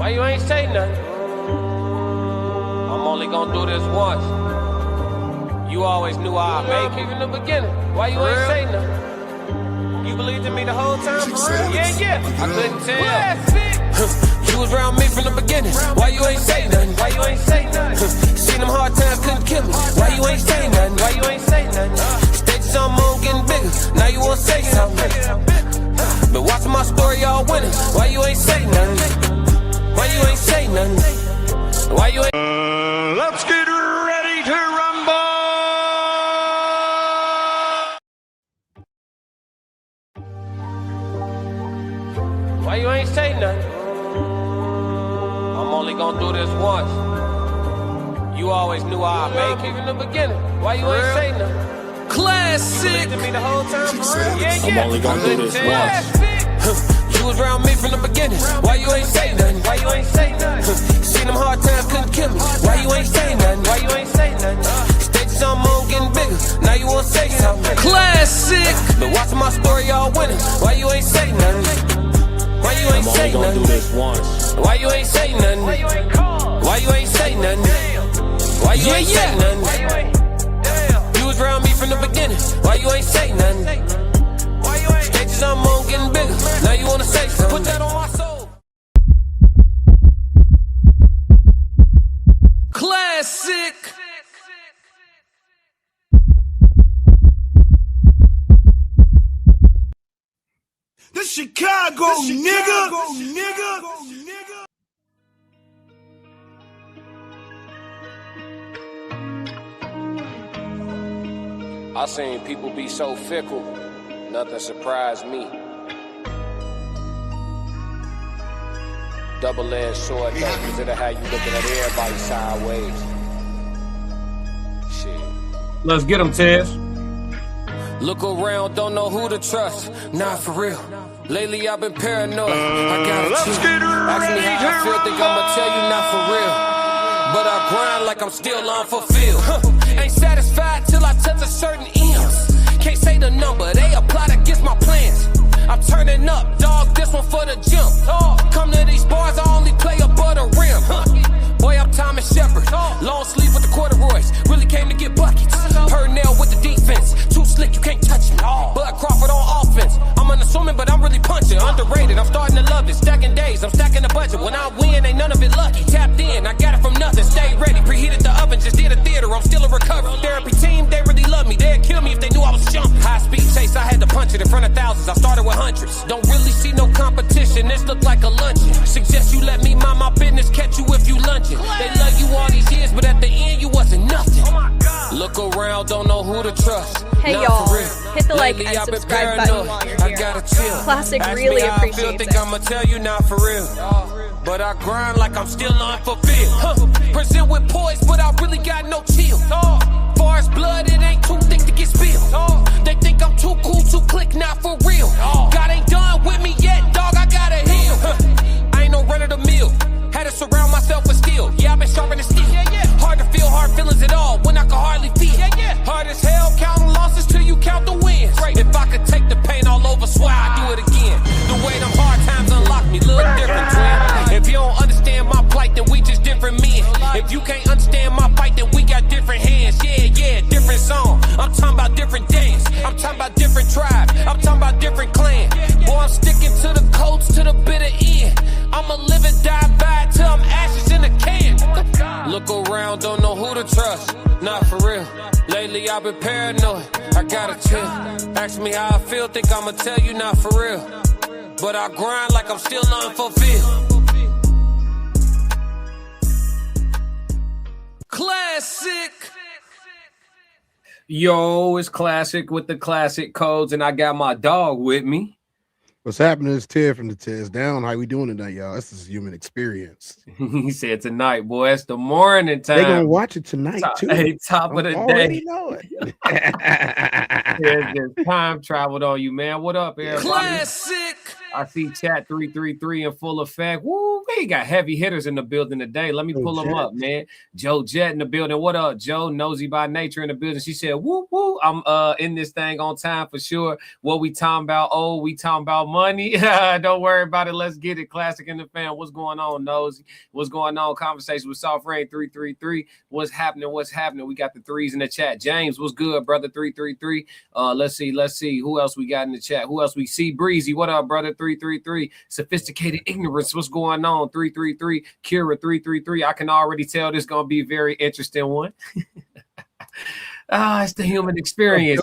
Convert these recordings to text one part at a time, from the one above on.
Why you ain't say nothing? I'm only gonna do this once. You always knew I'd make it in the beginning. Why you ain't say nothing? You believed in me the whole time, for real? Yeah. I couldn't tell. You was around me from the beginning. Why you ain't say nothing? Why you ain't say nothing? Seen them hard times couldn't kill me. Why you ain't say nothing? Why you ain't say nothing? Stages I'm on getting bigger. Now you wanna say something. Been watching my story all winning. Why you ain't say nothing? Why you ain't say nothing? Why you ain't? Let's get ready to rumble. Why you ain't say nothing? I'm only gonna do this once. You always knew I'd make it in the beginning. Why you ain't say nothing? Classic. You believed in me the whole time, for real? Yeah. I'm only gonna do this once. You was around me from the beginning. Why you ain't say nothing? Why you ain't say nothing? Seen them hard times couldn't kill me. Why you ain't say nothing? Why you ain't say nothing? Stages I'm on getting bigger. Now you wanna say something. Classic. Been watching my story all winning. Why you ain't say nothing? Why you ain't say nothing? Do this once. Why you ain't say nothing? Why you ain't call? Why you ain't say nothing? Why you ain't say nothing? You was around me from the beginning. Why you ain't say nothing? Stages I'm on getting bigger. Now you wanna say something. Put that on my soul. Classic. The Chicago nigga. I seen people be so fickle, nothing surprised me. Double-edged sword, though, consider how you looking at everybody sideways. Shit. Let's get him, Tez. Look around, don't know who to trust. Nah, for real. Lately I've been paranoid. I gotta Let's chill. get Ask me ready how I to feel, think I'ma tell you not for real. But I grind like I'm still unfulfilled. Ain't satisfied till I touch a certain M's. Can't say the number, they apply against my plans. I'm turning up, dog, this one for the gym. Come to these bars, I only play above the rim. Boy, I'm Thomas Shepard, long sleeve with the corduroys. Really came to get buckets. Purnell with the defense, too slick, you can't touch me. Bud Crawford on offense. I'm unassuming, but I'm really punching. Underrated, I'm starting to love it. Stacking days, I'm stacking the budget. When I win, ain't none of it lucky. Tapped in, I got it from nothing. Stay ready, preheated the oven, just did a theater. I'm still a recovery. Therapy team, they really love me. They'd kill me if they knew I was jumping. High speed chase, I had to punch it in front of thousands. I started with hundreds. Don't really see no competition, this look like a luncheon. Suggest you let me mind my business, catch you if you lunging. They love you all these years, but at the end you wasn't nothing. Look around, don't know who to trust. Hey y'all, hit the like and subscribe button while you're here. I gotta chill. Classic Ask really me how I feel, appreciates think it. I'ma tell you not for real. But I grind like I'm still unfulfilled. Present with poise, but I really got no chill. Far as blood, it ain't too thick to get spilled. They think I'm too cool to click, not for real. God ain't done with me yet, dog, I gotta heal. I ain't no run of the mill. Had to surround myself with steel. Yeah, I've been sharpening steel. Hard to feel hard feelings at all when I can hardly feel. Hard as hell, counting losses till you count the wins. If I could take the pain all over, swear I'd do it again. The way them hard times unlock me, look different, twin. If you don't understand my plight, then we just different men. If you can't understand my fight, then we got different hands. Yeah, different song. I'm talking about different dance. I'm talking about different tribe. I'm talking about different clan. Boy, I'm sticking to the coats to the bitter end. I'ma live and die by it till I'm ashes in a can. Look around, don't know who to trust. Not for real. Lately I've been paranoid. I gotta chill. Ask me how I feel, think I'ma tell you not for real. But I grind like I'm still unfulfilled. Classic. Yo, it's Classic with the classic codes, and I got my dog with me. What's happening? It's Ted from the Ted's Down. How we doing tonight, y'all? This is human experience. He said tonight, boy, it's the morning time. They're gonna watch it tonight too. Hey, top of the day. Know There's time traveled on you, man. What up, everybody? Classic. I see chat 333 in full effect. Woo, we got heavy hitters in the building today. Let me pull them up, man. Joe Jet in the building. What up, Joe? Nosy by nature in the building. She said, woo, woo. I'm in this thing on time for sure. What we talking about? Oh, we talking about money. Don't worry about it. Let's get it. Classic in the fan. What's going on, Nosy? What's going on? Conversation with Soft Rain 333. What's happening? What's happening? We got the threes in the chat. James, what's good, brother? 333. Let's see. Who else we got in the chat? Who else we see? Breezy. What up, brother? 333. Sophisticated ignorance. What's going on? 333. Kira 333. I can already tell this is gonna be a very interesting one. It's the human experience.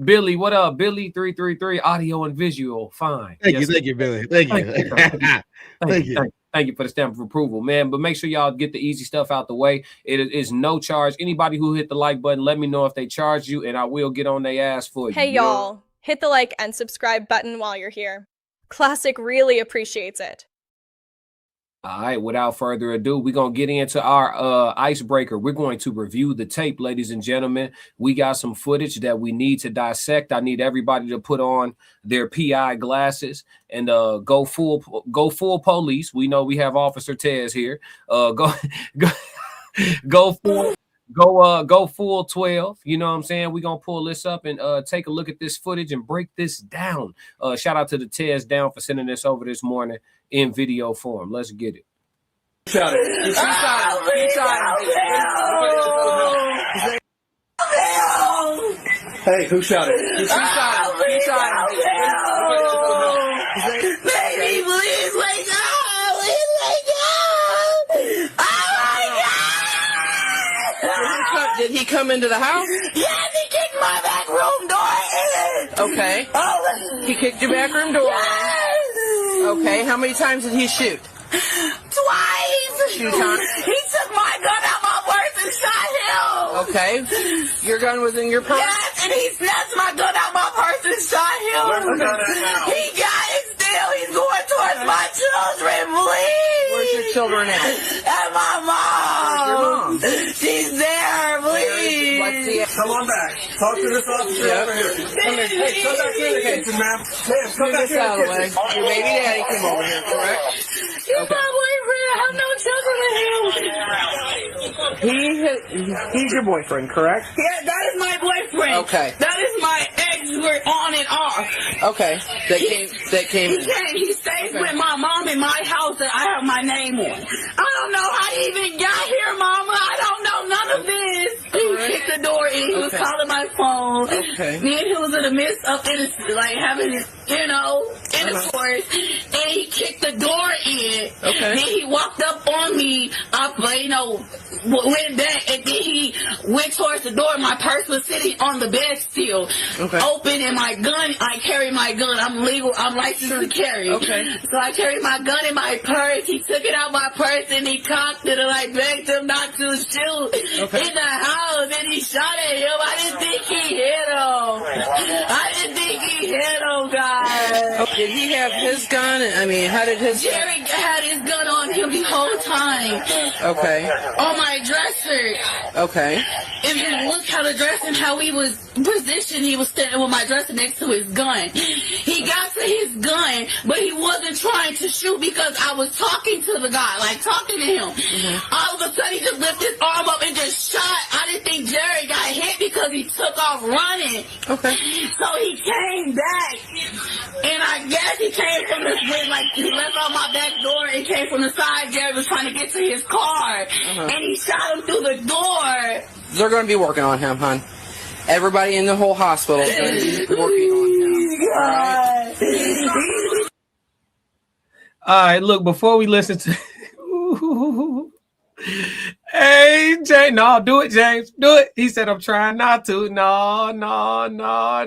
Billy, what up? Billy 333. Audio and visual. Fine. Thank you, Billy. Thank you. Thank you for the stamp of approval, man. But make sure y'all get the easy stuff out the way. It is no charge. Anybody who hit the like button, let me know if they charge you, and I will get on their ass for you. Hey, y'all. Hit the like and subscribe button while you're here. Classic really appreciates it. All right, without further ado, we're going to get into our icebreaker. We're going to review the tape, ladies and gentlemen. We got some footage that we need to dissect. I need everybody to put on their PI glasses and go full police. We know we have Officer Tez here. Go full 12. You know what I'm saying? We're going to pull this up and take a look at this footage and break this down. Shout out to the Tez Down for sending this over this morning in video form. Let's get it. Shout it. Hey, who shot it? Baby, please wake up! Please wake up! Oh my God! Did he come into the house? Yes, he kicked my back room door in! Okay. Oh, He kicked your back room door. yes! Okay, how many times did he shoot? Twice! 2 times? He took my gun out my purse and shot him! Okay. Your gun was in your purse? Yes, and he snatched my gun out my purse and shot him! Where's the gun at now? He got it still! He's going towards my children, please! Where's your children at? And my mom! Where's your mom? She's there, please! What's the... Come on back. Talk to this officer over here. Come here. Hey, come back here, Casey, ma'am. Come back here. Out of the way. Your baby daddy came over here, correct? You're my boyfriend. I have no children with him. He's your boyfriend, correct? Yeah, that is my boyfriend. Okay. That is my ex. We're on and off. Okay. That came in. He stays with my mom in my house that I have my name on. I don't know how he even got here, Mama. I don't know none of this. He kicked the door in. He was calling my phone. Okay. Then he was in the midst of like having his, intercourse, and he kicked the door in. Okay. Then he walked up on me. Went back, and then he went towards the door. My purse was sitting on the bed still, open, and my gun. I carry my gun. I'm legal. I'm licensed to carry. Okay. So I carried my gun in my purse. He took it out my purse and he cocked it, and I begged him not to shoot in the house. And he shot at him. I didn't think he hit him, guys. Did he have his gun? I mean, how did his... Jerry had his gun on him the whole time. Okay. On my dresser. Okay. If you look how the dress and how he was positioned, he was standing with my dresser next to his gun. He got to his gun, but he wasn't trying to shoot because I was talking to the guy, like talking to him. All of a sudden, he just lifted his arm up and just shot. I didn't think Jerry got hit because he took off running. Okay. So he came back, and I guess he came from the he left out my back door and came from the side. Jerry was trying to get to his car, and he shot him through the door. They're going to be working on him, hon. Everybody in the whole hospital is going to be working on him. All right, look, before we listen to... Hey, James. No, do it, James. Do it. He said, I'm trying not to. No.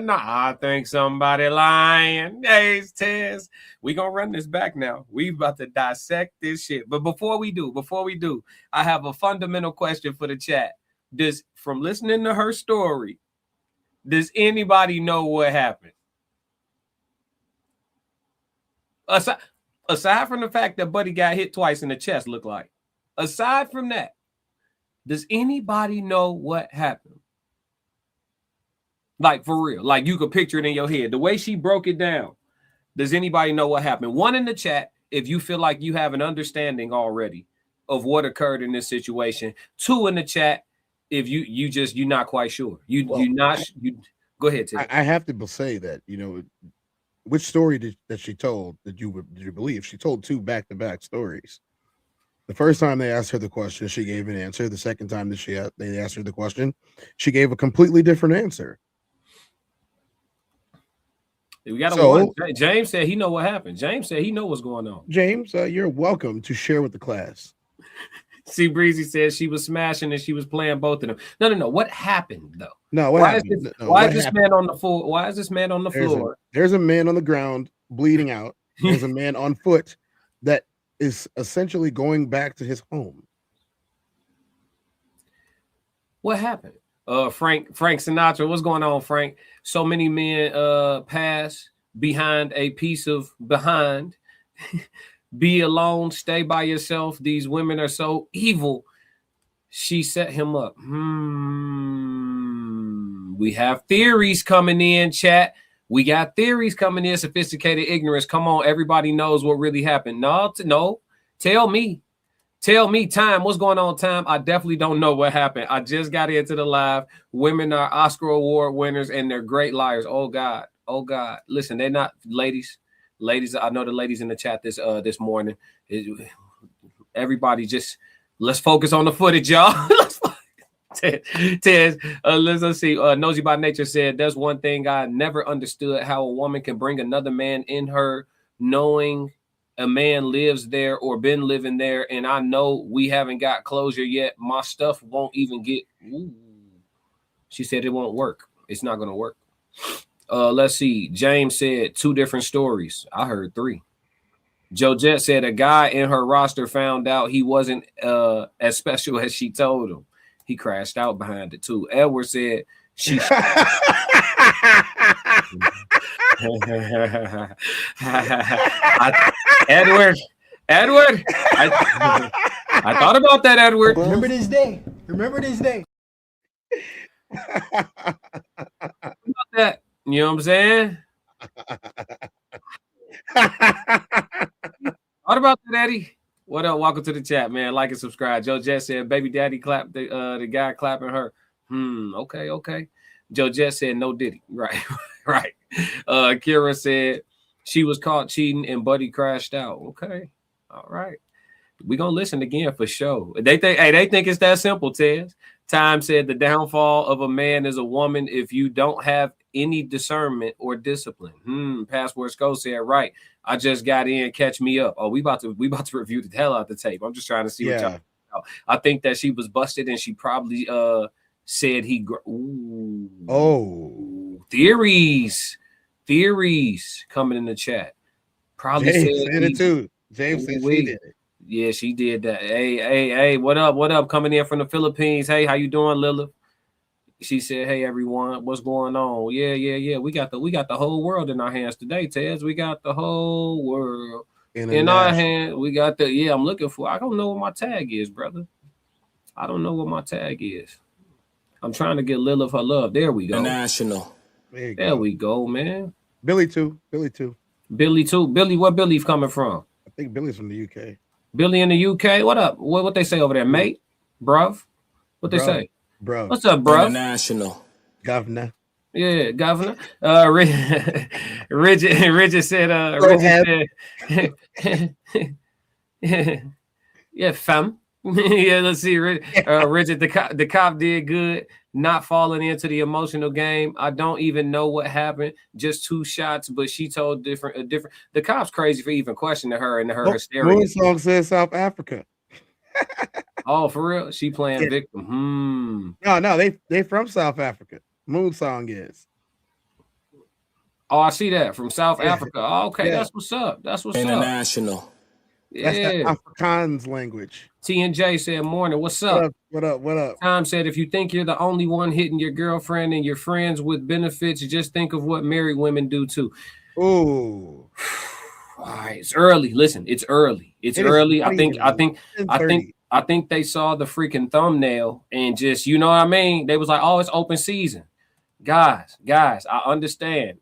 I think somebody lying. Hey, it's Tez. We gonna run this back now. We about to dissect this shit. But before we do, I have a fundamental question for the chat. From listening to her story, does anybody know what happened? Aside from the fact that Buddy got hit twice in the chest, look like. Aside from that, does anybody know what happened? Like, for real. Like, you could picture it in your head. The way she broke it down, Does anybody know what happened? 1 in the chat if you feel like you have an understanding already of what occurred in this situation. 2 in the chat if you're not quite sure. You go ahead, Tim. I have to say that, which story that she told did you believe? She told 2 back-to-back stories. The first time they asked her the question, she gave an answer. The second time that they asked her the question, she gave a completely different answer. We got one. James said he know what happened. James said he know what's going on. James, you're welcome to share with the class. See, Breezy says she was smashing and she was playing both of them. No. What happened though? No, why is this man on the floor? Why is this man on the floor? There's a man on the ground bleeding out. There's a man on foot that is essentially going back to his home. What happened? Frank Sinatra, what's going on, Frank? So many men pass behind a piece of behind. Be alone, stay by yourself. These women are so evil. She set him up. We have theories coming in, chat. We got theories coming in. Sophisticated ignorance. Come on, everybody knows what really happened. No. Tell me, Time. What's going on, Time? I definitely don't know what happened. I just got into the live. Women are Oscar Award winners and they're great liars. Oh God. Listen, they're not ladies. Ladies, I know the ladies in the chat this morning. Everybody just let's focus on the footage, y'all. Tez, let's see. Nosy by Nature said, there's one thing I never understood, how a woman can bring another man in her knowing a man lives there or been living there, and I know we haven't got closure yet. My stuff won't even get. Ooh. She said it won't work. It's not going to work. Let's see. James said 2 different stories. I heard 3. Joe Jet said a guy in her roster found out he wasn't as special as she told him. He crashed out behind it too. Edward said she. Edward. I thought about that, Edward. Remember this day. About that. You know what I'm saying? What about that, Eddie? What up? Welcome to the chat, man. Like and subscribe. Joe Jet said, baby daddy clapped the guy clapping her. Okay. Joe Jet said, no diddy. Right. Kira said she was caught cheating and Buddy crashed out. Okay. All right. We're gonna listen again for sure. They think it's that simple, Tez. Time said the downfall of a man is a woman if you don't have any discernment or discipline. Passport Sco said, right. I just got in, catch me up. Oh, we about to review the hell out the tape. I'm just trying to see what y'all about. I think that she was busted and she probably said he theories coming in the chat. Probably James said it too. James said she did it. Yeah, she did that. Hey, what up? Coming in from the Philippines. Hey, how you doing, Lilith? She said, hey, everyone, what's going on? Yeah. We got the whole world in our hands today, Tez. We got the whole world in our hands. We got I'm looking for, I don't know what my tag is, brother. I don't know what my tag is. I'm trying to get Lilith her love. There we go. National. There we go, man. Billy too. Billy, where Billy's coming from? I think Billy's from the UK. Billy in the UK. What up? What they say over there, mate? Bruv? What they say? Bro. What's up, bro? National. Governor. Yeah, governor. Richard said, yeah, fam. Yeah, let's see. Richard, the cop did good, not falling into the emotional game. I don't even know what happened. Just 2 shots, but she told different. The cop's crazy for even questioning her and her hysteria. Moon Song says South Africa. Oh, for real? She playing victim. No, they from South Africa. Moon Song is. Oh, I see that from South Africa. Oh, okay, that's what's up. International. Yeah. That's the Afrikaans language. T&J said, morning, what's up? What up? Tom said, if you think you're the only one hitting your girlfriend and your friends with benefits, just think of what married women do too. Ooh. All right, it's early. Listen, it's early. I think they saw the freaking thumbnail and just, you know what I mean? They was like, oh, it's open season. Guys, I understand.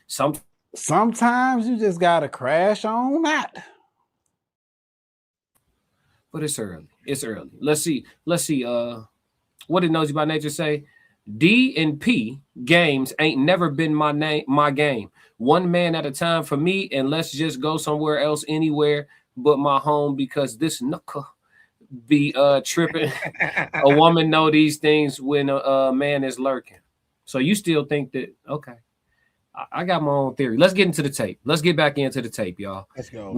Sometimes Sometimes you just gotta crash on that. But it's early. It's early. Let's see. What did Nosy by Nature say? D and P games ain't never been my game. One man at a time for me, and let's just go somewhere else, anywhere but my home, because this knucker be tripping. A woman know these things when a man is lurking. So you still think that? Okay, I got my own theory. Let's get into the tape. Let's get back into the tape, y'all. Let's go.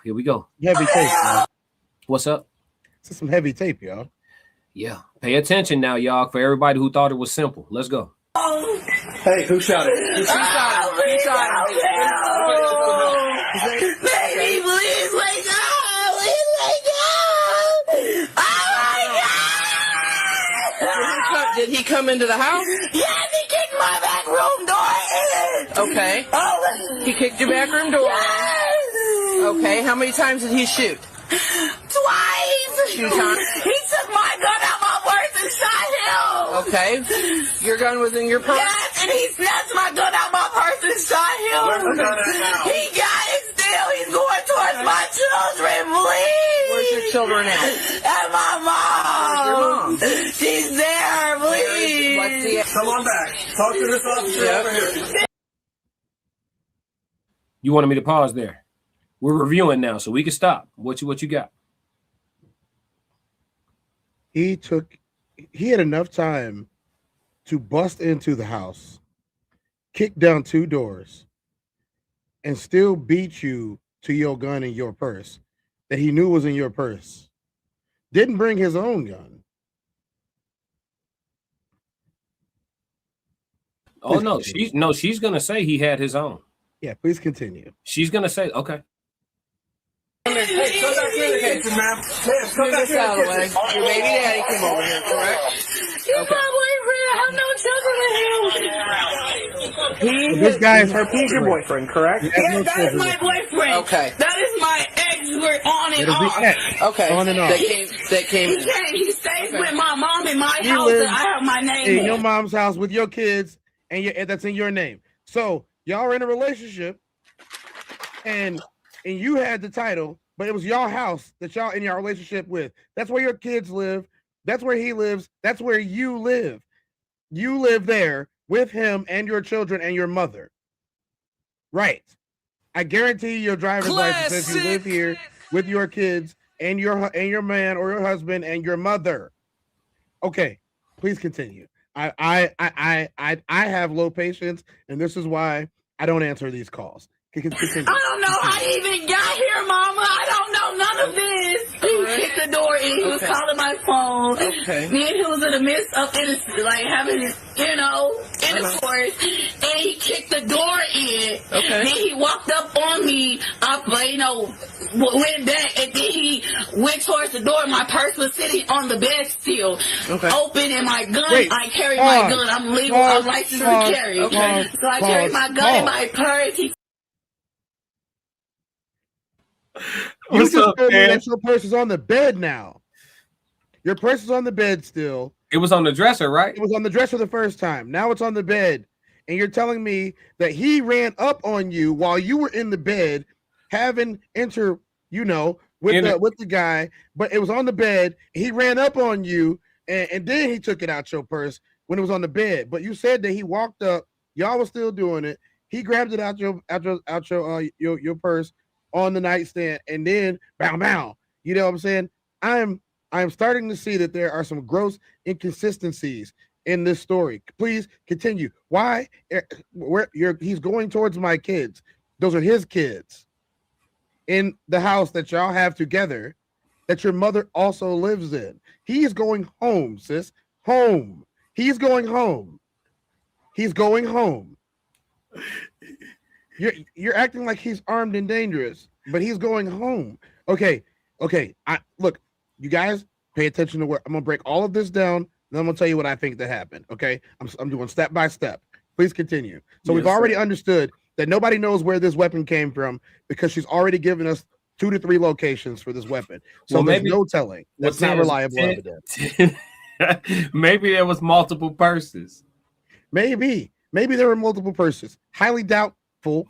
Here we go. Heavy tape. Man. What's up? This is some heavy tape, y'all. Yeah, pay attention now, y'all. For everybody who thought it was simple, let's go. Hey, who shot it? Who shot him? Baby, please wake up! Please wake up! Oh my God! Did he come into the house? Yes, he kicked my back room door in! Okay. Oh, He kicked your back room door. yes! Okay. How many times did he shoot? Twice! 2 times. He took my gun out my purse and shot him! Okay. Your gun was in your purse? Yes, and he snatched my gun out my purse and shot him! Where's the gun at now? He got it still! He's going towards my children, please! Where's your children at? And my mom! Where's your mom? She's there, please! Let's see it. Come on back. Talk to this officer Yeah. over here. You wanted me to pause there. We're reviewing now, so we can stop. What you got? He had enough time to bust into the house, kick down 2 doors, and still beat you to your gun in your purse that he knew was in your purse. Didn't bring his own gun. Oh no, she's gonna say he had his own. Yeah, please continue. She's gonna say, okay. Hey, come back here in the kitchen, ma'am. Ma'am, come Move back this here out in of the the way. kitchen. Your baby daddy came over here, correct? He's my boyfriend. I have no children with him. This guy is her He's your boyfriend, correct? He has no Yes, that is children my with him. boyfriend. Okay. That is my ex. We're on and It'll be off. X. Okay. On and off. That came He in. can't. He stays Okay. with my mom in my He house lives that I have my name in in. your mom's house with your kids, and that's in your name. So y'all are in a relationship, and you had the title, but it was y'all house that y'all in your relationship with. That's where your kids live. That's where he lives. That's where you live. You live there with him and your children and your mother. Right. I guarantee your driver's license says you live here with your kids and your man or your husband and your mother. Okay, please continue. I have low patience, and this is why I don't answer these calls. Continue. I don't know how he even got here, Mama. I don't know none of this. He kicked the door in. He was calling my phone. Okay. Me and he was in the midst of having intercourse, and he kicked the door in. Okay. Then he walked up on me. Went back, and then he went towards the door. My purse was sitting on the bed still, open, and my gun. Wait, I carry pause, my gun. I'm legal. pause, I'm licensed pause, to carry. okay. So I carry my gun in my purse. He You What's just up, told me man? that your purse is on the bed now. Your purse is on the bed still. It was on the dresser, right? It was on the dresser the first time. Now it's on the bed. And you're telling me that he ran up on you while you were in the bed having with the guy, but it was on the bed. He ran up on you and then he took it out your purse when it was on the bed. But you said that he walked up, y'all was still doing it. He grabbed it out your purse on the nightstand, and then bow. You know what I'm saying? I'm starting to see that there are some gross inconsistencies in this story. Please continue. Why? He's going towards my kids. Those are his kids in the house that y'all have together, that your mother also lives in. He's going home, sis. Home. He's going home. He's going home. You're acting like he's armed and dangerous, but he's going home. Okay. Look, you guys pay attention to where I'm gonna break all of this down, and I'm gonna tell you what I think that happened. Okay, I'm doing step by step. Please continue. So we've already understood that nobody knows where this weapon came from because she's already given us 2 to 3 locations for this weapon. So there's no telling. That's not reliable evidence. Maybe there was multiple purses. Maybe there were multiple purses. Highly doubt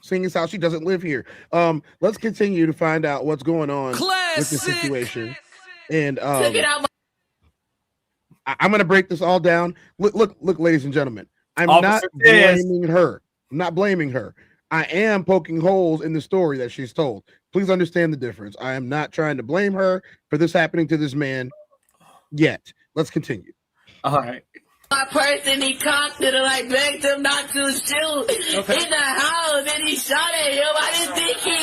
seeing as how she doesn't live here. Let's continue to find out what's going on with the situation. And I'm going to break this all down. Look, ladies and gentlemen. I'm not blaming her. I'm not blaming her. I am poking holes in the story that she's told. Please understand the difference. I am not trying to blame her for this happening to this man yet. Let's continue. All right. My person, he cocked it and I begged him not to shoot in the house, and he shot at him. I didn't think he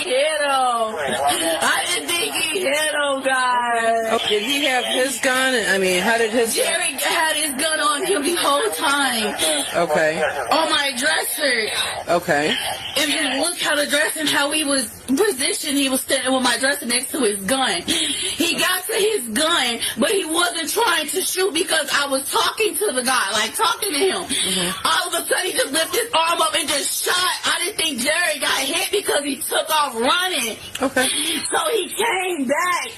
hit him, guys. Did he have his gun? I mean, how did his... Jerry had his gun on him the whole time. Okay. On my dresser. Okay. If you look how the dress and how he was positioned, he was standing with my dresser next to his gun. He got to his gun, but he wasn't trying to shoot because I was talking to the guy, like talking to him. All of a sudden, he just lifted his arm up and just shot. I didn't think Jerry got hit because he took off running. Okay. So he came back,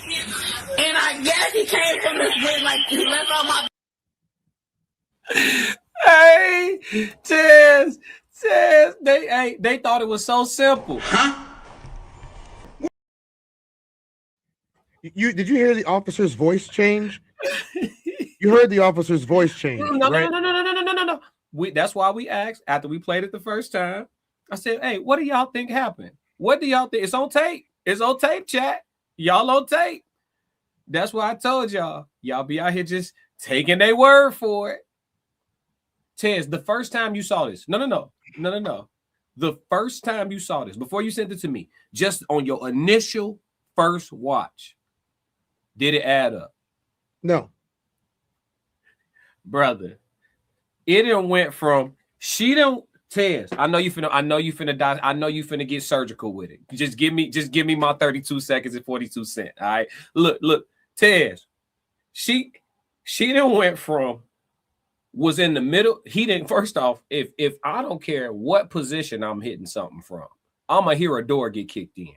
and I guess he came from this way, like he left on my... Hey, Tez, they thought it was so simple. Huh? Did you hear the officer's voice change? You heard the officer's voice change. No. That's why we asked after we played it the first time. I said, hey, what do y'all think happened? What do y'all think? It's on tape. It's on tape, chat. Y'all on tape. That's why I told y'all. Y'all be out here just taking their word for it. Tez, the first time you saw this. No. The first time you saw this, before you sent it to me, just on your initial first watch, did it add up? No. Brother, it didn't went from Tez, I know you finna die. I know you finna get surgical with it. Just give me my 32 seconds and 42 cents. All right. Look, Tez. She didn't went from was in the middle. He didn't, first off, if I don't care what position I'm hitting something from, I'ma hear a door get kicked in.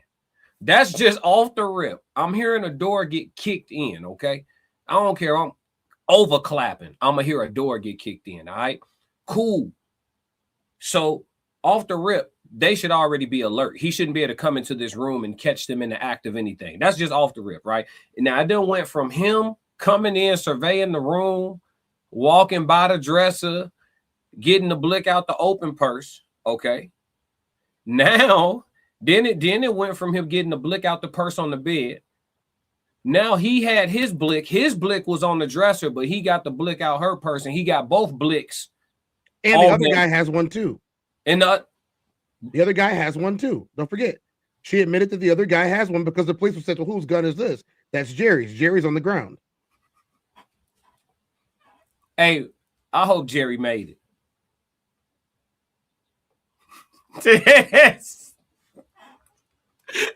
That's just off the rip. I'm hearing a door get kicked in, okay? I don't care. I'm overclapping. I'ma hear a door get kicked in, all right? Cool. So off the rip, they should already be alert. He shouldn't be able to come into this room and catch them in the act of anything. That's just off the rip, right? Now, I then went from him coming in, surveying the room, walking by the dresser, getting the blick out the open purse, okay? Now, then it went from him getting the blick out the purse on the bed. Now he had his blick. His blick was on the dresser, but he got the blick out her purse, and he got both blicks. And the other guy has one too. And the other guy has one too. Don't forget. She admitted that the other guy has one because the police said, well, whose gun is this? That's Jerry's. Jerry's on the ground. Hey, I hope Jerry made it.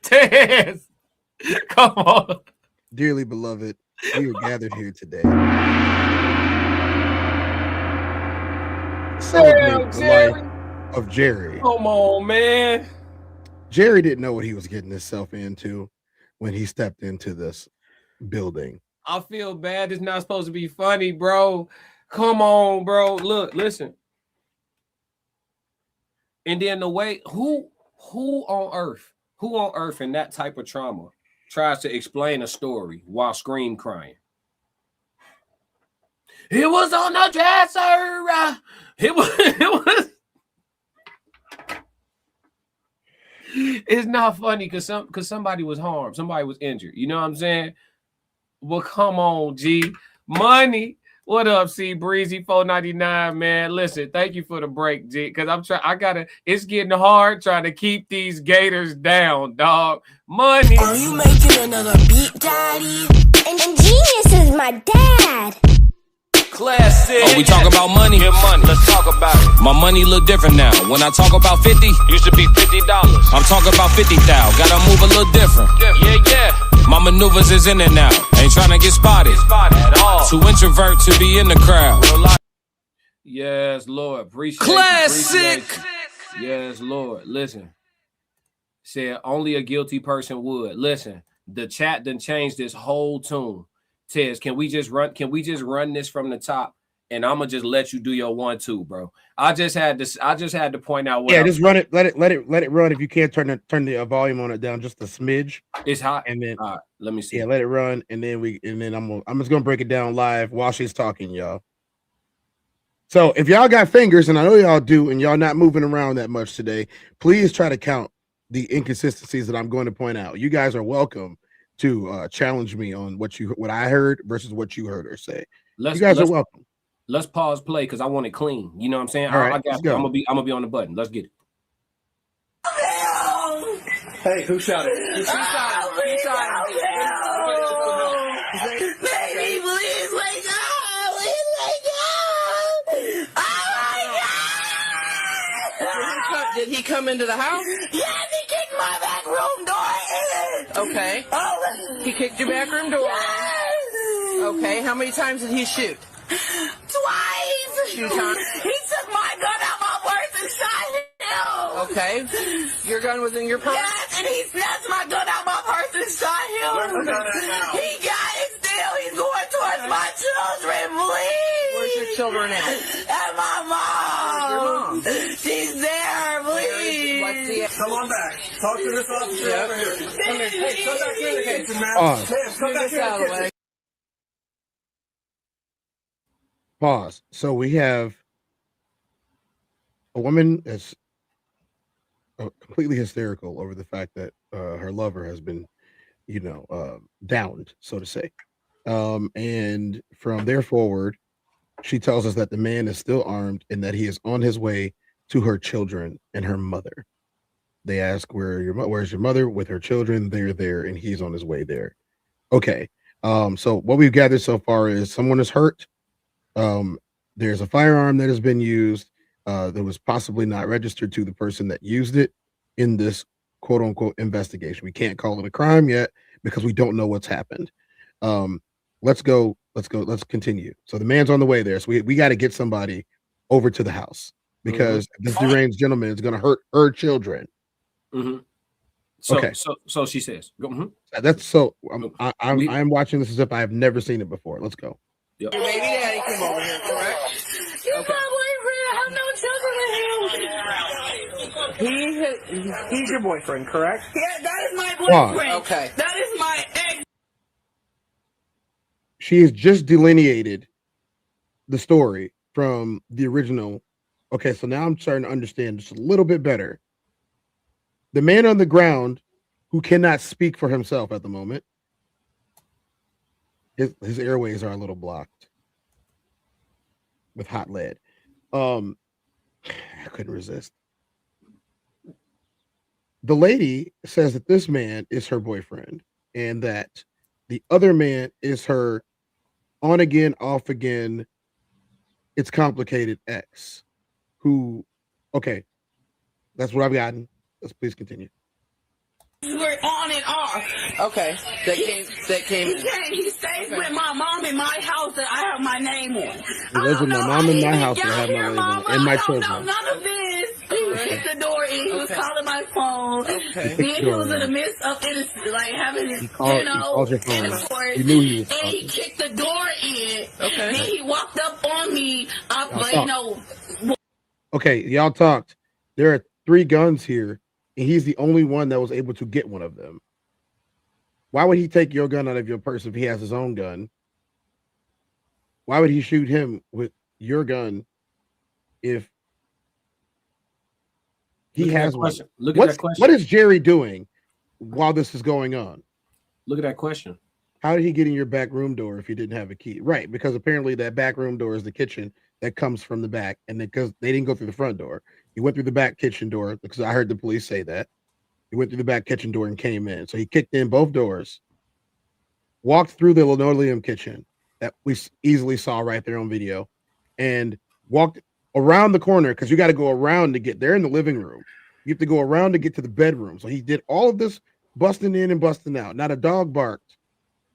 Tez. Come on. Dearly beloved, we are gathered here today. Celebrate the life of Jerry. Come on, man. Jerry didn't know what he was getting himself into when he stepped into this building. I feel bad. It's not supposed to be funny, bro. Come on, bro. Look, listen. And then the way who on earth in that type of trauma tries to explain a story while scream crying? It was on the dresser. It was. It's not funny because somebody was harmed, somebody was injured. You know what I'm saying? Well, come on, G. Money. What up, C Breezy 499, man? Listen, thank you for the break, G. Because it's getting hard trying to keep these gators down, dog. Money. Are you making another beat, daddy? And Genius is my dad. Classic. Oh, we talk about money? Get money. Let's talk about it. My money look different now. When I talk about 50, used to be $50. I'm talking about 50,000. Gotta move a little different. Yeah. My maneuvers is in and out. Ain't trying to get spotted at all. Too introvert to be in the crowd. Yes, Lord. Appreciate Classic. Yes, Lord. Listen. Said only a guilty person would. Listen, the chat done changed this whole tune. Tez, can we just run this from the top and I'm gonna just let you do your 1-2, bro. I just had to point out what. Yeah, just run it. Let it run. If you can't turn the volume on it down just a smidge. It's hot. And then let me see. Yeah, let it run, and then I'm just gonna break it down live while she's talking, y'all. So if y'all got fingers, and I know y'all do, and y'all not moving around that much today, please try to count the inconsistencies that I'm going to point out. You guys are welcome to challenge me on what I heard versus what you heard her say. You guys are welcome. Let's pause play because I want it clean. You know what I'm saying? All right, I got. I'm gonna be on the button. Let's get it. Hey, who shot it? Baby, please wake up! Please wake up! Oh my God! Did he come into the house? Yes, he kicked my back room door in! Okay. Oh. He kicked your back room door. Yes. Okay, how many times did he shoot? Twice! 2 times? He took my gun out my purse and shot him! Okay. Your gun was in your purse? Yes, and he snatched my gun out my purse and shot him! Where's the gun at now? He got it still! He's going towards my children, please! Where's your children at? At my mom! Where's your mom? She's there, please! Come on back. Talk to this officer over here. Come here. Hey, come back here in the kitchen, man. Pause. Ma'am, come back here in the kitchen. Pause. So we have a woman that's completely hysterical over the fact that her lover has been, downed, so to say. And from there forward, she tells us that the man is still armed and that he is on his way to her children and her mother. They ask, where's your mother with her children? They're there, and he's on his way there. Okay. So what we've gathered so far is someone is hurt. There's a firearm that has been used that was possibly not registered to the person that used it in this quote unquote investigation. We can't call it a crime yet because we don't know what's happened. Let's continue. So the man's on the way there. So we got to get somebody over to the house because this deranged gentleman is going to hurt her children. Mm-hmm. So, okay. So she says, That's so. I'm watching this as if I have never seen it before. Let's go. Yep. Your baby daddy came over here, correct? You're my boyfriend. I have no children with him. He's your boyfriend, correct? Yeah, that is my boyfriend. Okay. That is my ex. She has just delineated the story from the original. Okay, so now I'm starting to understand just a little bit better. The man on the ground who cannot speak for himself at the moment, his airways are a little blocked with hot lead. I couldn't resist. The lady says that this man is her boyfriend and that the other man is her on again, off again, it's complicated ex who, okay, that's what I've gotten. Let's please continue. We're on and off. Okay. That came. He stays with my mom in my house that I have my name on. He lives with my mom in my house that I have my name on and my children. I don't know none of this. He kicked the door in. He was calling my phone. Okay. Then he was in the midst of innocent, like having his, he called your phone. intercourse. He knew he was and he kicked the door in. Okay. Then he walked up on me. Okay, y'all talked. There are 3 guns here, and he's the only one that was able to get one of them. Why would he take your gun out of your purse if he has his own gun? Why would he shoot him with your gun if he has one? Look at that question. What is Jerry doing while this is going on? Look at that question. How did he get in your back room door if you didn't have a key? Right, because apparently that back room door is the kitchen that comes from the back, and because they didn't go through the front door, he went through the back kitchen door because I heard the police say that. He went through the back kitchen door and came in. So he kicked in both doors, walked through the linoleum kitchen that we easily saw right there on video, and walked around the corner because you got to go around to get there in the living room. You have to go around to get to the bedroom. So he did all of this busting in and busting out. Not a dog barked.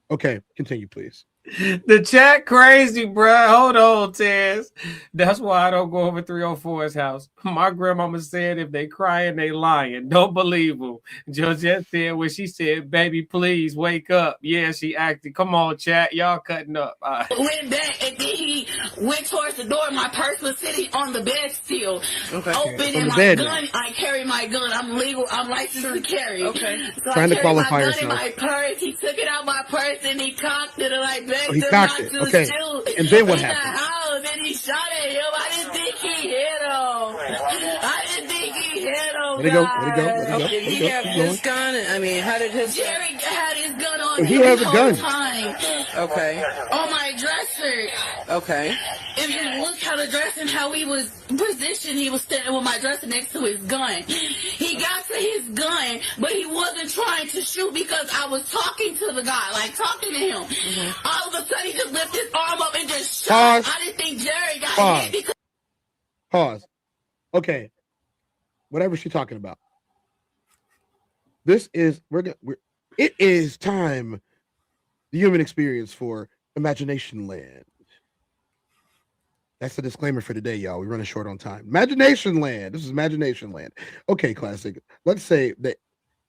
Okay, continue, please. The chat crazy, bruh. Hold on, Tez. That's why I don't go over 304's house. My grandmama said if they crying, they lying. Don't believe them. Georgette said when she said, baby, please wake up. Yeah, she acted. Come on, chat. Y'all cutting up. Went back and then he went towards the door. My purse was sitting on the bed still. Okay. Open my gun. I carry my gun. I'm legal. I'm licensed to carry. Okay. So Trying I to carry my qualify gun yourself. in my purse. He took it out my purse and he cocked it and I begged Oh, he him cocked not it. to Okay. shoot. And then what in happened? the house and he shot at him. I didn't think he hit him. I didn't think he hit him. Let it go. Let it go. Let it go. Did Let he it go. have Keep his going. gun? I mean, how did his... Jerry had his gun on So he him has the a whole gun. time. Okay. On my dresser. Okay. If you look how the dress and how he was positioned, he was standing with my dresser next to his gun. He got to his gun, but he wasn't trying to shoot because I was talking to the guy, like talking to him. All of a sudden, he just lifted his arm up and just shot. Pause. I didn't think Jerry got Pause. hit because Pause. Okay. Whatever she's talking about. This is it is time. The human experience for Imagination Land. That's the disclaimer for today, y'all. We're running short on time. Imagination Land. This is Imagination Land. Okay, classic. Let's say that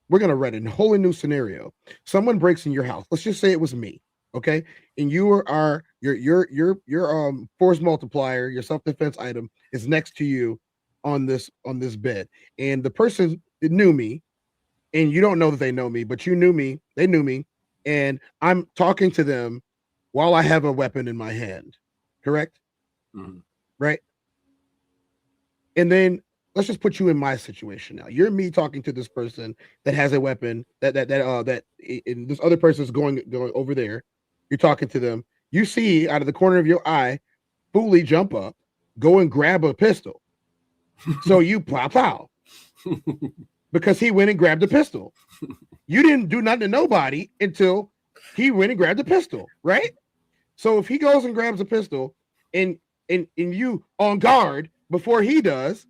we're gonna run a wholly new scenario. Someone breaks in your house. Let's just say it was me. Okay, and you are your force multiplier, your self-defense item is next to you on this bed, and the person knew me, and you don't know that they know me, but you knew me. They knew me, and I'm talking to them while I have a weapon in my hand. Correct? Mm-hmm. Right? And then let's just put you in my situation now. You're me talking to this person that has a weapon that and this other person is going over there. You're talking to them. You see out of the corner of your eye, Fooley jump up, go and grab a pistol. So you pow because he went and grabbed a pistol. You didn't do nothing to nobody until he went and grabbed a pistol, right? So if he goes and grabs a pistol and you on guard before he does,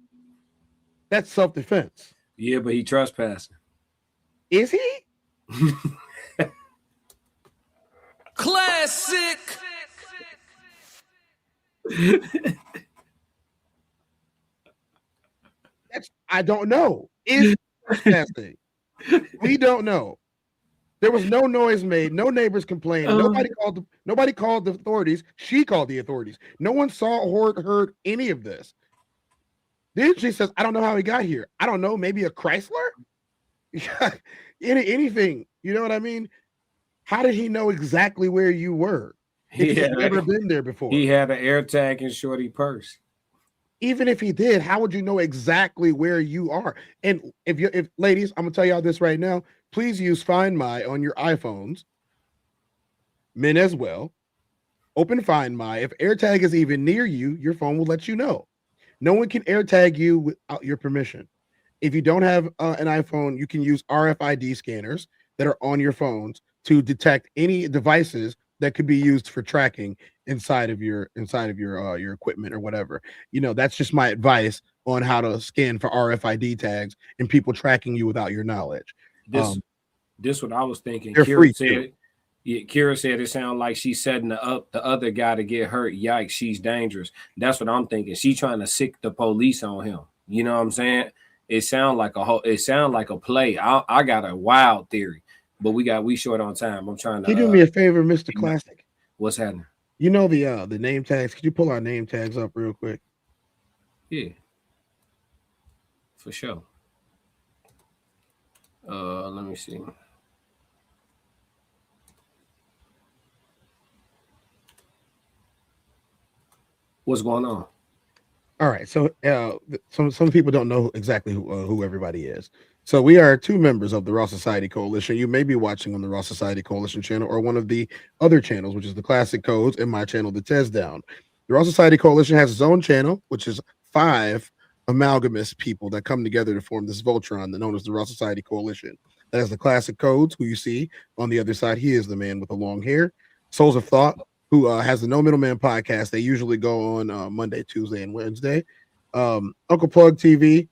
that's self-defense. Yeah, but he trespassing. Is he? Classic. I don't know. Is trespassing? We don't know. There was no noise made. No neighbors complained. Nobody called the authorities. She called the authorities. No one saw or heard any of this. Then she says, "I don't know how he got here. I don't know. Maybe a Chrysler, anything. You know what I mean? How did he know exactly where you were? If he's never been there before. He had an air tag in Shorty purse. Even if he did, how would you know exactly where you are? And if ladies, I'm gonna tell y'all this right now. Please use Find My on your iPhones. Men as well. Open Find My. If AirTag is even near you, your phone will let you know. No one can AirTag you without your permission. If you don't have an iPhone, you can use RFID scanners that are on your phones to detect any devices that could be used for tracking inside of your equipment or whatever. You know, that's just my advice on how to scan for RFID tags and people tracking you without your knowledge. This what I was thinking. They're free too. Kira said it sounded like she's setting up the other guy to get hurt. Yikes, she's dangerous. That's what I'm thinking. She's trying to sick the police on him. You know what I'm saying? It sounds like a play. I got a wild theory, but we short on time. I'm trying to. Can you do me a favor, Mr. Classic? What's happening? You know the name tags. Could you pull our name tags up real quick? Yeah, for sure. Let me see. What's going on? All right, so some people don't know exactly who everybody is. So we are two members of the Raw Society Coalition. You may be watching on the Raw Society Coalition channel or one of the other channels, which is the Classic Codes, and my channel, the Tez Down. The Raw Society Coalition has its own channel, which is 5 amalgamous people that come together to form this Voltron known as the Raw Society Coalition. That is the Classic Codes, who you see on the other side. He is the man with the long hair. Souls of Thought, who has the No Middleman podcast. They usually go on Monday, Tuesday, and Wednesday. Uncle Plug TV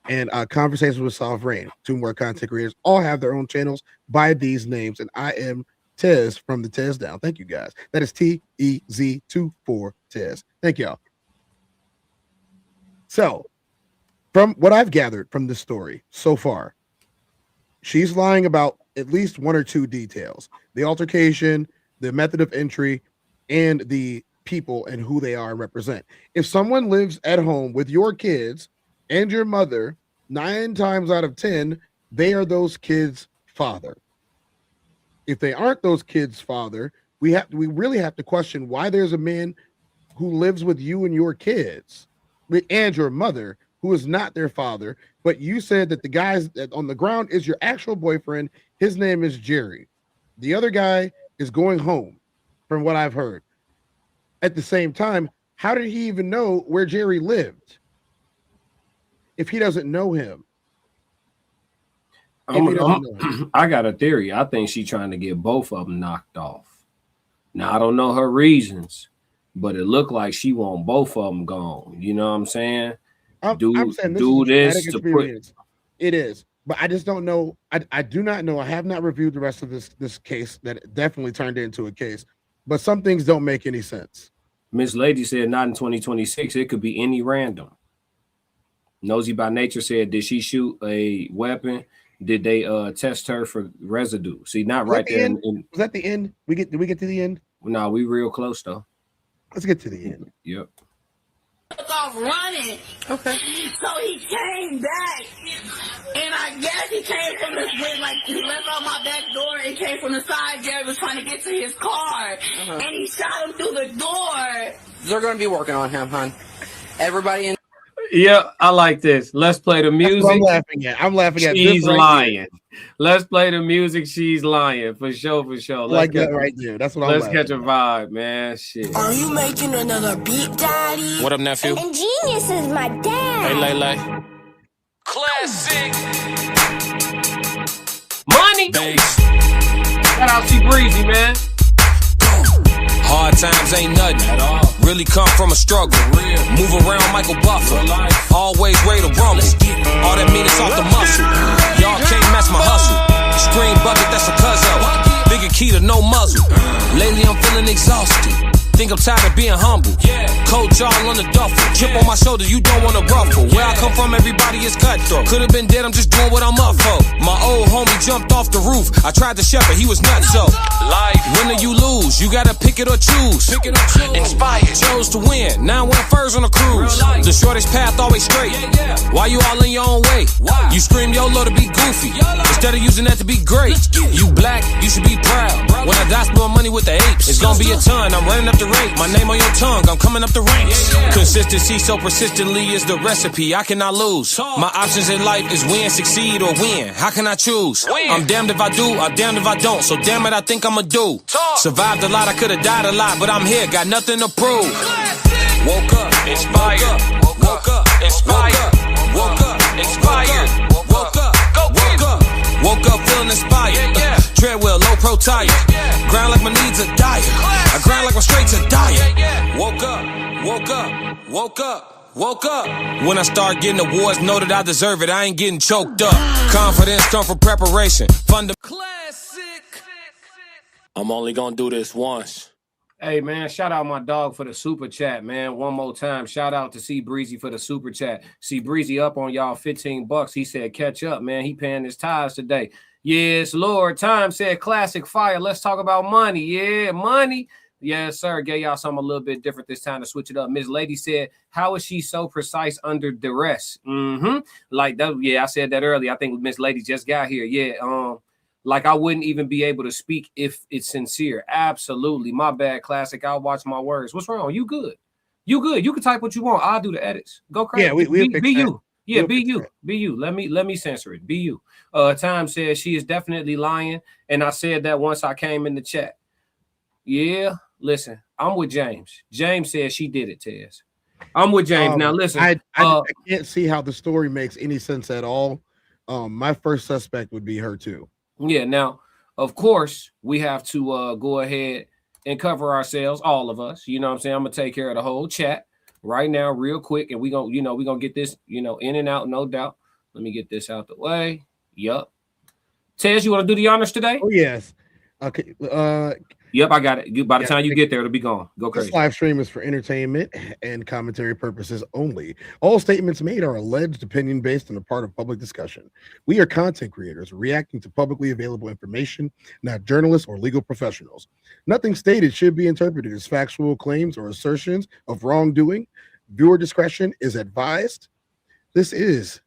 and Conversations with Soft Rain. 2 more content creators all have their own channels by these names, and I am Tez from the Tez Down. Thank you guys. That is TEZ24 Tez. Thank y'all. So, from what I've gathered from this story so far, she's lying about at least one or two details: the altercation, the method of entry, and the people and who they are and represent. If someone lives at home with your kids and your mother, 9 times out of 10, they are those kids' father. If they aren't those kids' father, we really have to question why there's a man who lives with you and your kids and your mother who is not their father. But you said that the guy that on the ground is your actual boyfriend. His name is Jerry. The other guy is going home, from what I've heard. At the same time, how did he even know where Jerry lived if he doesn't know him? I got a theory. I think she's trying to get both of them knocked off. Now, I don't know her reasons, but it looked like she want both of them gone. You know what I'm saying? I'm saying this is experience. It is, but I just don't know. I do not know. I have not reviewed the rest of this case that definitely turned into a case, but some things don't make any sense. Miss Lady said not in 2026. It could be any random. Nosy by Nature said, did she shoot a weapon? Did they test her for residue? See, not right there. Was that the end? Did we get to the end? No, we real close though. Let's get to the end. Yep. Took off running. Okay. So he came back, and I guess he came from the he left out my back door and came from the side. Jerry was trying to get to his car, and he shot him through the door. They're going to be working on him, hon. Everybody in. Yeah, I like this. Let's play the music. I'm laughing at. She's this right lying. here. Let's play the music. She's lying for sure. Let's like that right there. That's what I'm. Let's catch a vibe, man. Shit. Are you making another beat, Daddy? What up, nephew? And Genius is my dad. Hey, Lele. Classic. Money. Bass. Shout out to Breezy, man. Hard times ain't nothing at all. Really come from a struggle. Move around Michael Buffer. Always ready to rumble. All that mean is off the muscle. Y'all can't match my hustle. Screen bucket, that's a cuzzo. Bigger key to no muzzle. Lately I'm feeling exhausted. Think I'm tired of being humble. Coach all on the duffel. Chip on my shoulder, you don't wanna ruffle. Where I come from, everybody is cutthroat. Could've been dead, I'm just doing what I'm up for. My old homie jumped off the roof. I tried to shepherd, he was nuts so. Life, win or you lose, you gotta pick it or choose. Inspired, chose to win. Now I'm furs on a cruise. The shortest path always straight. Why you all in your own way? You scream YOLO to be goofy instead of using that to be great. You black, you should be proud. When I die, spend money with the apes. It's gonna be a ton, I'm running up the rate. My name on your tongue, I'm coming up the ranks. Consistency so persistently is the recipe, I cannot lose. My options in life is win, succeed, or win. How can I choose? I'm damned if I do, I'm damned if I don't. So damn it, I think I'ma do. Survived a lot, I could've died a lot, but I'm here, got nothing to prove. Woke up, inspired. Woke up, inspired. Woke up, inspired. Woke up, woke up. Woke up feeling inspired. Treadwheel, low pro tire. Grind like my needs are dire. I grind like I'm straight to diet. Woke up, woke up, woke up, woke up. When I start getting awards, know that I deserve it. I ain't getting choked up. Confidence come from preparation. Classic. I'm only gonna do this once. Hey, man, shout out my dog for the super chat, man. One more time. Shout out to C Breezy for the super chat. C Breezy up on y'all $15. He said, catch up, man. He paying his tithes today. Yes, Lord. Time said classic fire. Let's talk about money. Yeah, money. Yes, sir. Gave y'all something a little bit different this time to switch it up. Miss Lady said, how is she so precise under duress? Like that. Yeah, I said that earlier. I think Miss Lady just got here. Yeah. Like I wouldn't even be able to speak if it's sincere. Absolutely. My bad, classic. I'll watch my words. What's wrong? You good. You good. You can type what you want. I'll do the edits. Go crazy. Yeah, we be you. Yeah, be you. Be you. Let me censor it. Be you. Time says she is definitely lying. And I said that once I came in the chat. Yeah, listen, I'm with James. James says she did it, Tez. I'm with James. Now listen. I can't see how the story makes any sense at all. My first suspect would be her too. Yeah, now, of course, we have to go ahead and cover ourselves, all of us. You know what I'm saying? I'm going to take care of the whole chat right now real quick, and we're going to get this, in and out, no doubt. Let me get this out the way. Yup. Tez, you want to do the honors today? Oh, yes. Okay. Yep, I got it. By the Yeah, time you get there, it'll be gone. Go This crazy. live stream is for entertainment and commentary purposes only. All statements made are alleged opinion based and a part of public discussion. We are content creators reacting to publicly available information, not journalists or legal professionals. Nothing stated should be interpreted as factual claims or assertions of wrongdoing. Viewer discretion is advised. This is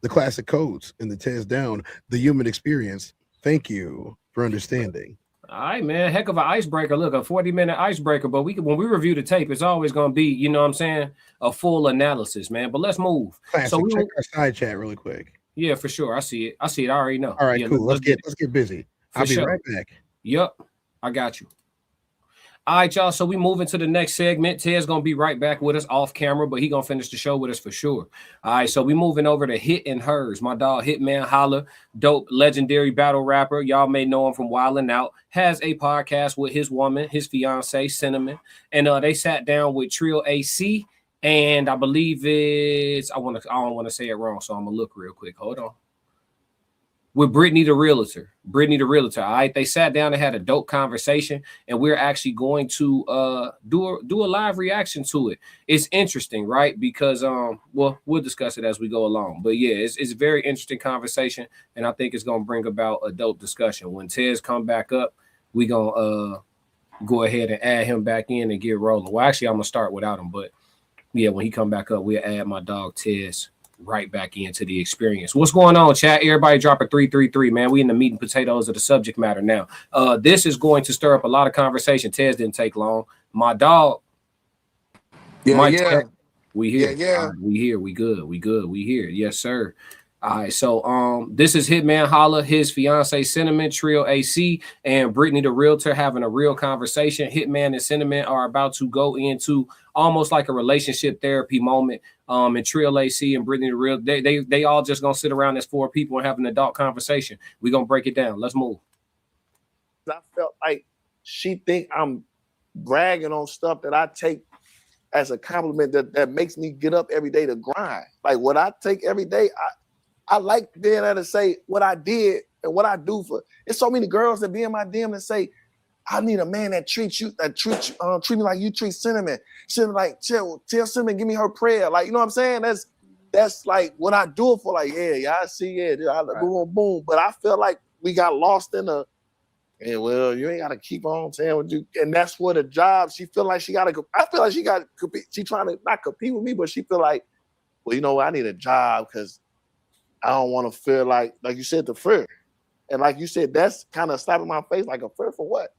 the classic codes and the tears down the human experience. Thank you for understanding. All right, man. Heck of an icebreaker. Look, a 40-minute icebreaker. But when we review the tape, it's always going to be, you know what I'm saying, a full analysis, man. But let's move. Classic. So Check our side chat really quick. Yeah, for sure. I see it. I already know. All right, yeah, cool. Let's get busy. I'll be right back. Yep, I got you. All right, y'all. So we move into the next segment. Ted's gonna be right back with us off camera, but he gonna finish the show with us for sure. All right, so we moving over to Hit and Hers. My dog Hitman Holla, dope legendary battle rapper. Y'all may know him from Wildin' Out. Has a podcast with his woman, his fiance Cinnamon, and they sat down with Trio AC, and I believe it's I don't want to say it wrong, so I'm gonna look real quick. Hold on. With Brittany the Realtor. All right, they sat down and had a dope conversation, and we're actually going to do a live reaction to it. It's interesting, right? Because we'll discuss it as we go along. But yeah, it's a very interesting conversation, and I think it's gonna bring about a dope discussion. When Tez come back up, we gonna go ahead and add him back in and get rolling. Well, actually, I'm gonna start without him, but yeah, when he come back up, we'll add my dog Tez right back into the experience. What's going on, chat? Everybody drop a 333, man. We in the meat and potatoes of the subject matter now. This is going to stir up a lot of conversation. Tez didn't take long. My dog. Yeah. We here. Yeah. We here. We good. We here. Yes, sir. All right, so this is Hitman Holla, his fiance Cinnamon, Trio AC, and Brittany the Realtor having a real conversation. Hitman and Cinnamon are about to go into almost like a relationship therapy moment. And Trio AC and Brittany the Real, they all just gonna sit around as four people and have an adult conversation. We're gonna break it down. Let's move. I felt like she think I'm bragging on stuff that I take as a compliment that makes me get up every day to grind. Like what I take every day, I like being able to say what I did and what I do for. It's so many girls that be in my DM and say, I need a man that treat me like you treat Cinnamon. Cinnamon, like, tell Cinnamon, give me her prayer. Like, you know what I'm saying? That's like what I do it for. Like, yeah, I see it. Boom. But I feel like we got lost in well, you ain't got to keep on saying what you, and that's what a job, she feel like she got to, I feel like she got to compete. She trying to not compete with me, but she feel like, well, you know what? I need a job because I don't want to feel like you said, the fear. And like you said, that's kind of slapping my face like a fear for what?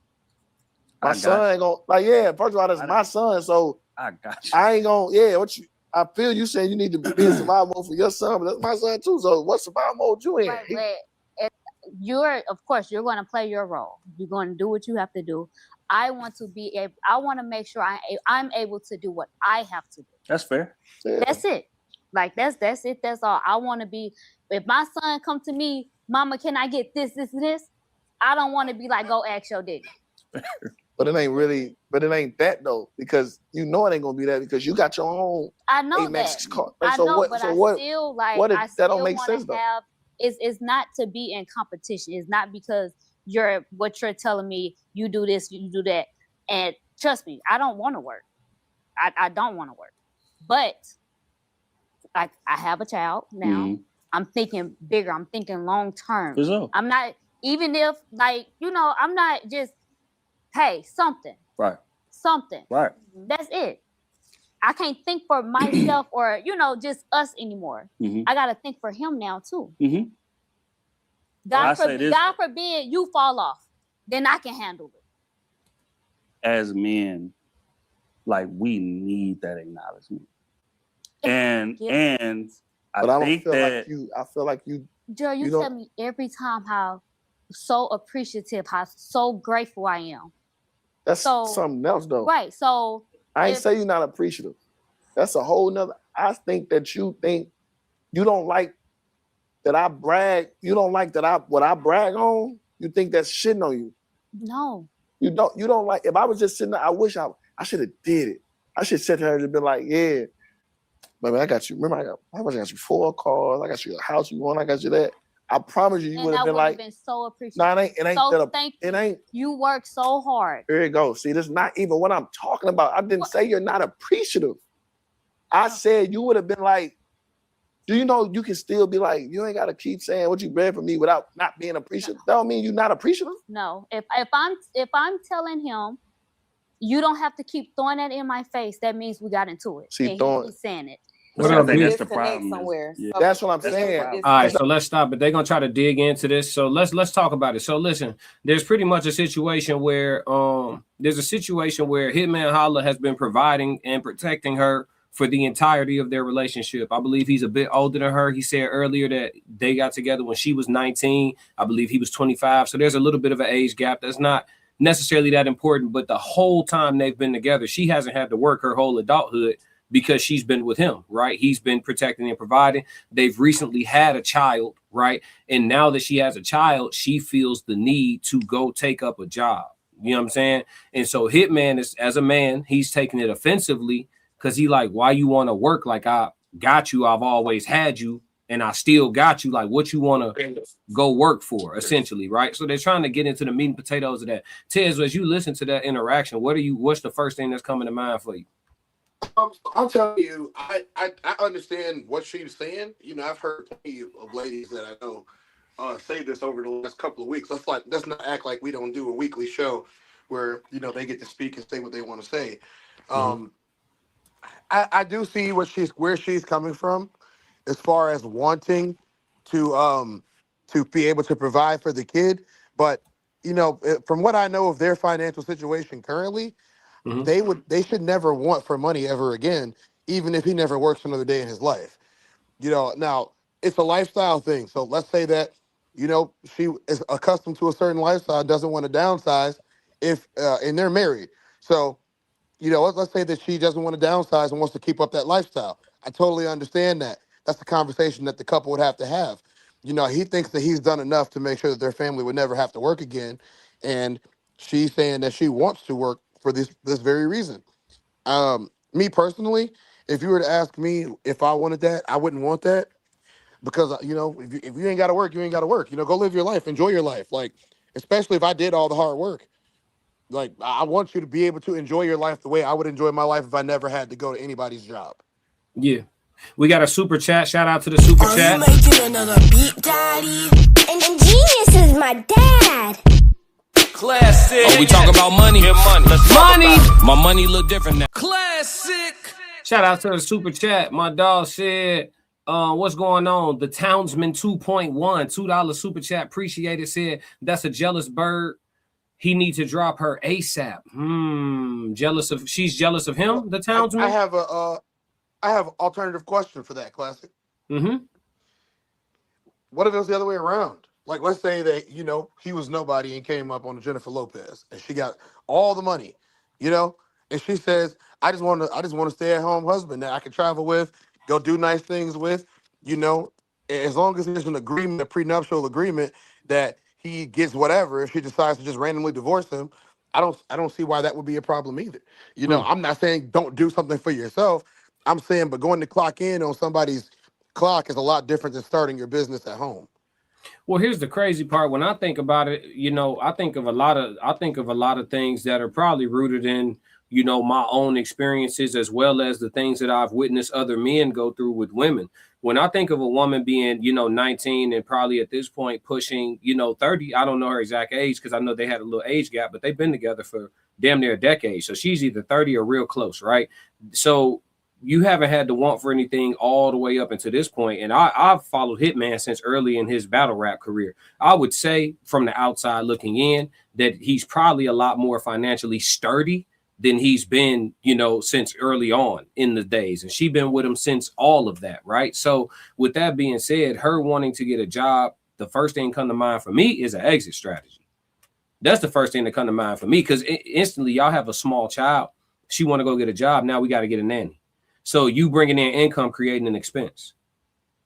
My son ain't gonna, like, yeah, first of all, that's my son. So I got you. I ain't gonna, I feel you saying you need to be in survival mode for your son, but that's my son too. So what survival mode you in? Of course, you're going to play your role. You're going to do what you have to do. I want to make sure I'm able to do what I have to do. That's fair. Yeah. That's it. Like that's it. That's all. I want to be. If my son come to me, Mama, can I get this, this, and this? I don't want to be like, go ask your daddy. But it ain't that though, because you know it ain't gonna be that because you got your own. I know Amex that. card. I know, but I still like. That don't make sense though. It's not to be in competition. It's not because what you're telling me, you do this, you do that. And trust me, I don't want to work. I don't want to work. But I have a child now. Mm-hmm. I'm thinking bigger. I'm thinking long term. Sure. I'm not, even if I'm not just, hey, something. Right. Something. Right. That's it. I can't think for myself or, just us anymore. Mm-hmm. I got to think for him now too. Mm-hmm. God forbid you fall off. Then I can handle it. As men, like, we need that acknowledgement. And I feel like you. Joe, you tell me every time how so appreciative, how so grateful I am. That's something else, though. Right. So I ain't say you're not appreciative. That's a whole nother. I think that you think you don't like that I brag. You don't like that what I brag on. You think that's shitting on you. No. You don't like. If I was just sitting there, I wish I should have did it. I should sit there and been like, yeah. Baby, I got you. Remember, I got you 4 cars. I got you a house you want. I got you that. I promise you, you would have been like, been so appreciative. No, it ain't so that it ain't. You work so hard. Here you go. See, this is not even what I'm talking about. I didn't say you're not appreciative. I said you would have been like, do you know you can still be like, you ain't got to keep saying what you read for me without not being appreciative? That don't mean you're not appreciative. No, if I'm telling him, you don't have to keep throwing that in my face, that means we got into it. See, he's saying it. What up, that's the problem. That's what I'm saying. All right, so let's stop it. They're gonna try to dig into this. So let's talk about it. So listen, there's pretty much a situation where Hitman Holla has been providing and protecting her for the entirety of their relationship. I believe he's a bit older than her. He said earlier that they got together when she was 19. I believe he was 25. So there's a little bit of an age gap. That's not necessarily that important, but the whole time they've been together, she hasn't had to work her whole adulthood because she's been with him, right? He's been protecting and providing. They've recently had a child, right? And now that she has a child, she feels the need to go take up a job. You know what I'm saying? And so Hitman is, as a man, he's taking it offensively because he like, why you want to work? Like, I got you. I've always had you and I still got you. Like, what you want to go work for, essentially, right? So they're trying to get into the meat and potatoes of that. Tez, as you listen to that interaction, what's the first thing that's coming to mind for you? I'll tell you, I understand what she's saying. You know, I've heard plenty of ladies that I know say this over the last couple of weeks. Let's not act like we don't do a weekly show where, you know, they get to speak and say what they want to say. I do see where she's coming from as far as wanting to be able to provide for the kid. But, you know, from what I know of their financial situation currently, they should never want for money ever again, even if he never works another day in his life. You know, now it's a lifestyle thing. So let's say that, you know, she is accustomed to a certain lifestyle, doesn't want to downsize and they're married. So, you know, let's say that she doesn't want to downsize and wants to keep up that lifestyle. I totally understand that. That's the conversation that the couple would have to have. You know, he thinks that he's done enough to make sure that their family would never have to work again. And she's saying that she wants to work for this very reason. Me personally, if you were to ask me if I wanted that, I wouldn't want that because, you know, if you ain't got to work, you ain't got to work. You know, go live your life, enjoy your life. Like, especially if I did all the hard work. Like, I want you to be able to enjoy your life the way I would enjoy my life if I never had to go to anybody's job. Yeah. We got a super chat. Shout out to the super chat. Are you making another beat, daddy? And Genius is my dad. Classic. Oh, we talk about money. Money. My money look different now. Classic. Shout out to the super chat. My dog said, what's going on? The Townsman 2.1, $2 super chat. Appreciate it. Said, that's a jealous bird. He needs to drop her ASAP. She's jealous of him, the Townsman? I have an alternative question for that, Classic. What if it was the other way around? Like, let's say that, you know, he was nobody and came up on Jennifer Lopez and she got all the money, you know, and she says, I just want to stay at home husband that I can travel with, go do nice things with, you know, as long as there's an agreement, a prenuptial agreement that he gets whatever. If she decides to just randomly divorce him, I don't see why that would be a problem either. You know, I'm not saying don't do something for yourself. I'm saying, but going to clock in on somebody's clock is a lot different than starting your business at home. Well, here's the crazy part. When I think about it, you know, I think of a lot of things that are probably rooted in, you know, my own experiences as well as the things that I've witnessed other men go through with women. When I think of a woman being, you know, 19 and probably at this point pushing, you know, 30, I don't know her exact age because I know they had a little age gap, but they've been together for damn near a decade. So she's either 30 or real close, right? So you haven't had to want for anything all the way up until this point. And I've followed Hitman since early in his battle rap career. I would say from the outside looking in that he's probably a lot more financially sturdy than he's been, you know, since early on in the days. And she's been with him since all of that, right? So with that being said, her wanting to get a job, the first thing come to mind for me is an exit strategy. That's the first thing that come to mind for me because instantly y'all have a small child. She want to go get a job. Now we got to get a nanny. So you bringing in income, creating an expense.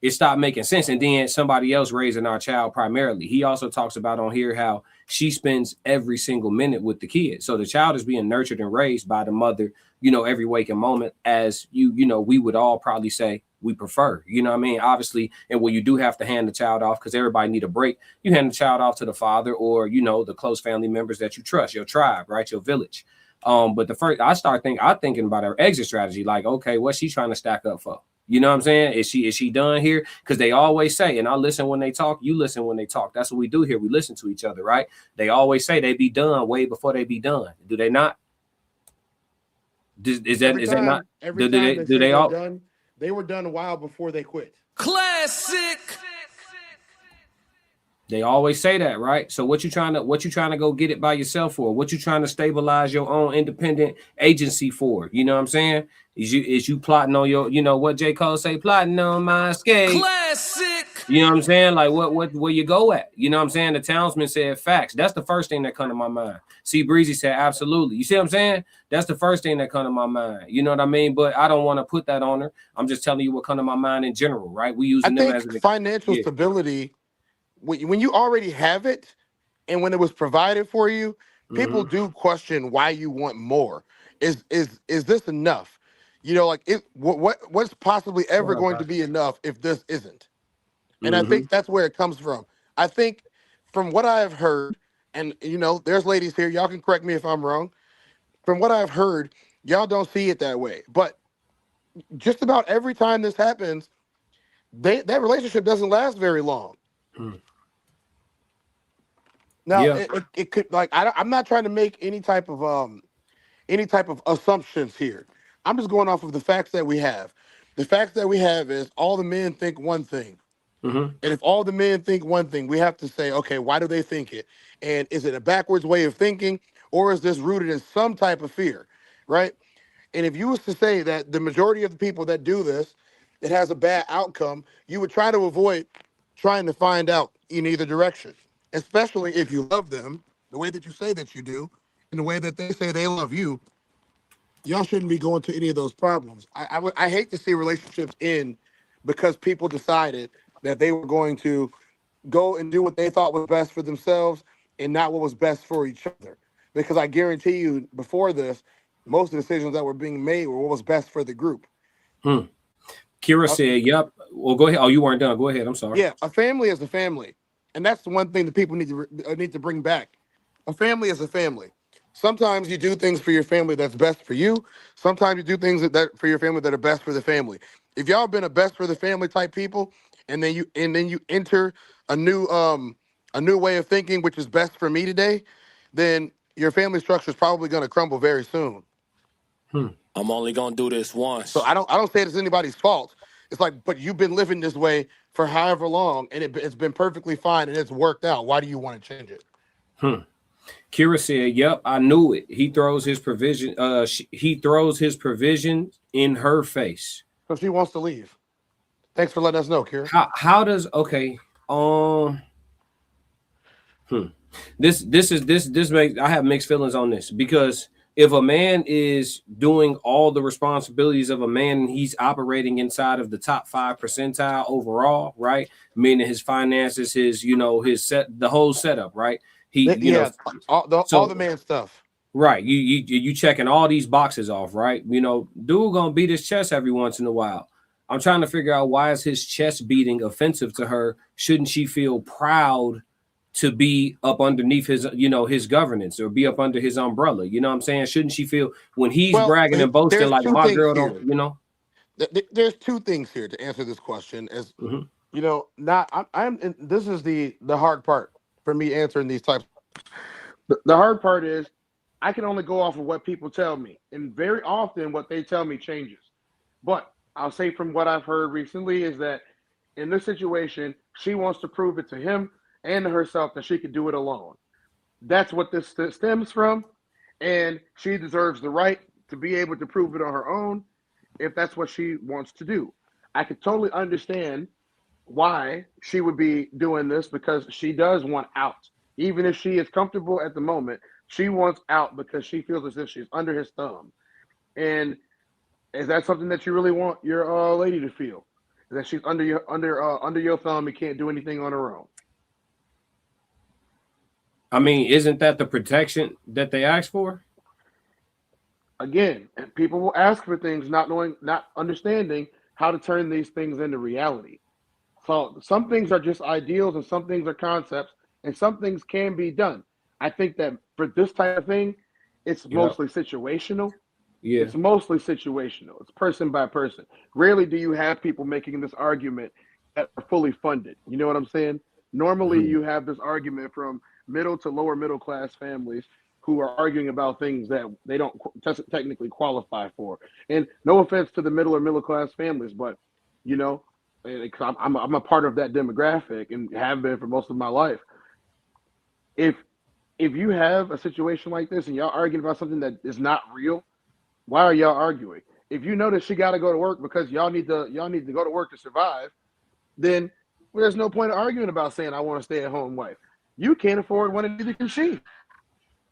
It stopped making sense. And then somebody else raising our child primarily. He also talks about on here how she spends every single minute with the kid. So the child is being nurtured and raised by the mother, you know, every waking moment, as you know, we would all probably say we prefer. You know what I mean? Obviously, and when you do have to hand the child off, because everybody need a break, you hand the child off to the father or, you know, the close family members that you trust, your tribe, right? Your village. But the first I'm thinking about her exit strategy. Like, okay, what's she trying to stack up for? You know what I'm saying? Is she done here? Because they always say, and I listen when they talk, you listen when they talk. That's what we do here. We listen to each other, right? They always say they be done way before they be done. Do they not? Is that not? Every time do they all done? They were done a while before they quit. Classic. They always say that, right? So what you trying to go get it by yourself for? What you trying to stabilize your own independent agency for? You know what I'm saying? Is you plotting on your, you know what J. Cole say, plotting on my escape. Classic. You know what I'm saying? Like where you go at? You know what I'm saying? The townsman said facts. That's the first thing that come to my mind. See, Breezy said absolutely. You see what I'm saying? That's the first thing that come to my mind. You know what I mean? But I don't want to put that on her. I'm just telling you what come to my mind in general, right? We using them as financial stability. When you already have it, and when it was provided for you, people do question why you want more. Is this enough? You know, like what's possibly ever going to be enough if this isn't? And I think that's where it comes from. I think from what I have heard, and you know, there's ladies here, y'all can correct me if I'm wrong. From what I've heard, y'all don't see it that way. But just about every time this happens, that relationship doesn't last very long. Now, it could, like, I'm not trying to make any type of assumptions here. I'm just going off of the facts that we have. The facts that we have is all the men think one thing. And if all the men think one thing, we have to say, okay, why do they think it? And is it a backwards way of thinking, or is this rooted in some type of fear, right? And if you was to say that the majority of the people that do this, it has a bad outcome, you would try to avoid trying to find out in either direction. Especially if you love them the way that you say that you do, and the way that they say they love you, y'all shouldn't be going to any of those problems. I hate to see relationships end because people decided that they were going to go and do what they thought was best for themselves and not what was best for each other. Because I guarantee you, before this, most of the decisions that were being made were what was best for the group. Kira said, yep. Well, go ahead. Oh, you weren't done. Go ahead. I'm sorry. Yeah, a family is a family. And that's the one thing that people need to bring back. A family is a family. Sometimes you do things for your family that's best for you. Sometimes you do things that for your family that are best for the family. If y'all been a best for the family type people, and then you enter a new way of thinking, which is best for me today, then your family structure is probably going to crumble very soon. I'm only gonna do this once. So I don't say it's anybody's fault. It's like, but you've been living this way for however long, and it's been perfectly fine, and it's worked out. Why do you want to change it? Kira said, yep, I knew it. He throws his provision. He throws his provision in her face. So she wants to leave. Thanks for letting us know, Kira. How does This makes, I have mixed feelings on this, because if a man is doing all the responsibilities of a man and he's operating inside of the top 5 percentile overall, right? Meaning his finances, his, you know, the whole setup, right? All the man stuff. Right. You checking all these boxes off, right? You know, dude gonna beat his chest every once in a while. I'm trying to figure out, why is his chest beating offensive to her? Shouldn't she feel proud to be up underneath his, you know, his governance, or be up under his umbrella? You know what I'm saying? Shouldn't she feel, when he's bragging and boasting like, my girl don't, you know? There's two things here to answer this question. As you know, this is the hard part for me answering these types. The hard part is I can only go off of what people tell me, and very often what they tell me changes. But I'll say from what I've heard recently is that in this situation, she wants to prove it to him and to herself that she could do it alone. That's what this stems from, and she deserves the right to be able to prove it on her own if that's what she wants to do. I could totally understand why she would be doing this, because she does want out. Even if she is comfortable at the moment, she wants out because she feels as if she's under his thumb. And is that something that you really want your lady to feel? That she's under your thumb and can't do anything on her own? I mean, isn't that the protection that they ask for? Again, people will ask for things not understanding how to turn these things into reality. So some things are just ideals and some things are concepts and some things can be done. I think that for this type of thing, it's mostly situational. Yeah. It's mostly situational. It's person by person. Rarely do you have people making this argument that are fully funded. You know what I'm saying? Normally you have this argument from middle to lower middle class families who are arguing about things that they don't technically qualify for. And no offense to the middle or middle class families, but you know, I'm a part of that demographic and have been for most of my life. If you have a situation like this and y'all arguing about something that is not real, why are y'all arguing? If you know that she got to go to work because y'all need to go to work to survive, then there's no point of arguing about saying I want to stay at home wife. You can't afford one, and neither can she. You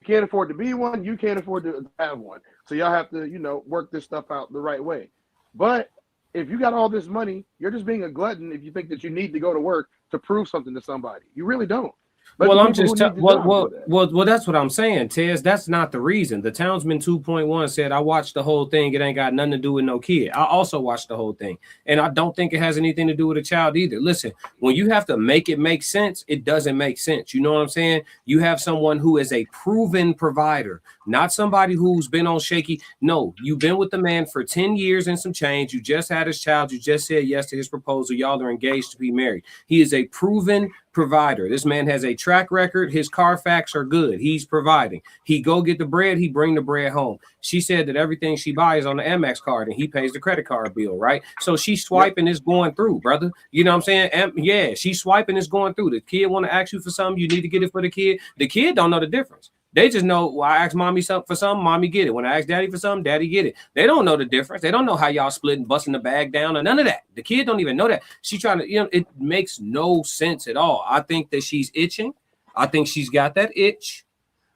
can't afford to be one. You can't afford to have one. So y'all have to, you know, work this stuff out the right way. But if you got all this money, you're just being a glutton if you think that you need to go to work to prove something to somebody. You really don't. But well, I'm just well, that's what I'm saying, Tez. That's not the reason. The Townsman 2.1 said, I watched the whole thing. It ain't got nothing to do with no kid. I also watched the whole thing. And I don't think it has anything to do with a child either. Listen, when you have to make it make sense, it doesn't make sense. You know what I'm saying? You have someone who is a proven provider, not somebody who's been on shaky. No, you've been with the man for 10 years and some change. You just had his child. You just said yes to his proposal. Y'all are engaged to be married. He is a proven provider. This man has a track record. His Carfax are good. He's providing. He go get the bread. He bring the bread home. She said that everything she buys on the Amex card and he pays the credit card bill, right? So she's swiping is going through, brother. You know what I'm saying? And yeah, she's swiping is going through. The kid want to ask you for something. You need to get it for the kid. The kid don't know the difference. They just know, well, I ask mommy something for something, mommy get it. When I ask daddy for something, daddy get it. They don't know the difference. They don't know how y'all split and busting the bag down or none of that. The kid don't even know that. She trying to, you know, it makes no sense at all. I think that she's itching. I think she's got that itch.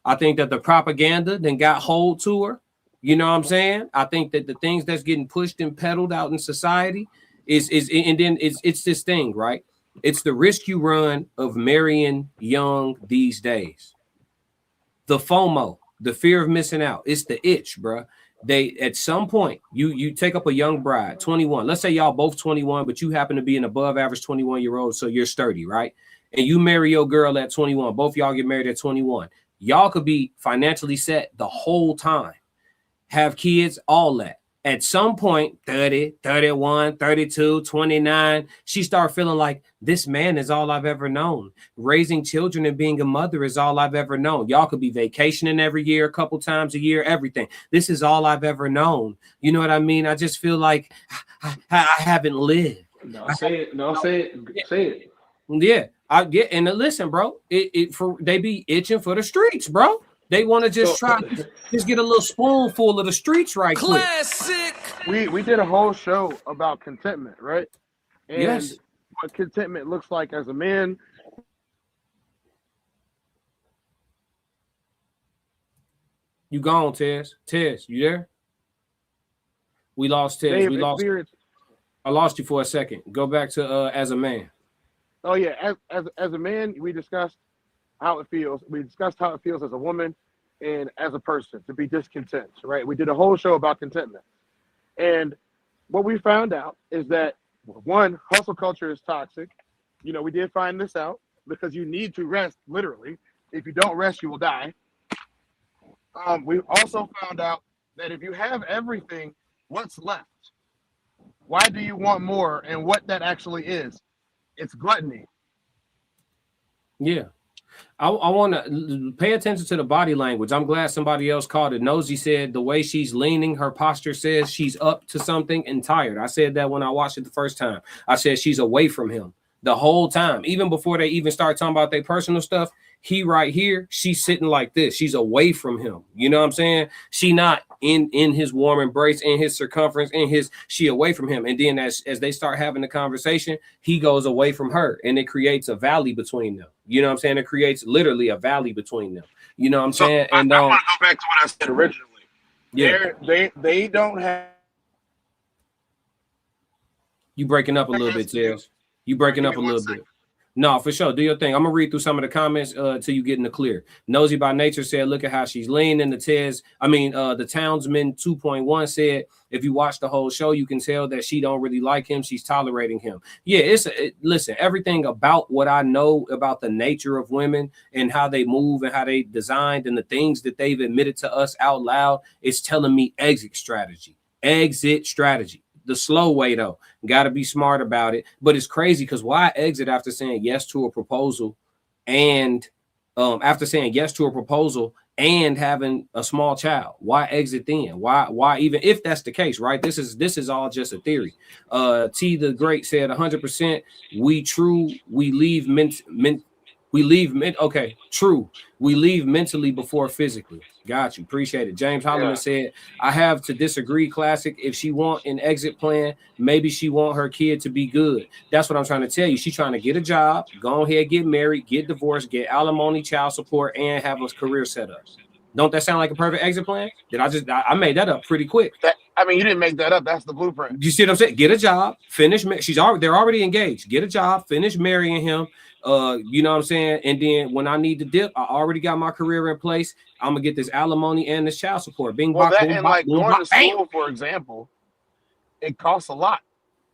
I think that the propaganda then got hold to her. You know what I'm saying? I think that the things that's getting pushed and peddled out in society is and then it's this thing, right? It's the risk you run of marrying young these days. The FOMO, the fear of missing out. It's the itch, bro. They at some point you take up a young bride, 21. Let's say y'all both 21, but you happen to be an above average 21-year-old, so you're sturdy, right? And you marry your girl at 21. Both y'all get married at 21. Y'all could be financially set the whole time, have kids, all that. At some point, 30, 31, 32, 29, she start feeling like this man is all I've ever known. Raising children and being a mother is all I've ever known. Y'all could be vacationing every year, a couple times a year, everything. This is all I've ever known. You know what I mean? I just feel like I haven't lived. No, say it. Yeah, I get. And listen, bro, they be itching for the streets, bro. They want to just just get a little spoonful of the streets right quick. Classic. We did a whole show about contentment, right? And yes. What contentment looks like as a man. You gone, Tez? Tez, you there? We lost Tez. I lost you for a second. Go back to as a man. Oh yeah, as a man, we discussed how it feels. We discussed how it feels as a woman and as a person to be discontent, right? We did a whole show about contentment. And what we found out is that, one, hustle culture is toxic. You know, we did find this out because you need to rest, literally. If you don't rest, you will die. We also found out that if you have everything, what's left? Why do you want more? And what that actually is, it's gluttony. Yeah. I want to pay attention to the body language. I'm glad somebody else called it. Nosy said the way she's leaning, her posture says she's up to something and tired. I said that when I watched it the first time. I said she's away from him the whole time. Even before they even start talking about their personal stuff, he right here, she's sitting like this. She's away from him. You know what I'm saying? She not in his warm embrace, in his circumference, she away from him. And then as they start having the conversation, he goes away from her and it creates a valley between them. You know what I'm saying? It creates literally a valley between them. You know what I'm saying? And I want to go back to what I said originally. Yeah. They don't have. You breaking up a little bit, Tez. You breaking up a little bit. No, for sure. Do your thing. I'm gonna read through some of the comments till you get in the clear. Nosy by Nature said, "Look at how she's leaning." The Townsman 2.1 said, "If you watch the whole show, you can tell that she don't really like him. She's tolerating him." Yeah, listen. Everything about what I know about the nature of women and how they move and how they designed and the things that they've admitted to us out loud is telling me exit strategy. Exit strategy. The slow way though. Got to be smart about it. But it's crazy because why exit after saying yes to a proposal and having a small child? Why exit then? Why even if that's the case, right? This is all just a theory. T the Great said 100% we leave mentally before physically. Got you. Appreciate it. James Holloman said, I have to disagree, Classic. If she want an exit plan, maybe she want her kid to be good. That's what I'm trying to tell you. She's trying to get a job, go ahead, get married, get divorced, get alimony, child support, and have a career set up. Don't that sound like a perfect exit plan? I made that up pretty quick. You didn't make that up. That's the blueprint. You see what I'm saying? Get a job, finish. They're already engaged. Get a job, finish marrying him. You know what I'm saying? And then when I need to dip, I already got my career in place. I'm gonna get this alimony and this child support. Going to school, for example, it costs a lot,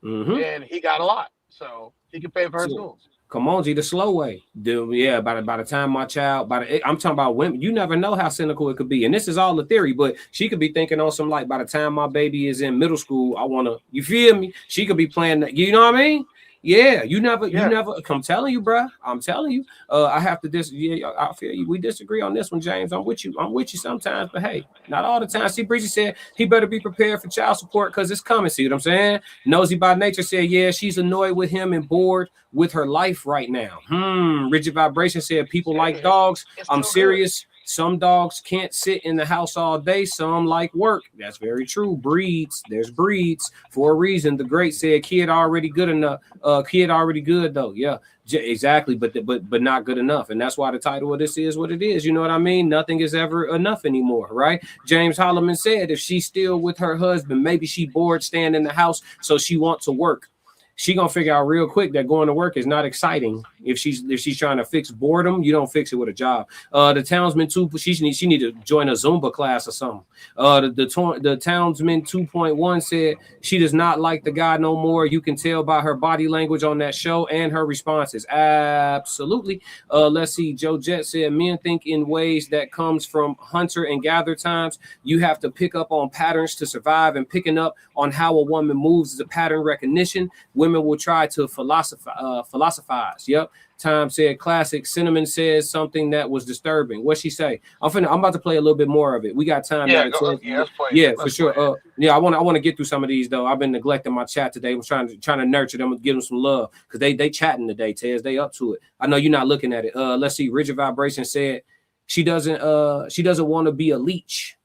and he got a lot, so he can pay for her school. Come on, G, the slow way. Yeah, by the time my child, I'm talking about women. You never know how cynical it could be, and this is all a theory. But she could be thinking on some like, by the time my baby is in middle school, I want to. You feel me? She could be playing that. You know what I mean? Yeah, you never. I'm telling you, bro. I'm telling you. I have to I feel you. We disagree on this one, James. I'm with you sometimes, but hey, not all the time. See, Breezy said he better be prepared for child support because it's coming. See what I'm saying? Nosy by Nature said, yeah, she's annoyed with him and bored with her life right now. Rigid Vibration said, people like dogs. I'm serious. Some dogs can't sit in the house all day. Some like work. That's very true. Breeds. There's breeds for a reason. The Great said, kid already good enough. Kid already good though. Yeah, exactly. But not good enough. And that's why the title of this is what it is. You know what I mean? Nothing is ever enough anymore, right? James Holloman said, if she's still with her husband, maybe she bored staying in the house, so she wants to work. She gonna figure out real quick that going to work is not exciting. If she's trying to fix boredom, you don't fix it with a job. The Townsman 2, she need to join a Zumba class or something. The Townsman 2.1 said she does not like the guy no more. You can tell by her body language on that show and her responses. Absolutely. Let's see. Joe Jet said men think in ways that comes from hunter and gather times. You have to pick up on patterns to survive, and picking up on how a woman moves is a pattern recognition. Women will try to philosophize. Yep. Time said classic. Cinnamon says something that was disturbing. What'd she say? I'm about to play a little bit more of it. We got time. For sure. I want to get through some of these though. I've been neglecting my chat today. I'm trying to nurture them and give them some love because they chatting today, Tez. They up to it. I know you're not looking at it. Let's see. Rigid Vibration said she doesn't want to be a leech.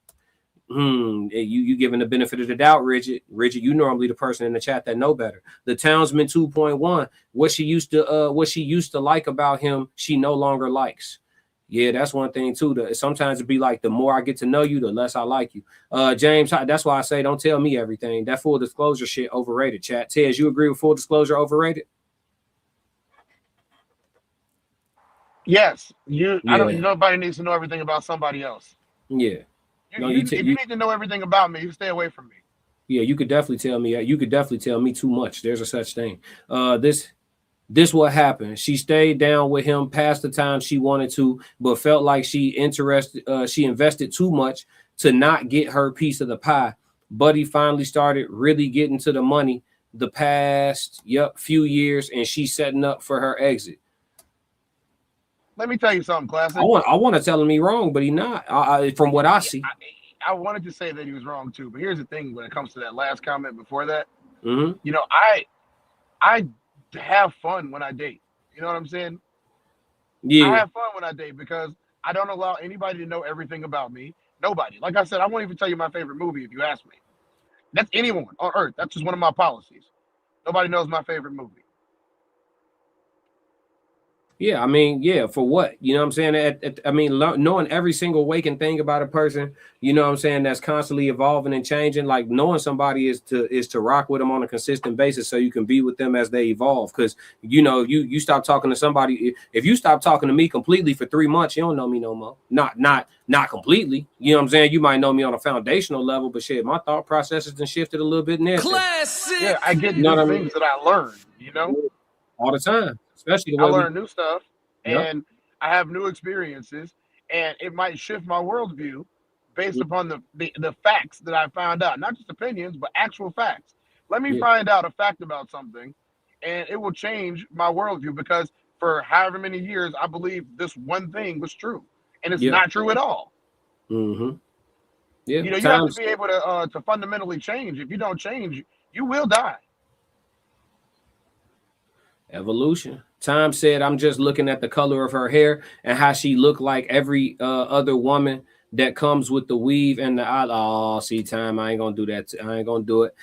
You giving the benefit of the doubt, Rigid. You normally the person in the chat that know better. The Townsman 2.1, what she used to like about him, she no longer likes. Yeah, that's one thing too. Sometimes it'd be like the more I get to know you, the less I like you. James, that's why I say don't tell me everything. That full disclosure shit overrated. Chat. Tez, you agree with full disclosure overrated? Yes. Nobody needs to know everything about somebody else. Yeah. If you need to know everything about me, you stay away from me. Yeah, you could definitely tell me. You could definitely tell me too much. There's a such thing. This what happened. She stayed down with him past the time she wanted to, but felt like she invested too much to not get her piece of the pie. Buddy finally started really getting to the money the past few years, and she's setting up for her exit. Let me tell you something, Classic. I want to tell him he's wrong, but he's not. From what I see, I wanted to say that he was wrong too. But here's the thing: when it comes to that last comment before that, mm-hmm. I have fun when I date. You know what I'm saying? Yeah, I have fun when I date because I don't allow anybody to know everything about me. Nobody. Like I said, I won't even tell you my favorite movie if you ask me. That's anyone on earth. That's just one of my policies. Nobody knows my favorite movie. Yeah, I mean, yeah, for what? You know what I'm saying? I mean, knowing every single waking thing about a person, you know what I'm saying, that's constantly evolving and changing. Like knowing somebody is to rock with them on a consistent basis so you can be with them as they evolve. Because you know, you stop talking to somebody. If you stop talking to me completely for 3 months, you don't know me no more. Not completely. You know what I'm saying? You might know me on a foundational level, but shit, my thought processes and shifted a little bit in there. Classic. Yeah, I get You know new what I mean? things that I learn, you know? All the time. Especially the I way learn new stuff Yep. and I have new experiences, and it might shift my worldview based upon the facts that I found out. Not just opinions, but actual facts. Let me find out a fact about something, and it will change my worldview because for however many years I believe this one thing was true, and it's not true at all. Mm-hmm. Yeah, You know, you have to be able to fundamentally change. If you don't change, you will die. Evolution. Time said, I'm just looking at the color of her hair and how she looked like every other woman that comes with the weave and the eye. Oh, see, Time, I ain't gonna do that. I ain't gonna do it.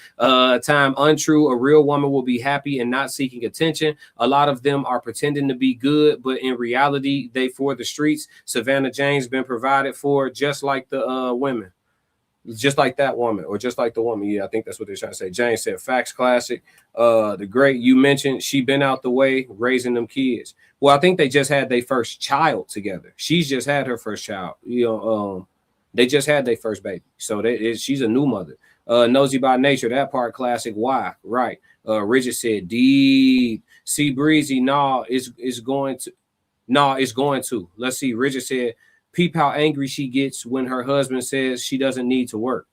Time, untrue. A real woman will be happy and not seeking attention. A lot of them are pretending to be good, but in reality, they for the streets. Savannah James been provided for just like the women. Just like that woman, or just like the woman. Yeah, I think that's what they're trying to say. James said, facts, classic. The great you mentioned, she been out the way raising them kids. Well, I think they just had their first child together. She's just had her first child. You know, they just had their first baby. So she's a new mother. Nosy by nature, that part classic. Why? Right. Richard said, deep. See Breezy, it's going to. Let's see. Richard said, peep how angry she gets when her husband says she doesn't need to work.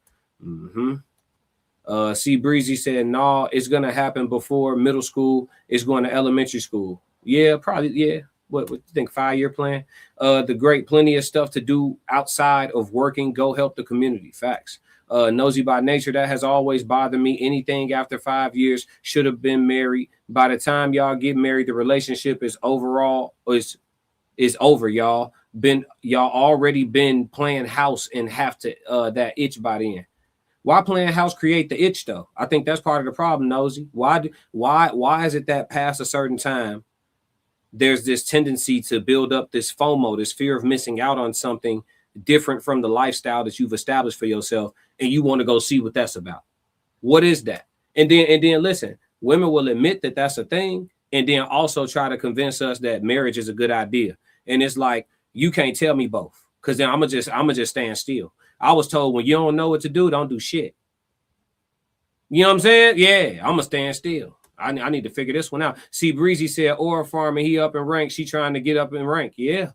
C Breezy said, no, it's gonna happen before middle school. It's going to elementary school. Yeah, probably. Yeah. What you think? 5-year plan? The great, plenty of stuff to do outside of working. Go help the community. Facts. Nosy by nature, that has always bothered me. Anything after 5 years should have been married. By the time y'all get married, the relationship is over, y'all. Y'all already been playing house and have to that itch by then. Why playing house create the itch though? I think that's part of the problem, Nosy. Why is it that past a certain time there's this tendency to build up this FOMO, this fear of missing out on something different from the lifestyle that you've established for yourself, and you want to go see what that's about? What is that? And then listen, women will admit that that's a thing, and then also try to convince us that marriage is a good idea. And it's like, you can't tell me both, because then I'm gonna just stand still. I was told when you don't know what to do, don't do shit. You know what I'm saying? Yeah, I'm gonna stand still. I need to figure this one out. See, Breezy said, or farming, he up in rank. She trying to get up in rank. Yeah.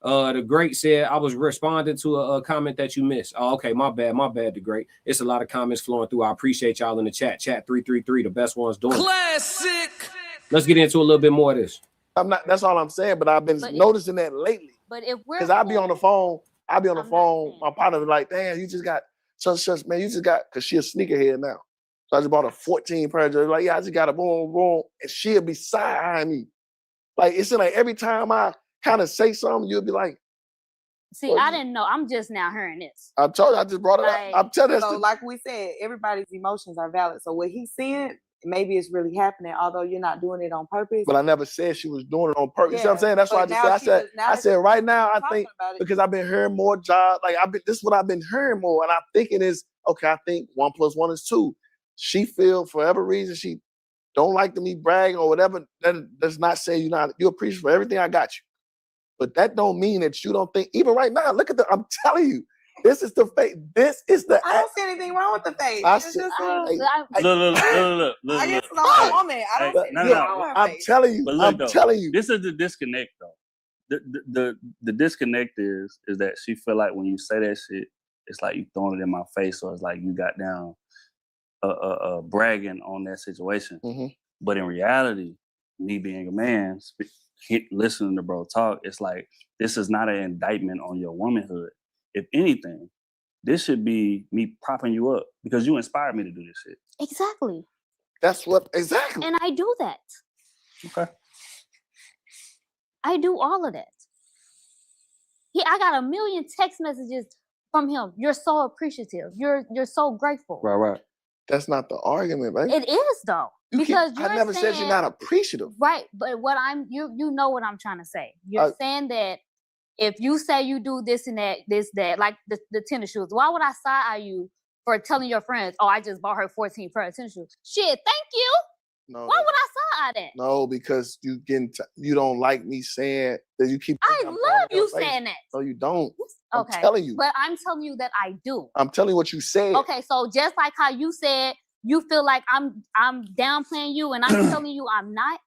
The great said, I was responding to a comment that you missed. Oh, okay, my bad, the great. It's a lot of comments flowing through. I appreciate y'all in the chat. Chat 333, the best ones doing Classic. Let's get into a little bit more of this. That's all I'm saying, but I've been noticing that lately. But if we're because I'll be on the phone, my partner be like, damn, you just got such, man, you just got, because she a sneakerhead now. So I just bought a 14 pair of jerseys. Like, yeah, I just got a boom, boom. And she'll be side-eyeing me. Like, it's like every time I kind of say something, you'll be like, see, I didn't know. I'm just now hearing this. I told you, I just brought it up. I'm telling you. So, like we said, everybody's emotions are valid. So what he's saying, maybe it's really happening, although you're not doing it on purpose. But I never said she was doing it on purpose. Yeah, you see what I'm saying? That's why I said right now, I think, because I've been hearing more jobs. Like, this is what I've been hearing more. And I'm thinking is, okay, I think 1 + 1 is 2. She feel for whatever reason she don't like me bragging or whatever. That does not say you appreciate for everything I got you. But that don't mean that you don't think, even right now, look at I'm telling you, this is the face. This is the. I don't see anything wrong with the face. It's just Look. I guess it's not a woman. I don't see anything wrong with her face. Telling you. I'm telling you. This is the disconnect though. The disconnect is that she feel like when you say that shit, it's like you throwing it in my face, or it's like you got down bragging on that situation. Mm-hmm. But in reality, me being a man, listening to bro talk, it's like, this is not an indictment on your womanhood. If anything, this should be me propping you up because you inspired me to do this shit. Exactly. Exactly. And I do that. Okay. I do all of that. I got a million text messages from him. You're so appreciative. You're so grateful. Right. That's not the argument, right? It is though. I never said you're not appreciative. Right, but what you know what I'm trying to say. You're saying that if you say you do this and that, like the tennis shoes, why would I side eye you for telling your friends, oh, I just bought her 14 pair of tennis shoes? Shit, thank you. No, why would I side eye that? No, because you don't like me saying that. You keep. I love you saying that. No, you don't. Okay. I'm telling you. But I'm telling you that I do. I'm telling you what you said. Okay, so just like how you said you feel like I'm downplaying you and I'm telling you I'm not,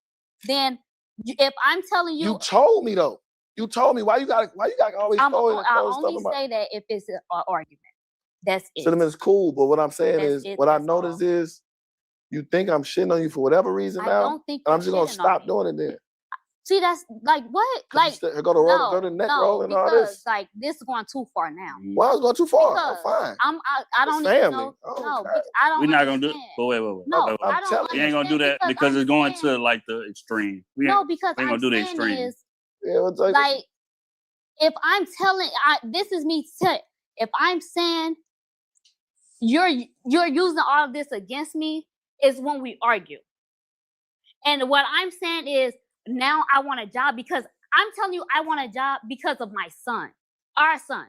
then if I'm telling you, you told me though. You told me why you got always. I only say that if it's an argument. That's it. So then it's cool, but what I'm saying is, what I noticed is, you think I'm shitting on you for whatever reason now. I don't think. And I'm just gonna stop doing it then. See, that's like what? Like go to neck roll and all this. Like this is going too far now. Why is going too far? I'm fine. I don't even know. No, I don't. We're not gonna do it. But wait. No, I'm telling you, we ain't gonna do that because it's going to like the extreme. No, because we ain't gonna do the extreme. Like if I'm telling, this is me. If I'm saying you're using all of this against me, is when we argue. And what I'm saying is now I want a job because I'm telling you I want a job because of my son, our son.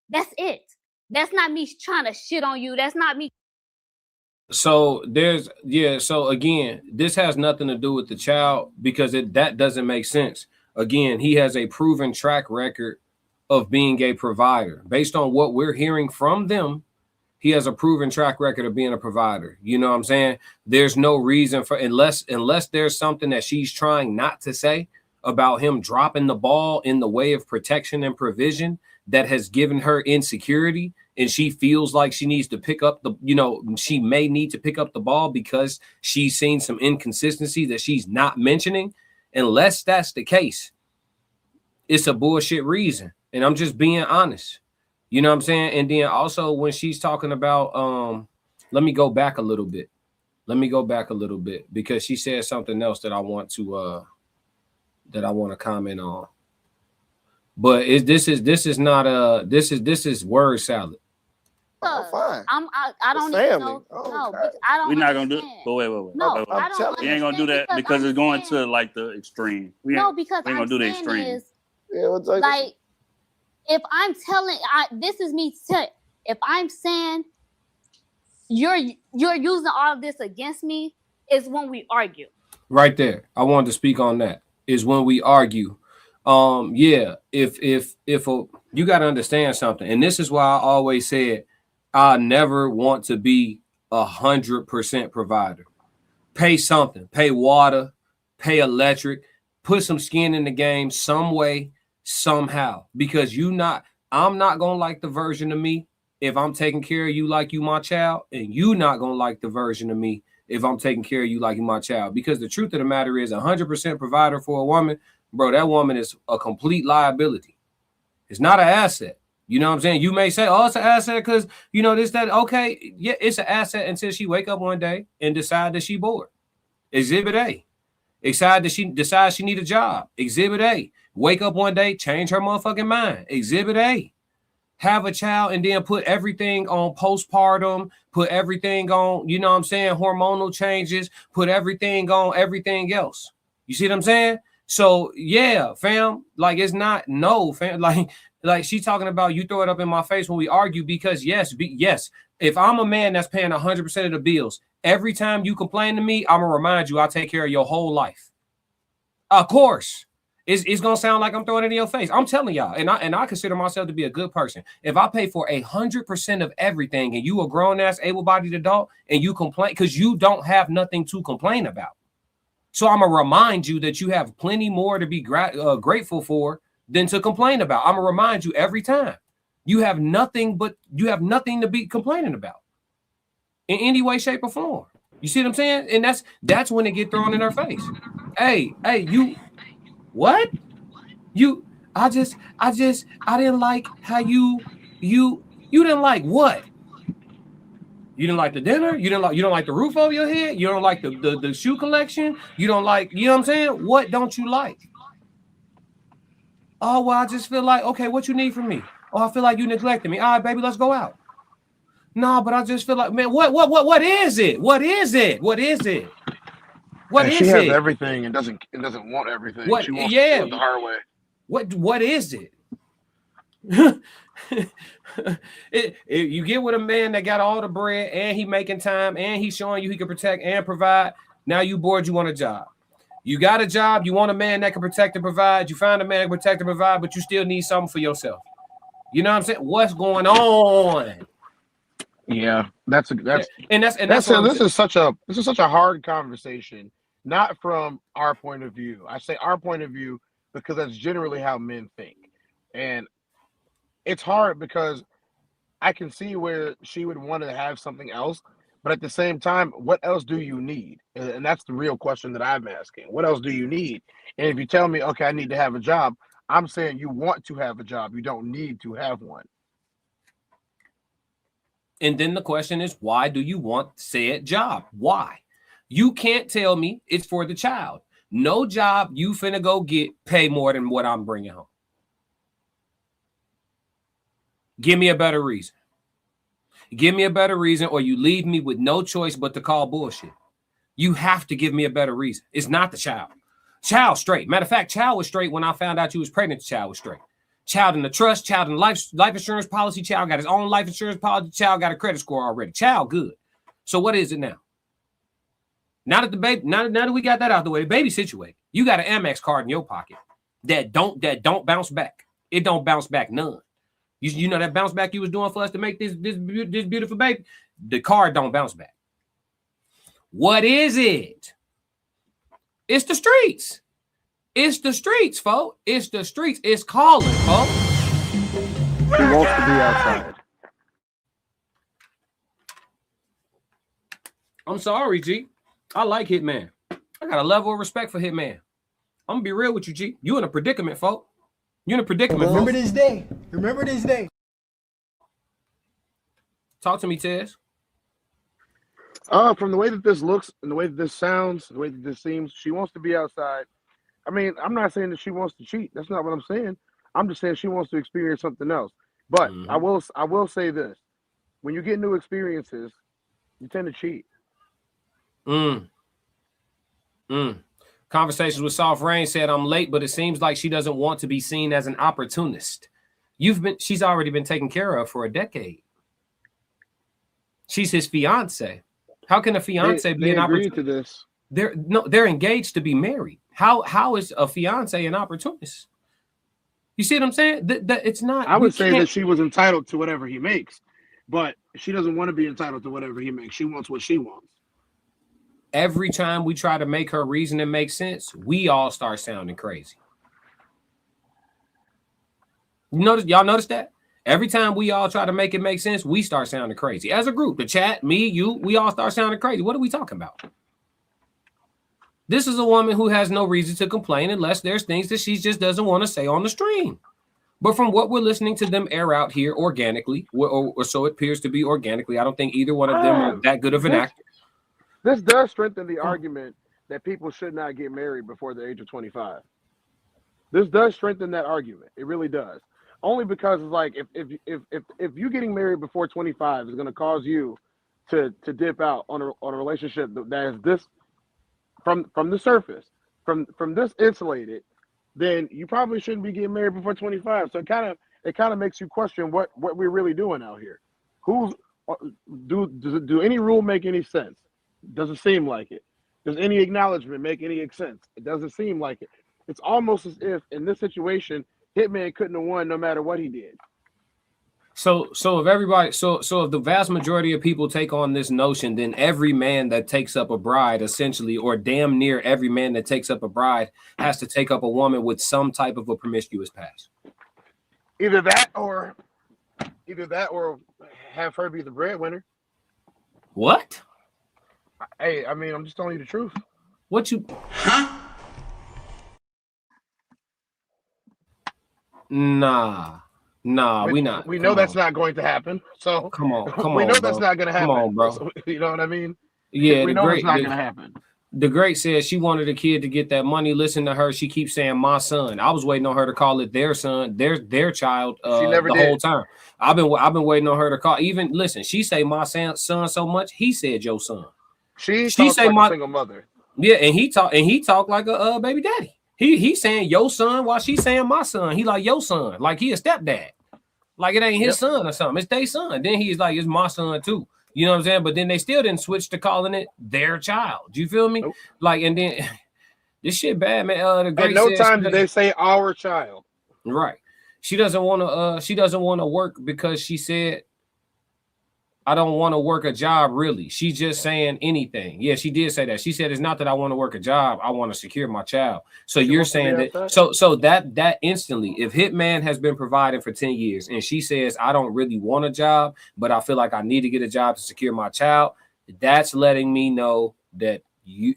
That's it. That's not me trying to shit on you. That's not me. So so again, this has nothing to do with the child because that doesn't make sense. Again, he has a proven track record of being a provider. Based on what we're hearing from them, he has a proven track record of being a provider. You know what I'm saying? There's no reason for, unless there's something that she's trying not to say about him dropping the ball in the way of protection and provision that has given her insecurity. And she feels like she needs to pick up she may need to pick up the ball because she's seen some inconsistencies that she's not mentioning. Unless that's the case, it's a bullshit reason. And I'm just being honest. You know what I'm saying? And then also when she's talking about, let me go back a little bit. Because she said something else that I want to comment on. But this is word salad. Fine. I don't even know. No, I don't. We're not gonna do it. But wait. No, I don't. We ain't gonna do that because it's going to like the extreme. No, because we ain't gonna do the extreme. Like if I'm telling, this is me. If I'm saying you're using all of this against me, is when we argue. Right there. I wanted to speak on that. Is when we argue. If you got to understand something, and this is why I always said I never want to be 100% provider. Pay something, pay water, pay electric, put some skin in the game some way, somehow, because I'm not gonna like the version of me if I'm taking care of you like you my child, and you not gonna like the version of me if I'm taking care of you like you my child. Because the truth of the matter is 100% provider for a woman, bro, that woman is a complete liability. It's not an asset. You know what I'm saying? You may say, oh, it's an asset because, this, that. Okay, yeah, it's an asset until she wake up one day and decide that she bored. Exhibit A. Decides she need a job. Exhibit A. Wake up one day, change her motherfucking mind. Exhibit A. Have a child and then put everything on postpartum, put everything on, you know what I'm saying, hormonal changes, put everything on everything else. You see what I'm saying? So yeah, fam, like it's not no fam, like she talking about you throw it up in my face when we argue because yes, if I'm a man that's paying 100% of the bills, every time you complain to me, I'm gonna remind you I'll take care of your whole life. Of course, it's gonna sound like I'm throwing it in your face. I'm telling y'all, and I consider myself to be a good person. If I pay for 100% of everything, and you a grown ass able-bodied adult, and you complain because you don't have nothing to complain about. So I'm going to remind you that you have plenty more to be grateful for than to complain about. I'm going to remind you every time. You have nothing to be complaining about in any way, shape, or form. You see what I'm saying? And that's when it get thrown in her face. Hey, you, what? I didn't like how you didn't like what? You didn't like the dinner? You don't like the roof over your head? You don't like the shoe collection? You don't like, you know what I'm saying? What don't you like? Oh, well, I just feel like, okay, what you need from me? Oh, I feel like you neglected me. All right, baby, let's go out. No, but I just feel like, man, what is it? What is it? What and is she has it? everything and doesn't want everything. What? She wants to Yeah. do it the hard way. What is it? You get with a man that got all the bread and he making time and he's showing you he can protect and provide. Now you bored, you want a job. You got a job, you want a man that can protect and provide. You find a man that can protect and provide, but you still need something for yourself. You know what I'm saying? What's going on? Yeah, this is such a hard conversation, not from our point of view. I say our point of view because that's generally how men think. And it's hard because I can see where she would want to have something else, but at the same time, what else do you need? And that's the real question that I'm asking. What else do you need? And if you tell me, okay, I need to have a job, I'm saying you want to have a job. You don't need to have one. And then the question is, why do you want said job? Why? You can't tell me it's for the child. No job you finna go get pay more than what I'm bringing home. Give me a better reason. Give me a better reason, or you leave me with no choice but to call bullshit. You have to give me a better reason. It's not the child. Child straight. Matter of fact, child was straight when I found out you was pregnant. The child was straight. Child in the trust, child in life insurance policy, child got his own life insurance policy, child got a credit score already. Child good. So what is it now? Now that the baby, now that we got that out the way, the baby situated. You got an Amex card in your pocket that don't bounce back. It don't bounce back none. You know that bounce back you was doing for us to make this beautiful baby? The card don't bounce back. What is it? It's the streets. It's the streets, folks. It's the streets. It's calling, folks. She wants to be outside. I'm sorry, G. I like Hitman. I got a level of respect for Hitman. I'm gonna be real with you, G. You in a predicament, folks. You in a predicament. Remember folks. this day. Remember this day. Talk to me, Tez. From the way that this looks and the way that this sounds, the way that this seems, she wants to be outside. I mean, I'm not saying that she wants to cheat. That's not what I'm saying. I'm just saying she wants to experience something else. But I will say this: when you get new experiences, you tend to cheat. Conversations with Soft Rain said, I'm late, but it seems like she doesn't want to be seen as an opportunist. She's already been taken care of for a decade. She's his fiance. How can a fiance be an opportunist? To this. They're engaged to be married. How is a fiance an opportunist? You see what I'm saying? It's not. I would say that she was entitled to whatever he makes, but she doesn't want to be entitled to whatever he makes. She wants what she wants. Every time we try to make her reason and make sense, we all start sounding crazy. Y'all notice that? Every time we all try to make it make sense, we start sounding crazy. As a group, the chat, me, you, we all start sounding crazy. What are we talking about? This is a woman who has no reason to complain unless there's things that she just doesn't want to say on the stream. But from what we're listening to them air out here organically, or so it appears to be organically, I don't think either one of them are that good of an actor. This does strengthen the argument that people should not get married before the age of 25. This does strengthen that argument. It really does. Only because it's like if you getting married before 25 is going to cause you to dip out on a relationship that is this from the surface, from this insulated, then you probably shouldn't be getting married before 25. So it kind of makes you question what we're really doing out here. Do any rule make any sense? Doesn't seem like it. Does any acknowledgement make any sense? It doesn't seem like it. It's almost as if in this situation, Hitman couldn't have won no matter what he did. So if everybody, so if the vast majority of people take on this notion, then every man that takes up a bride, essentially, or damn near every man that takes up a bride, has to take up a woman with some type of a promiscuous past. Either that or have her be the breadwinner. What? Hey, I mean, I'm just telling you the truth. What you? Huh? Nah, we not. We know that's not going to happen. So come on. We know bro. that's not going to happen. Come on, bro. So, you know what I mean? Yeah, we know it's not going to happen. The great says she wanted a kid to get that money. Listen to her. She keeps saying my son. I was waiting on her to call it their son, their child. She never the did. whole time. I've been waiting on her to call. Even listen, she say my son so much. He said your son. She say my single mother. Yeah, and he talk like a baby daddy. He saying your son while she's saying my son. He like your son, like he a stepdad. Like it ain't his son or something. It's their son. Then he's like, it's my son too. You know what I'm saying? But then they still didn't switch to calling it their child. Do you feel me? Nope. Like, and then this shit bad, man. At no time did they say our child. Right. She doesn't want to work because she said, I don't want to work a job, really. She's just saying anything. Yeah, she did say that. She said, it's not that I want to work a job. I want to secure my child. So you're saying that. So that instantly, if Hitman has been providing for 10 years and she says, I don't really want a job, but I feel like I need to get a job to secure my child, that's letting me know that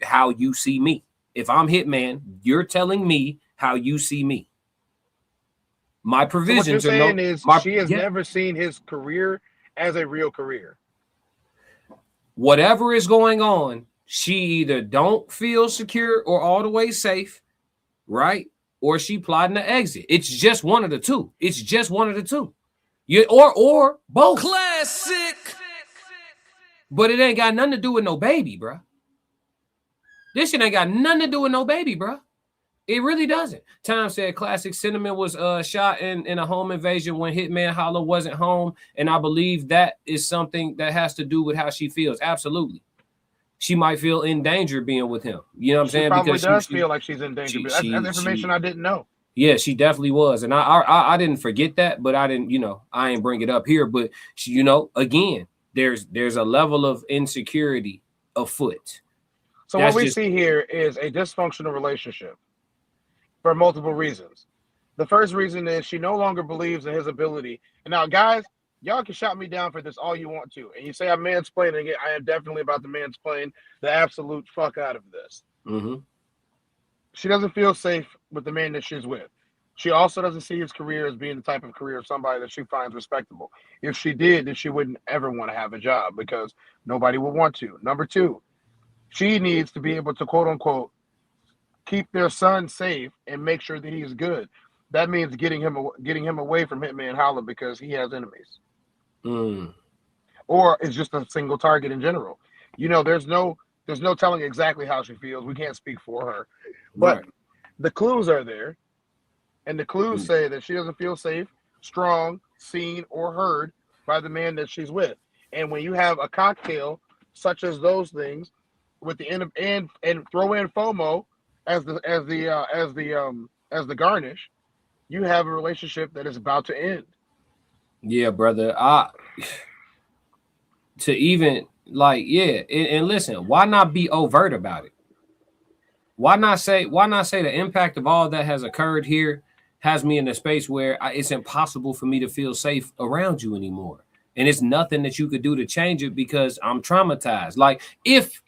how you see me. If I'm Hitman, you're telling me how you see me. My provisions so what you're saying is she has yeah. never seen his career as a real career. Whatever is going on, she either don't feel secure or all the way safe, right? Or she plotting to exit. It's just one of the two. It's just one of the two. Or both. Classic. But it ain't got nothing to do with no baby, bro. This shit ain't got nothing to do with no baby, bro. It really doesn't. Time said Classic Cinnamon was shot in a home invasion when Hitman Holla wasn't home. And I believe that is something that has to do with how she feels. Absolutely. She might feel in danger being with him. You know what I'm saying? Probably because does feel like she's in danger. That's information I didn't know. Yeah, she definitely was. And I didn't forget that, but I didn't, I ain't bring it up here. But, she, again, there's a level of insecurity afoot. So what we see here is a dysfunctional relationship. For multiple reasons. The first reason is she no longer believes in his ability. And now, guys, y'all can shout me down for this all you want to. And you say I'm mansplaining it. I am definitely about to mansplain the absolute fuck out of this. Mm-hmm. She doesn't feel safe with the man that she's with. She also doesn't see his career as being the type of career of somebody that she finds respectable. If she did, then she wouldn't ever want to have a job because nobody would want to. Number two, she needs to be able to, quote unquote, keep their son safe and make sure that he's good. That means getting him away from Hitman Holla because he has enemies. Or it's just a single target in general. There's no telling exactly how she feels. We can't speak for her. But the clues are there. And the clues say that she doesn't feel safe, strong, seen, or heard by the man that she's with. And when you have a cocktail such as those things with the end and throw in FOMO as the garnish, you have a relationship that is about to end. Yeah, brother. And listen, why not be overt about it? Why not say the impact of all that has occurred here has me in a space where it's impossible for me to feel safe around you anymore. And it's nothing that you could do to change it because I'm traumatized. Like if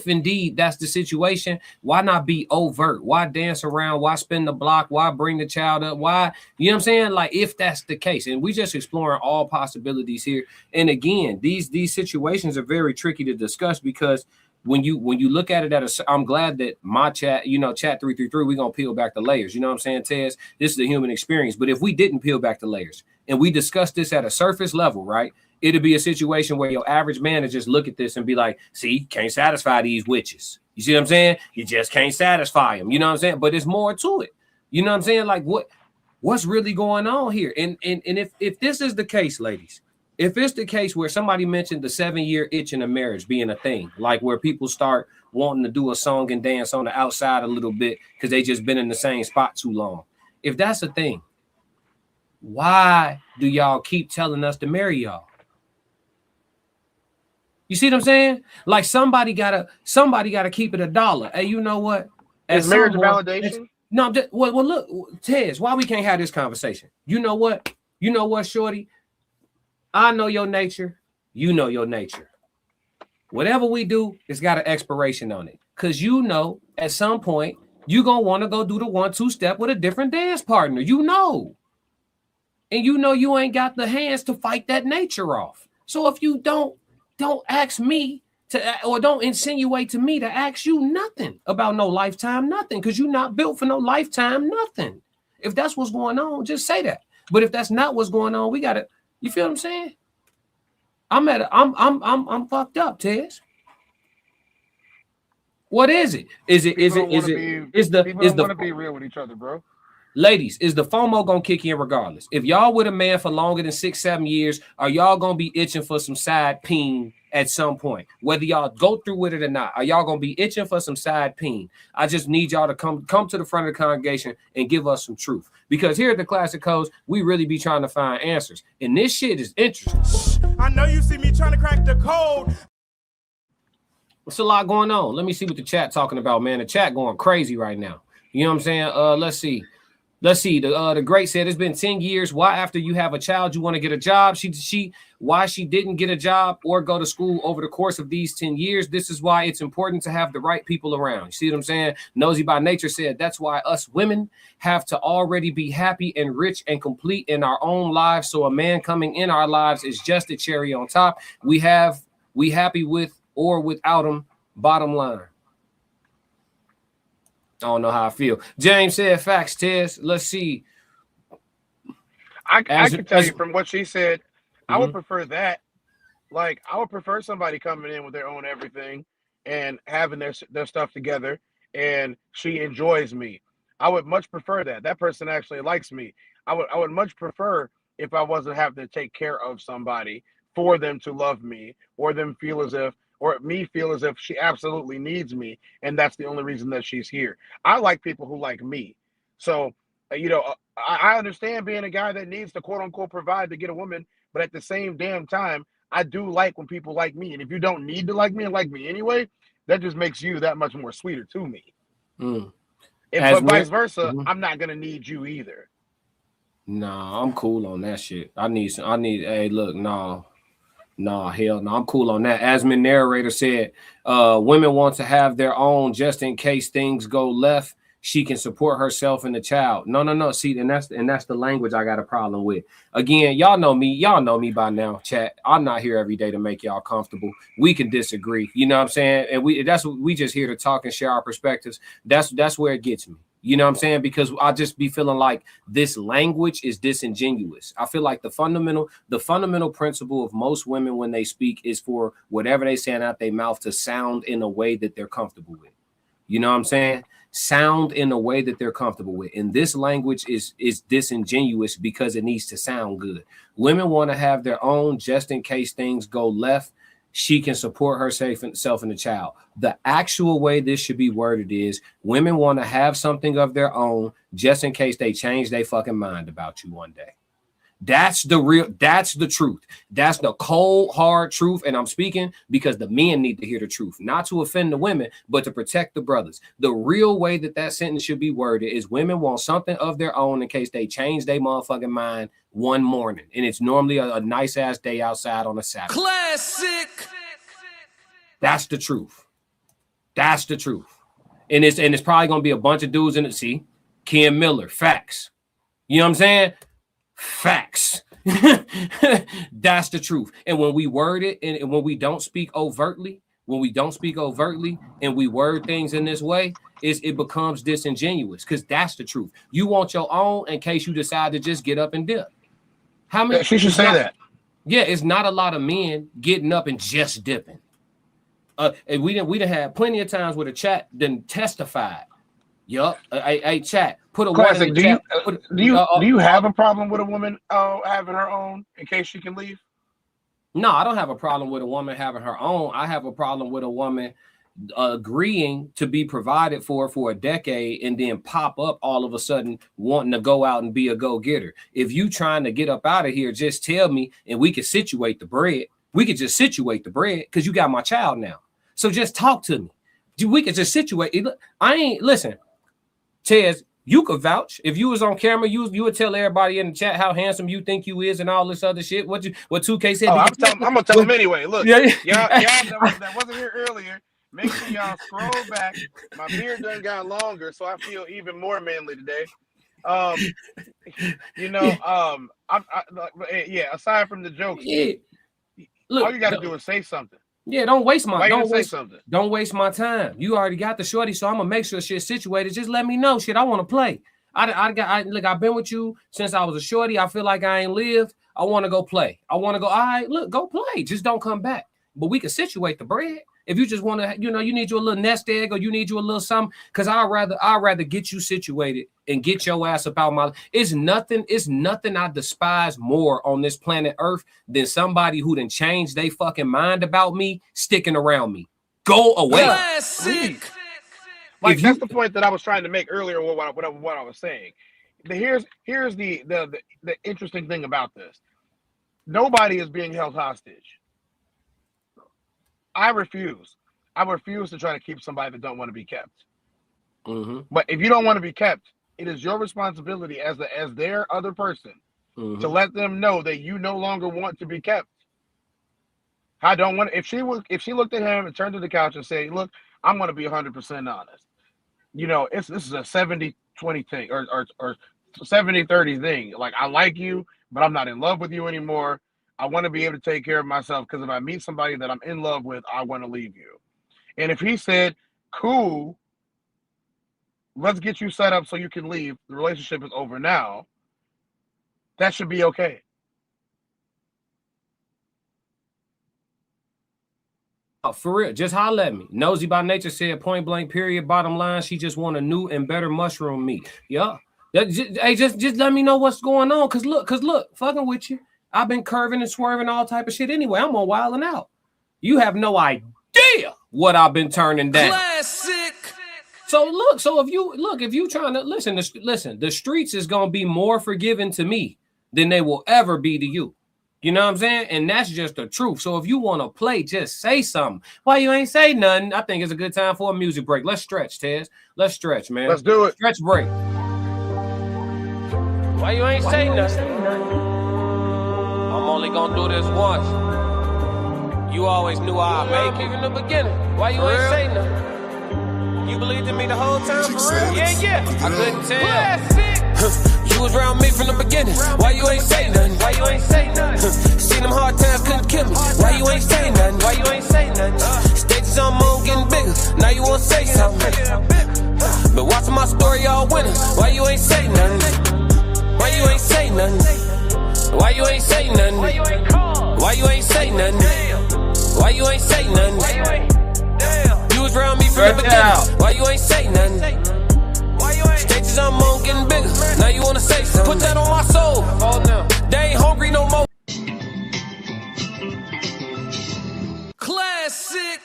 indeed that's the situation, why not be overt? Why dance around? Why spin the block? Why bring the child up? Why, you know what I'm saying? Like if that's the case, and we just exploring all possibilities here. And again, these situations are very tricky to discuss because when you look at it I'm glad that my chat, chat 333, we're going to peel back the layers. You know what I'm saying, Tez? This is the human experience. But if we didn't peel back the layers and we discuss this at a surface level, right, it'd be a situation where your average man would just look at this and be like, see, can't satisfy these witches. You see what I'm saying? You just can't satisfy them. You know what I'm saying? But there's more to it. You know what I'm saying? Like what's really going on here? And if this is the case, ladies, if it's the case where somebody mentioned the 7-year itch in a marriage being a thing, like where people start wanting to do a song and dance on the outside a little bit because they just been in the same spot too long. If that's a thing, why do y'all keep telling us to marry y'all? You see what I'm saying? Like somebody gotta keep it $1. Hey, you know what? Is marriage a validation? No, well, look, Tez, why we can't have this conversation? You know what, Shorty? I know your nature. You know your nature. Whatever we do, it's got an expiration on it. Because at some point, you're going to want to go do the 1-2 step with a different dance partner. And you ain't got the hands to fight that nature off. So if you don't ask me to, or don't insinuate to me to ask you nothing about no lifetime, nothing. Because you're not built for no lifetime, nothing. If that's what's going on, just say that. But if that's not what's going on, we got to, you feel what I'm saying? I'm fucked up, Tez. What is it? Is the People don't want to be real with each other, bro. Ladies, is the FOMO gonna kick in regardless? If y'all with a man for longer than 6-7 years, are y'all gonna be itching for some side peen at some point? Whether y'all go through with it or not, are y'all gonna be itching for some side peen? I just need y'all to come to the front of the congregation and give us some truth. Because here at the Classic Codes, we really be trying to find answers. And this shit is interesting. I know you see me trying to crack the code. What's a lot going on? Let me see what the chat talking about, man. The chat going crazy right now. You know what I'm saying? Let's see. The great said it's been 10 years. Why after you have a child you want to get a job? Why she didn't get a job or go to school over the course of these 10 years. This is why it's important to have the right people around. You see what I'm saying? Nosy by Nature said that's why us women have to already be happy and rich and complete in our own lives. So a man coming in our lives is just a cherry on top. We happy with or without him. Bottom line. I don't know how I feel. James said facts, Tez. Let's see. I can tell you from what she said, I would prefer that. Like, I would prefer somebody coming in with their own everything and having their stuff together, and she enjoys me. I would much prefer that. That person actually likes me. I would much prefer if I wasn't having to take care of somebody for them to love me, or them feel as if, or me feel as if she absolutely needs me, and that's the only reason that she's here. I like people who like me. So, I understand being a guy that needs to quote unquote provide to get a woman, but at the same damn time, I do like when people like me. And if you don't need to like me and like me anyway, that just makes you that much more sweeter to me. But vice versa, I'm not gonna need you either. Nah, I'm cool on that shit. Hey, look, no. No, hell no. I'm cool on that. Asmin narrator said, women want to have their own just in case things go left. She can support herself and the child. No. See, and that's the language I got a problem with. Again, y'all know me by now, chat. I'm not here every day to make y'all comfortable. We can disagree. You know what I'm saying? And we just here to talk and share our perspectives. That's where it gets me. You know what I'm saying? Because I just be feeling like this language is disingenuous. I feel like the fundamental principle of most women when they speak is for whatever they saying out their mouth to sound in a way that they're comfortable with. You know what I'm saying? Sound in a way that they're comfortable with. And this language is disingenuous because it needs to sound good. Women want to have their own just in case things go left. She can support herself and the child. The actual way this should be worded is women want to have something of their own just in case they change their fucking mind about you one day. That's the truth. That's the cold, hard truth. And I'm speaking because the men need to hear the truth, not to offend the women, but to protect the brothers. The real way that sentence should be worded is women want something of their own in case they change their motherfucking mind one morning. And it's normally a nice ass day outside on a Saturday. Classic. That's the truth. That's the truth. And it's probably going to be a bunch of dudes in it. See, Ken Miller, facts. You know what I'm saying? Facts. That's the truth. And when we word it and when we don't speak overtly, and we word things in this way, it becomes disingenuous because that's the truth. You want your own in case you decide to just get up and dip. How many? She should say that. Yeah, it's not a lot of men getting up and just dipping. And we done had plenty of times where the chat done testified. Yup. Hey, chat. Put a Classic. word in the chat. Do you have a problem with a woman having her own in case she can leave? No, I don't have a problem with a woman having her own. I have a problem with a woman agreeing to be provided for a decade and then pop up all of a sudden wanting to go out and be a go-getter. If you trying to get up out of here, just tell me and we can situate the bread. We could just situate the bread because you got my child now. So just talk to me. We could just situate it. Listen, Tez, you could vouch. If you was on camera, you would tell everybody in the chat how handsome you think you is and all this other shit. What 2K said. I'm gonna tell them anyway. Look, y'all that wasn't here earlier. Make sure y'all scroll back. My beard done got longer, so I feel even more manly today. Aside from the jokes, look, all you got to do is say something. Yeah, don't waste my don't waste my time. You already got the shorty, so I'm gonna make sure shit's situated. Just let me know. Shit, I want to play. Look, I've been with you since I was a shorty. I feel like I ain't lived. I want to go play. I want to go. All right, look, go play. Just don't come back. But we can situate the bread. If you just want to, you need you a little nest egg or you need you a little something, because I'd rather get you situated and get your ass about my. It's nothing I despise more on this planet Earth than somebody who done changed their fucking mind about me sticking around me. Go away. Classic. Like that's the point that I was trying to make earlier. What I was saying. Here's the interesting thing about this. Nobody is being held hostage. I refuse to try to keep somebody that don't want to be kept. Mm-hmm. But if you don't want to be kept, it is your responsibility as their other person to let them know that you no longer want to be kept. I don't want. If she looked at him and turned to the couch and said, "Look, I'm going to be 100% honest. This is a 70-20 thing or 70-30 thing. Like I like you, but I'm not in love with you anymore. I want to be able to take care of myself because if I meet somebody that I'm in love with, I want to leave you." And if he said, "Cool, let's get you set up so you can leave. The relationship is over now," that should be okay. Oh, for real, just holler at me. Nosy by Nature said point blank period. Bottom line, she just want a new and better mushroom meat. Yeah. Hey, just let me know what's going on. Cause look, fucking with you. I've been curving and swerving all type of shit anyway. I'm on wilding out. You have no idea what I've been turning down. Classic. So if you trying to listen, the streets is gonna be more forgiving to me than they will ever be to you. You know what I'm saying? And that's just the truth. So if you want to play, just say something. Why you ain't say nothing? I think it's a good time for a music break. Let's stretch, Tez. Let's stretch, man. Let's do it. Stretch break. Why you ain't say nothing? I'm only gonna do this once. You always knew I'd make it in the beginning. Why you ain't say nothing? You believed in me the whole time, for real? Yeah. I couldn't tell. You was around me from the beginning. Why you ain't say nothing? Why you ain't say nothing? Seen them hard times, couldn't kill me. Why you ain't say nothing? Why you ain't say nothing? Stages on moon getting bigger. Now you wanna say something. But watching my story all winter. Why you ain't say nothing? Why you ain't say nothing? Why you ain't say nothing? Why you ain't say nothing? Why you ain't say nothing? You was around me from the beginning. Why you ain't say nothing? Stages I'm on getting bigger. Now you wanna say something? Put that on my soul. Oh no, they ain't hungry no more. Classic.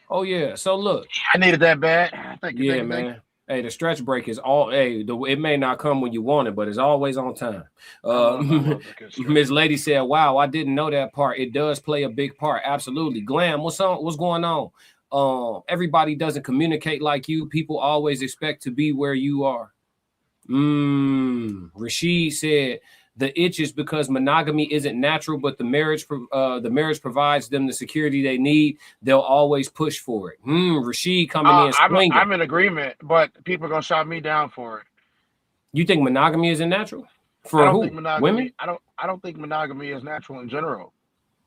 Oh yeah. So look, I needed that bad. Thank you. Yeah, man. Hey, the stretch break is all. Hey, it may not come when you want it, but it's always on time. Miss Lady said, "Wow, I didn't know that part. It does play a big part. Absolutely." Glam, what's going on? Everybody doesn't communicate like you. People always expect to be where you are. Rashid said the itch is because monogamy isn't natural, but the marriage provides them the security they need. They'll always push for it. Rashid coming in swinging. I'm in agreement, but people are gonna shot me down for it. You think monogamy isn't natural? For who? Women? I don't think monogamy is natural in general.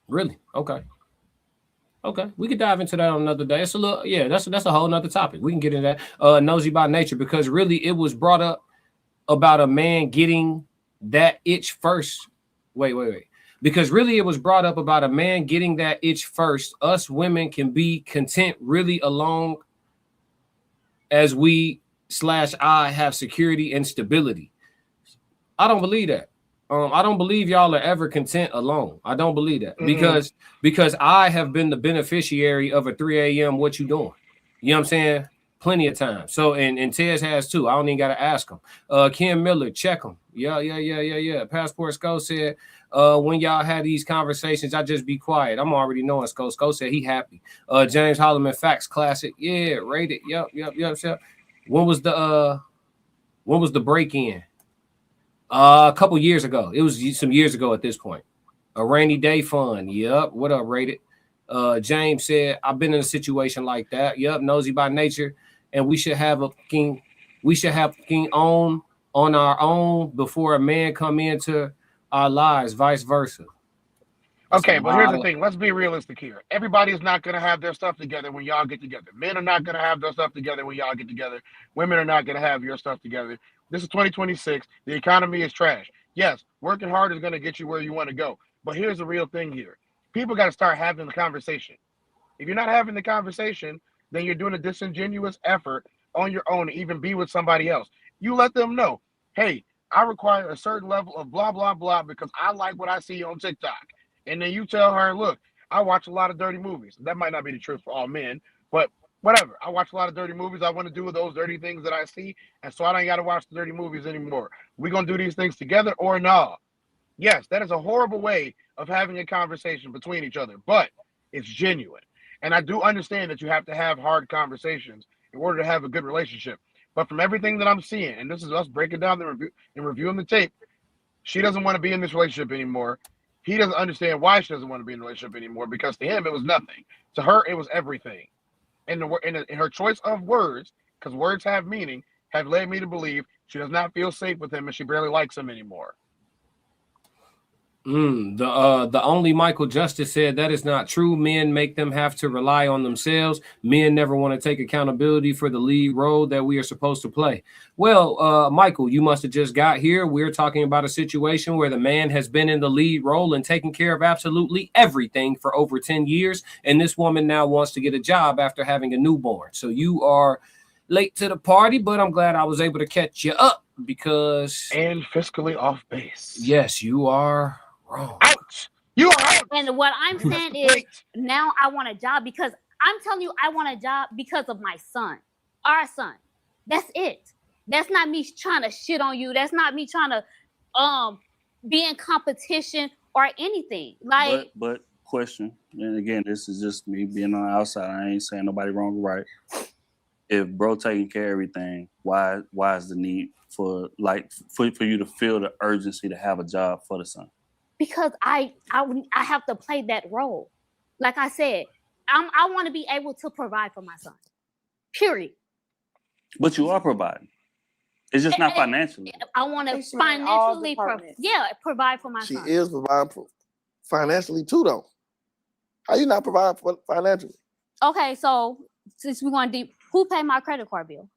Really? Okay, we could dive into that on another day. It's a little, that's a whole nother topic. We can get into that. Nosy by Nature, because really it was brought up about a man getting that itch first. Wait. Because really it was brought up about a man getting that itch first. Us women can be content really alone as I have security and stability. I don't believe that. I don't believe y'all are ever content alone. I don't believe that because I have been the beneficiary of a 3 a.m. What you doing? You know what I'm saying? Plenty of time. So and Tez has too. I don't even gotta ask him. Ken Miller, check him. Yeah. Passport Sco said when y'all had these conversations, I just be quiet. I'm already knowing Sco. Sco said he happy. James Holloman Facts Classic. Yeah, rated. Yep. When was the break in? A couple years ago. It was some years ago at this point. A rainy day fun. Yep. What up, rated? James said, I've been in a situation like that. Yep. Nosy by Nature. And we should have king on our own before a man come into our lives, vice versa. Okay, but here's the thing. Let's be realistic here. Everybody is not going to have their stuff together when y'all get together. Men are not going to have their stuff together when y'all get together. Women are not going to have your stuff together. This is 2026. The economy is trash. Yes, working hard is going to get you where you want to go. But here's the real thing here. People got to start having the conversation. If you're not having the conversation, then you're doing a disingenuous effort on your own to even be with somebody else. You let them know, hey, I require a certain level of blah, blah, blah because I like what I see on TikTok. And then you tell her, look, I watch a lot of dirty movies. That might not be the truth for all men, but whatever. I watch a lot of dirty movies. I want to do those dirty things that I see. And so I don't got to watch the dirty movies anymore. We going to do these things together or no? Yes, that is a horrible way of having a conversation between each other, but it's genuine. And I do understand that you have to have hard conversations in order to have a good relationship. But from everything that I'm seeing, and this is us breaking down the review and reviewing the tape, she doesn't want to be in this relationship anymore. He doesn't understand why she doesn't want to be in a relationship anymore because to him it was nothing. To her it was everything. And in her choice of words, because words have meaning, have led me to believe she does not feel safe with him and she barely likes him anymore. The only Michael Justice said that is not true. Men make them have to rely on themselves. Men never want to take accountability for the lead role that we are supposed to play. Well, Michael, you must have just got here. We're talking about a situation where the man has been in the lead role and taking care of absolutely everything for over 10 years. And this woman now wants to get a job after having a newborn. So you are late to the party, but I'm glad I was able to catch you up because... And fiscally off base. Yes, you are wrong. Ouch! You are out! And what I'm saying is now I want a job because I'm telling you I want a job because of my son, our son. That's it. That's not me trying to shit on you. That's not me trying to be in competition or anything. Like, but question, and again, this is just me being on the outside. I ain't saying nobody wrong or right. If bro taking care of everything, why is the need for you to feel the urgency to have a job for the son? Because I have to play that role. Like I said, I want to be able to provide for my son. Period. But you are providing. It's just not financially. I want to financially provide for my son. She is providing financially too, though. How you not providing for financially? Okay, so since we're going deep, who paid my credit card bill?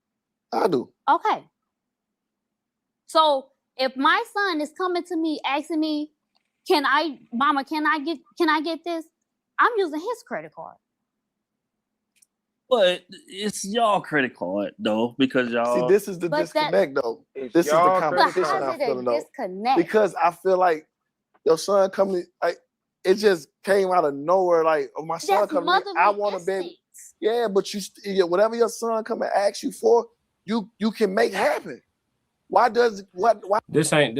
I do. Okay. So if my son is coming to me asking me, Mama, can I get this? I'm using his credit card. But it's y'all credit card though, because y'all see this is the disconnect though. This is the competition I'm feeling though. Because I feel like your son coming, like it just came out of nowhere. Like my son coming, I want to be. Yeah, but whatever your son come and ask you for, you can make happen. Why? This ain't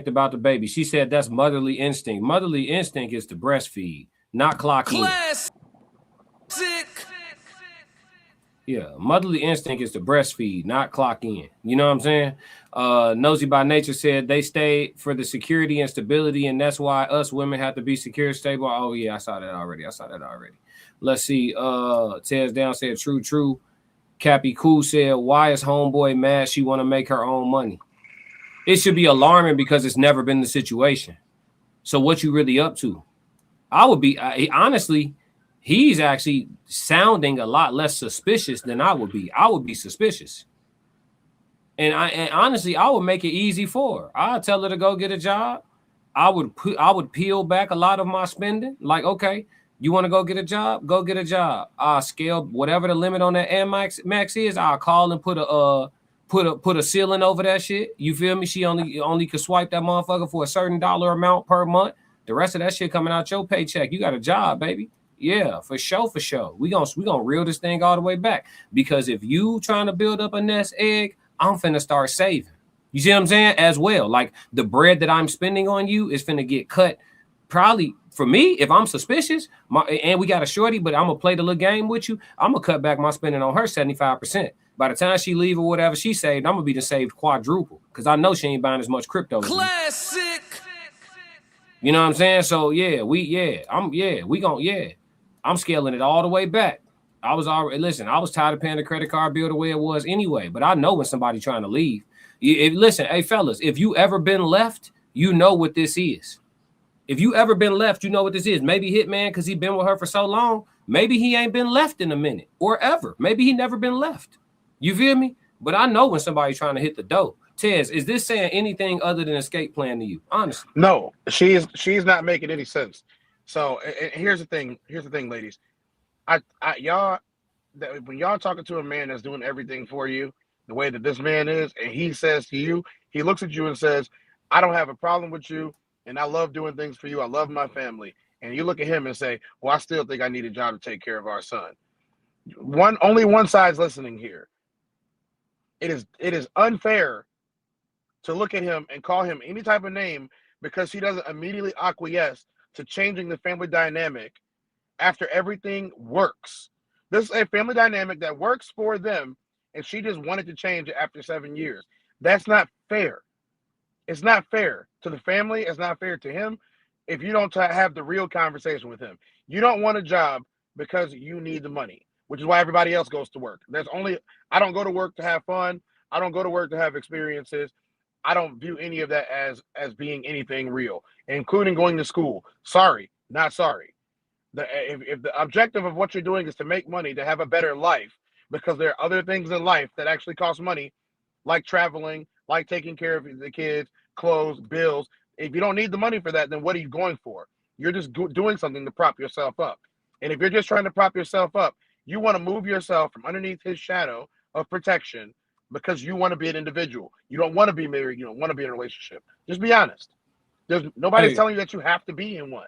about the baby. She said that's motherly instinct. Motherly instinct is to breastfeed, not clock in. Yeah, motherly instinct is to breastfeed, not clock in. You know what I'm saying? Nosy by Nature said they stay for the security and stability, and that's why us women have to be secure, stable. Oh yeah, I saw that already. Let's see. Tez Down said true. Cappy Cool said, why is homeboy mad she want to make her own money? It should be alarming because it's never been the situation. So what you really up to? I would be, honestly, he's actually sounding a lot less suspicious than I would be. I would be suspicious. And honestly, I would make it easy for her. I'd tell her to go get a job. I would peel back a lot of my spending. Like, okay, you want to go get a job? Go get a job. I'll scale whatever the limit on that max is. I'll call and put a ceiling over that shit. You feel me? She only could swipe that motherfucker for a certain dollar amount per month. The rest of that shit coming out your paycheck. You got a job, baby. Yeah, for sure. We gonna reel this thing all the way back. Because if you trying to build up a nest egg, I'm finna start saving. You see what I'm saying? As well. Like the bread that I'm spending on you is finna get cut. Probably for me, if I'm suspicious, and we got a shorty, but I'm gonna play the little game with you, I'm gonna cut back my spending on her 75%. By the time she leave or whatever she saved, I'm gonna be saved quadruple because I know she ain't buying as much crypto. Classic. You know what I'm saying? So I'm scaling it all the way back. I was tired of paying the credit card bill the way it was anyway. But I know when somebody trying to leave. Listen, hey fellas, if you ever been left, you know what this is. If you ever been left, you know what this is. Maybe Hitman, because he been with her for so long. Maybe he ain't been left in a minute or ever. Maybe he never been left. You feel me? But I know when somebody's trying to hit the dough. Tez, is this saying anything other than escape plan to you? Honestly. No, she's not making any sense. So here's the thing, ladies. Y'all, when y'all talking to a man that's doing everything for you, the way that this man is, and he says to you, he looks at you and says, "I don't have a problem with you, and I love doing things for you. I love my family." And you look at him and say, "Well, I still think I need a job to take care of our son." Only one side's listening here. It is unfair to look at him and call him any type of name because he doesn't immediately acquiesce to changing the family dynamic after everything works. This is a family dynamic that works for them, and she just wanted to change it after 7 years. That's not fair. It's not fair to the family. It's not fair to him if you don't have the real conversation with him. You don't want a job because you need the money, which is why everybody else goes to work. I don't go to work to have fun. I don't go to work to have experiences. I don't view any of that as being anything real, including going to school. Sorry, not sorry. If the objective of what you're doing is to make money, to have a better life, because there are other things in life that actually cost money, like traveling, like taking care of the kids, clothes, bills. If you don't need the money for that, then what are you going for? You're just doing something to prop yourself up. And if you're just trying to prop yourself up, you want to move yourself from underneath his shadow of protection because you want to be an individual. You don't want to be married. You don't want to be in a relationship. Just be honest. Nobody's telling you that you have to be in one.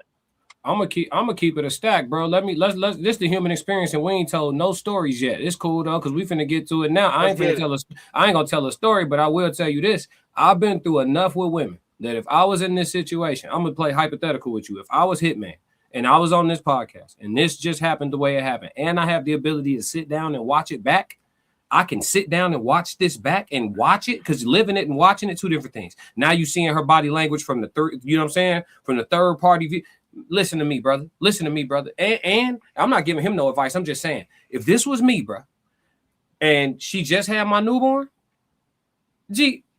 I'm gonna keep it a stack, bro. Let's this the human experience, and we ain't told no stories yet. It's cool though, because we finna get to it now. I ain't gonna tell a story, but I will tell you this. I've been through enough with women that if I was in this situation, I'm gonna play hypothetical with you. If I was Hitman and I was on this podcast and this just happened the way it happened, and I have the ability to sit down and watch it back, I can sit down and watch this back and watch it, because living it and watching it, two different things. Now you seeing her body language from the third, you know what I'm saying? From the third party view. Listen to me, brother. Listen to me, brother. And I'm not giving him no advice. I'm just saying, if this was me, bro, and she just had my newborn,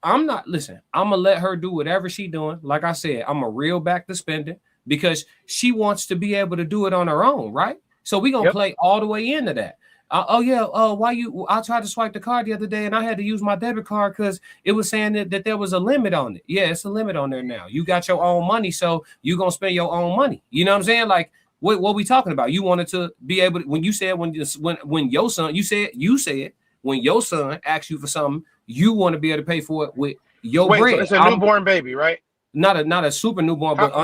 I'm going to let her do whatever she doing. Like I said, I'm going to reel back the spending because she wants to be able to do it on her own, right? So we're going to play all the way into that. I tried to swipe the card the other day and I had to use my debit card because it was saying that there was a limit on it. Yeah, it's a limit on there now. You got your own money, so you're going to spend your own money. You know what I'm saying? Like, what we talking about? You wanted to be able to, when you said, when your son, you said, when your son asks you for something, you want to be able to pay for it with your bread. So it's a newborn baby, right? Not a super newborn, but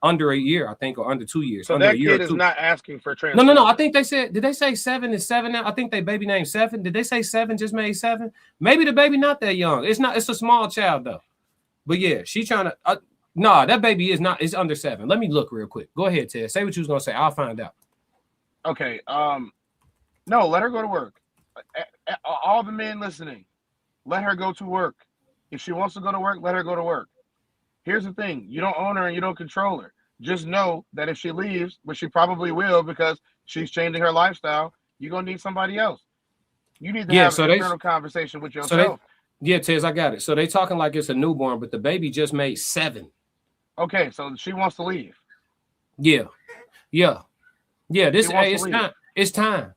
under a year, I think, or under 2 years. So under that a year kid is not asking for transfer. No. I think they said, did they say 7 is 7 now? I think they baby named 7. Did they say 7 just made 7? Maybe the baby not that young. It's not. It's a small child though. But yeah, she trying to. That baby is not. It's under 7. Let me look real quick. Go ahead, Ted. Say what you was gonna say. I'll find out. Okay. No, let her go to work. All the men listening, let her go to work. If she wants to go to work, let her go to work. Here's the thing. You don't own her and you don't control her. Just know that if she leaves, which she probably will because she's changing her lifestyle, you're going to need somebody else. You need to have an internal conversation with yourself. Tez, I got it. So they talking like it's a newborn, but the baby just made 7. Okay, so she wants to leave. Yeah. It's time.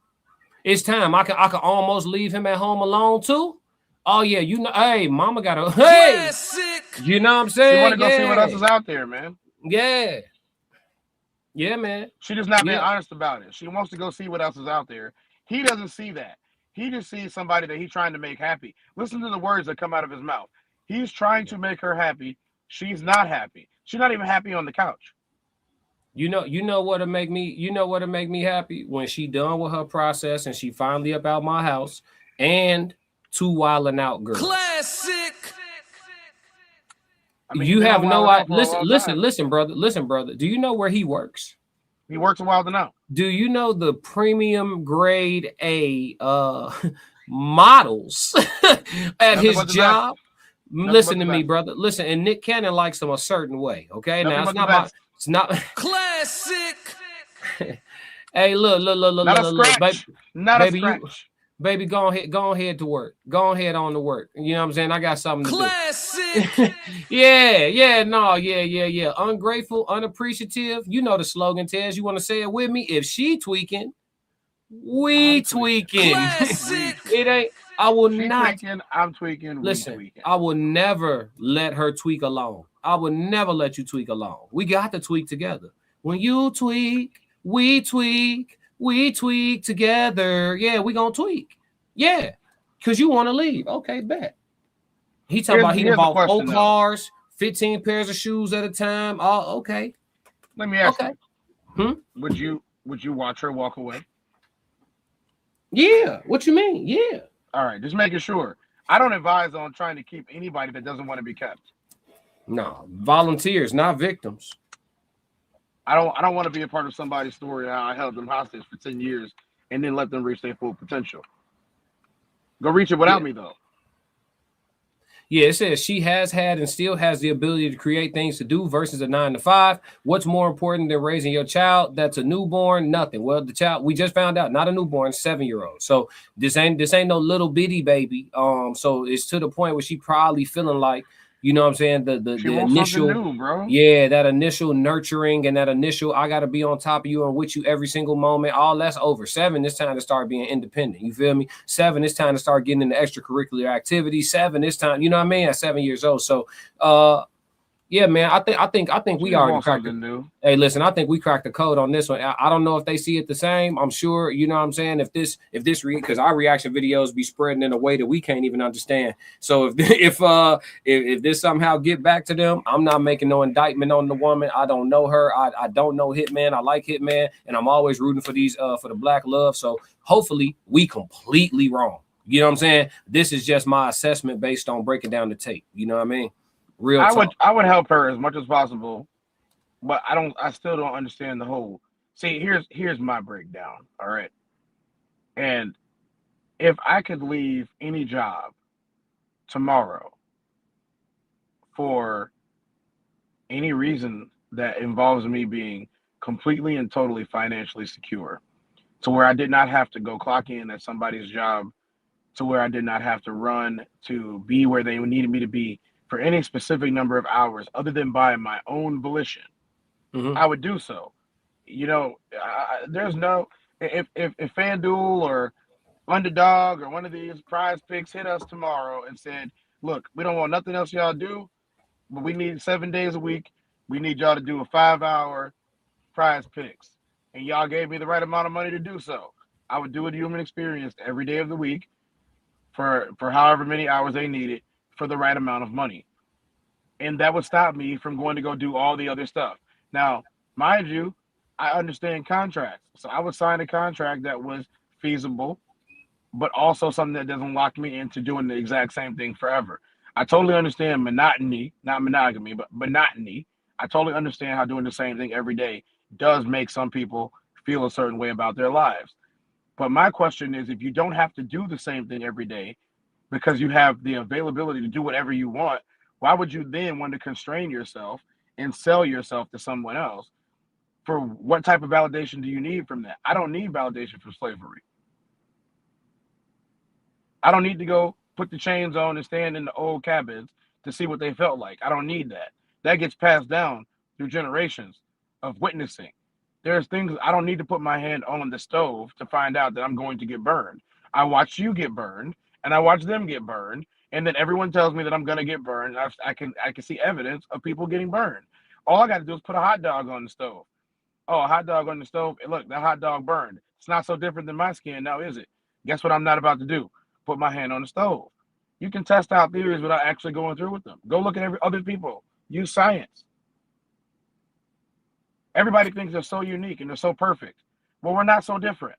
It's time. I can almost leave him at home alone too. Oh yeah, hey, mama got a you know what I'm saying? She want to go see what else is out there, man. Yeah, man. She just not being honest about it. She wants to go see what else is out there. He doesn't see that. He just sees somebody that he's trying to make happy. Listen to the words that come out of his mouth. He's trying to make her happy. She's not happy. She's not even happy on the couch. You know what'll make me happy? When she done with her process and she finally up out my house and 2 wilding out girls. Classic. You have no idea. Listen, brother. Do you know where he works? He works a Wilding Out. Do you know the premium grade A models at his job? Listen to me, brother. Listen, and Nick Cannon likes them a certain way. Okay, now it's not classic. Hey, look, baby, baby, go ahead to work. Go ahead on to work. You know what I'm saying? I got something to do. Classic. Yeah. Ungrateful, unappreciative. You know the slogan, Tez. You want to say it with me? If she tweaking, we tweaking. Classic. It ain't. I will She not. tweaking, I'm tweaking. Listen, tweaking. I will never let her tweak alone. I will never let you tweak alone. We got to tweak together. When you tweak, we tweak. We tweak together. Yeah, we gonna tweak. Yeah, because you want to leave. Okay, bet. He talking about he bought 4 cars, 15 pairs of shoes at a time. Oh, okay. Let me ask you. Would you watch her walk away? Yeah. What you mean? Yeah. All right, just making sure. I don't advise on trying to keep anybody that doesn't want to be kept. No, volunteers, not victims. I don't want to be a part of somebody's story how I held them hostage for 10 years and then let them reach their full potential. Go reach it without me, though. Yeah, it says she has had and still has the ability to create things to do versus a 9 to 5. What's more important than raising your child? That's a newborn? Nothing. Well, the child, we just found out, not a newborn, 7-year-old. So this ain't no little bitty baby. So it's to the point where she probably feeling like, you know what I'm saying? The initial, new, bro. Yeah, that initial nurturing and that initial, I got to be on top of you and with you every single moment. All that's over. 7, it's time to start being independent. You feel me? 7, it's time to start getting into extracurricular activities. 7, it's time, you know what I mean? At 7 years old. So, yeah, man, I think we already cracked it. Hey, listen, I think we cracked the code on this one. I don't know if they see it the same. I'm sure, you know what I'm saying? If this because our reaction videos be spreading in a way that we can't even understand. So if this somehow get back to them, I'm not making no indictment on the woman. I don't know her. I don't know Hitman. I like Hitman, and I'm always rooting for these for the black love. So hopefully we completely wrong. You know what I'm saying? This is just my assessment based on breaking down the tape. You know what I mean? Real talk. I would help her as much as possible, but I still don't understand the whole. See, here's my breakdown. All right. And if I could leave any job tomorrow for any reason that involves me being completely and totally financially secure, to where I did not have to go clock in at somebody's job, to where I did not have to run to be where they needed me to be for any specific number of hours other than by my own volition, I would do so. You know, there's no, if FanDuel or Underdog or one of these prize picks hit us tomorrow and said, look, we don't want nothing else y'all do, but we need 7 days a week. We need y'all to do a 5-hour prize picks. And y'all gave me the right amount of money to do so. I would do a human experience every day of the week for however many hours they needed, for the right amount of money. And that would stop me from going to go do all the other stuff. Now, mind you, I understand contracts. So I would sign a contract that was feasible, but also something that doesn't lock me into doing the exact same thing forever. I totally understand monotony, not monogamy, but monotony. I totally understand how doing the same thing every day does make some people feel a certain way about their lives. But my question is, if you don't have to do the same thing every day, because you have the availability to do whatever you want, why would you then want to constrain yourself and sell yourself to someone else? For what type of validation do you need from that? I don't need validation from slavery. I don't need to go put the chains on and stand in the old cabins to see what they felt like. I don't need that. That gets passed down through generations of witnessing. There's things I don't need to put my hand on the stove to find out that I'm going to get burned. I watch you get burned, and I watch them get burned, and then everyone tells me that I'm gonna get burned. I can see evidence of people getting burned. All I got to do is put a hot dog on the stove. Oh, a hot dog on the stove. Look, that hot dog burned. It's not so different than my skin now, is it? Guess what I'm not about to do? Put my hand on the stove. You can test out theories without actually going through with them. Go look at other people. Use science. Everybody thinks they're so unique and they're so perfect. Well, we're not so different.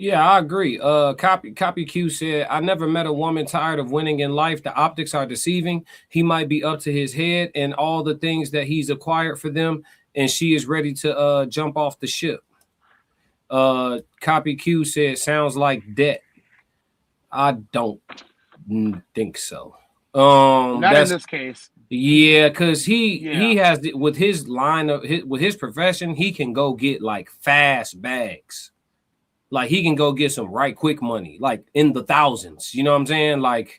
Yeah, I agree. Copy Q said, I never met a woman tired of winning in life. The optics are deceiving. He might be up to his head and all the things that he's acquired for them, and she is ready to jump off the ship. Copy Q said, sounds like debt. I don't think so. Not in this case. Yeah, because he has with his line of with his profession, he can go get like fast bags. Like he can go get some right quick money, like in the thousands. You know what I'm saying? Like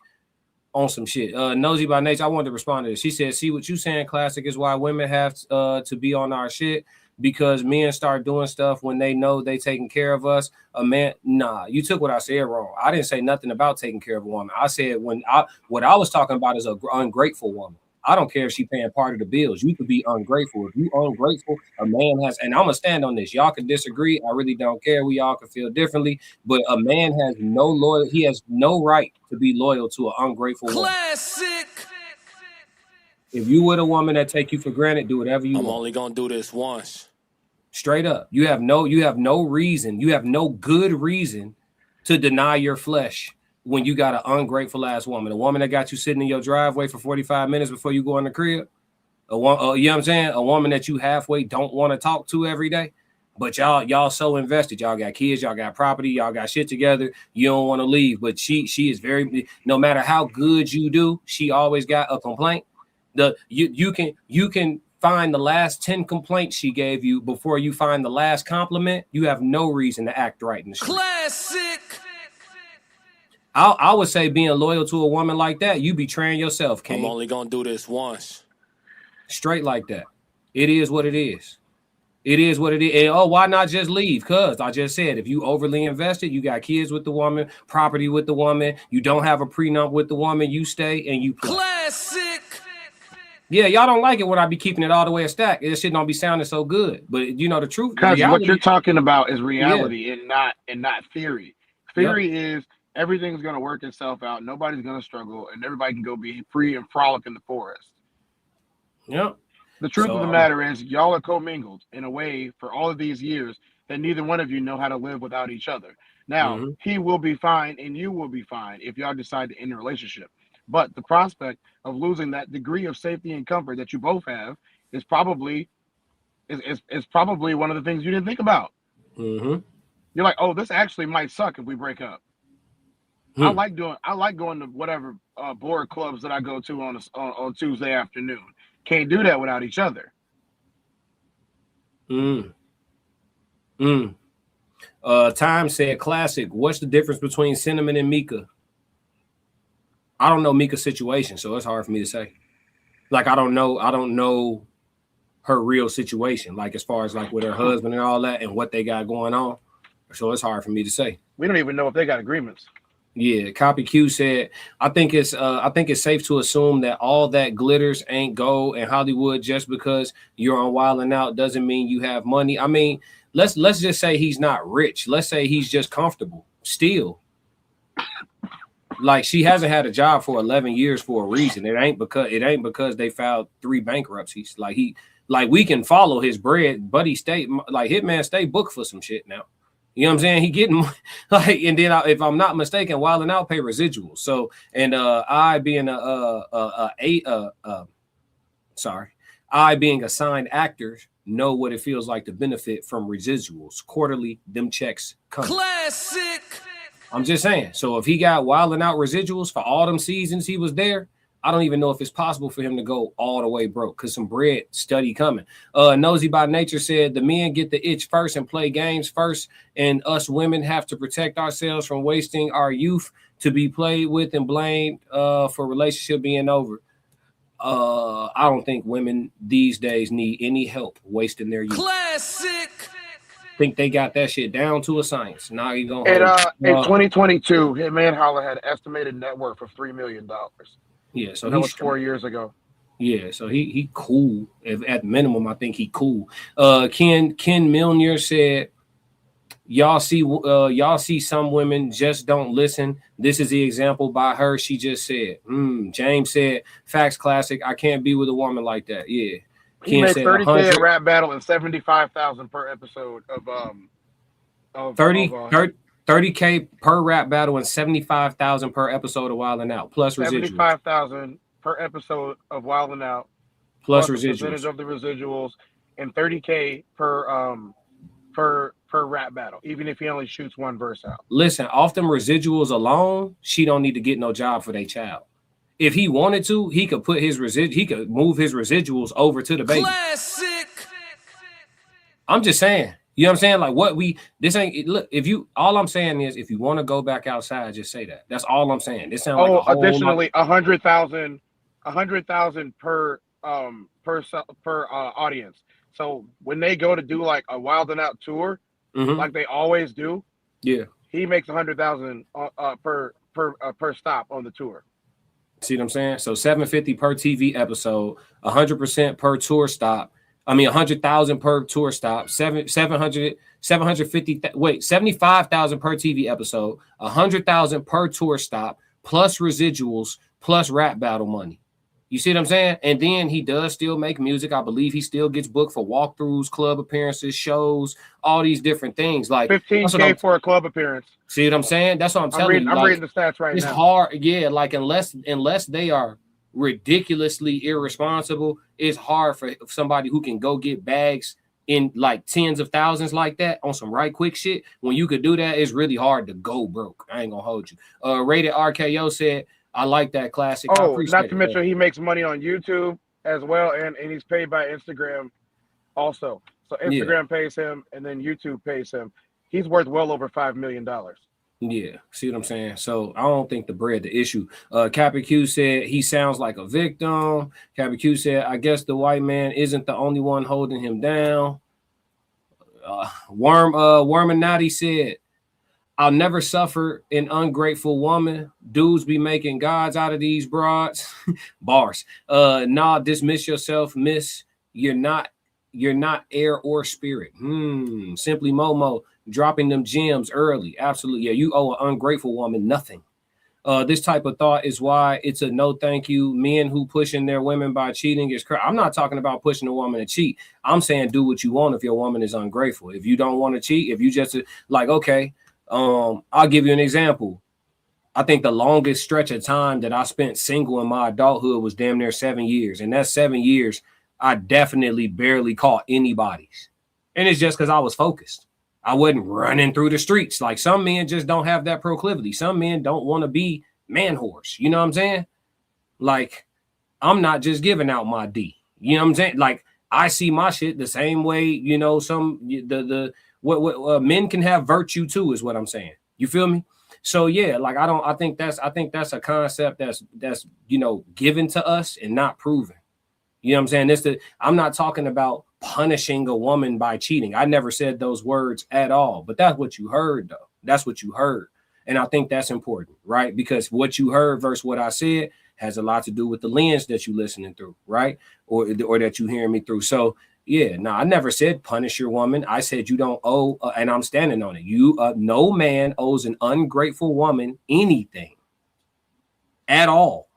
on some shit. Nosy by nature, I wanted to respond to this. She said, see what you saying, classic, is why women have to be on our shit, because men start doing stuff when they know they taking care of us. A man, nah, you took what I said wrong. I didn't say nothing about taking care of a woman. I said what I was talking about is an ungrateful woman. I don't care if she paying part of the bills. You could be ungrateful. If you ungrateful, a man has, and I'm gonna stand on this. Y'all can disagree. I really don't care. We all can feel differently, but a man has no loyal. He has no right to be loyal to an ungrateful woman. Classic. If you with a woman that take you for granted, do whatever you want. I'm only gonna do this once. Straight up. You have no reason. You have no good reason to deny your flesh when you got an ungrateful ass woman. A woman that got you sitting in your driveway for 45 minutes before you go in the crib. You know what I'm saying? A woman that you halfway don't want to talk to every day. But y'all so invested. Y'all got kids, y'all got property, y'all got shit together. You don't want to leave. But she is very, no matter how good you do, she always got a complaint. You can find the last 10 complaints she gave you before you find the last compliment. You have no reason to act right in the street. Classic. I would say being loyal to a woman like that, you betraying yourself, King. I'm only gonna do this once. Straight like that. It is what it is. It is what it is. And, why not just leave? Because I just said, if you overly invested, you got kids with the woman, property with the woman, you don't have a prenup with the woman, you stay and you play. Classic. Yeah, y'all don't like it when I be keeping it all the way a stack. This shit don't be sounding so good. But you know the truth. Because what you're talking about is reality and not theory. Theory is everything's gonna work itself out, nobody's gonna struggle, and everybody can go be free and frolic in the forest. Yep. The truth of the matter is y'all are commingled in a way for all of these years that neither one of you know how to live without each other. Now, he will be fine and you will be fine if y'all decide to end a relationship. But the prospect of losing that degree of safety and comfort that you both have is probably one of the things you didn't think about. Mm-hmm. You're like, oh, this actually might suck if we break up. I like going to whatever board clubs that I go to on Tuesday afternoon. Can't do that without each other. Time said, classic. What's the difference between Cinnamon and Mika? I don't know Mika's situation, so it's hard for me to say. Like, I don't know her real situation, like as far as like with her husband and all that and what they got going on. So it's hard for me to say. We don't even know if they got agreements. Yeah, Copy Q said, I think it's safe to assume that all that glitters ain't gold in Hollywood. Just because you're on Wild 'N Out doesn't mean you have money. I mean, let's just say he's not rich. Let's say he's just comfortable still. Like, she hasn't had a job for 11 years for a reason. It ain't because they filed 3 bankruptcies. Like we can follow his bread, but Hitman stay booked for some shit now. You know what I'm saying? He getting like, and then if I'm not mistaken, Wild 'N Out pay residuals. So, and I being I being assigned actors know what it feels like to benefit from residuals. Quarterly, them checks come. Classic. I'm just saying. So if he got Wild 'N Out residuals for all them seasons he was there, I don't even know if it's possible for him to go all the way broke because some bread study coming. Nosy by Nature said the men get the itch first and play games first, and us women have to protect ourselves from wasting our youth to be played with and blamed for relationship being over. I don't think women these days need any help wasting their youth. Classic. Think they got that shit down to a science. Now you gonna in 2022, Hitman Holla had an estimated net worth of $3 million. Yeah, so that was 4 years ago. Yeah, so he cool. At minimum, I think he cool. Ken Milner said, y'all see some women just don't listen. This is the example by her. She just said, James said, facts, classic. I can't be with a woman like that. Yeah. He made $30K at Rap Battle and $75,000 per episode of 30K per rap battle and $75,000 per episode of Wild 'N Out plus residuals. $75,000 per episode of Wild 'N Out plus residuals. Percentage of the residuals, and $30K per rap battle, even if he only shoots one verse out. Listen, off them residuals alone, she don't need to get no job for their child. If he wanted to, he could put his he could move his residuals over to the baby. Classic. I'm just saying. You know what I'm saying? Like this ain't look. All I'm saying is, if you want to go back outside, just say that. That's all I'm saying. This sounds like a whole additionally $100,000 per audience. So when they go to do like a Wild 'N Out tour, like they always do, yeah, he makes $100,000 per stop on the tour. See what I'm saying? So $750 per TV episode, 100% per tour stop. I mean, 100,000 per tour stop, 75,000 per TV episode, 100,000 per tour stop, plus residuals, plus rap battle money. You see what I'm saying? And then he does still make music. I believe he still gets booked for walkthroughs, club appearances, shows, all these different things. Like $15K for a club appearance. See what I'm saying? That's what I'm telling you. I'm reading the stats right now. It's hard, yeah. Like unless they are ridiculously irresponsible, it's hard for somebody who can go get bags in like tens of thousands like that on some right quick shit. When you could do that, it's really hard to go broke. I ain't gonna hold you. Rated RKO said, I like that classic. Oh, not to mention he makes money on YouTube as well, and he's paid by Instagram also. So Instagram pays him, and then YouTube pays him. He's worth well over $5 million. Yeah, see what I'm saying? So I don't think the bread the issue. Cappy Q said he sounds like a victim. Cappy Q said, I guess the white man isn't the only one holding him down. Worminati said, I'll never suffer an ungrateful woman. Dudes be making gods out of these broads. Bars. Nah, dismiss yourself, miss. You're not air or spirit. Simply Momo dropping them gems early. Absolutely. Yeah, you owe an ungrateful woman nothing. This type of thought is why it's a no thank you. Men who pushing their women by cheating is I'm not talking about pushing a woman to cheat. I'm saying do what you want if your woman is ungrateful. If you don't want to cheat, if you just like, okay, I'll give you an example. I think the longest stretch of time that I spent single in my adulthood was damn near 7 years. And that 7 years, I definitely barely caught anybody's. And it's just because I was focused. I wasn't running through the streets. Like some men just don't have that proclivity. Some men don't want to be man whores. You know what I'm saying? Like, I'm not just giving out my D. You know what I'm saying? Like, I see my shit the same way, you know, what men can have virtue too, is what I'm saying. You feel me? So yeah, like I think that's a concept that's you know given to us and not proven. You know what I'm saying? I'm not talking about punishing a woman by cheating. I never said those words at all, but that's what you heard though. That's what you heard. And I think that's important, right? Because what you heard versus what I said has a lot to do with the lens that you listening through, right? Or that you hearing me through. So yeah, no, I never said punish your woman. I said you don't owe, and I'm standing on it. No man owes an ungrateful woman anything at all.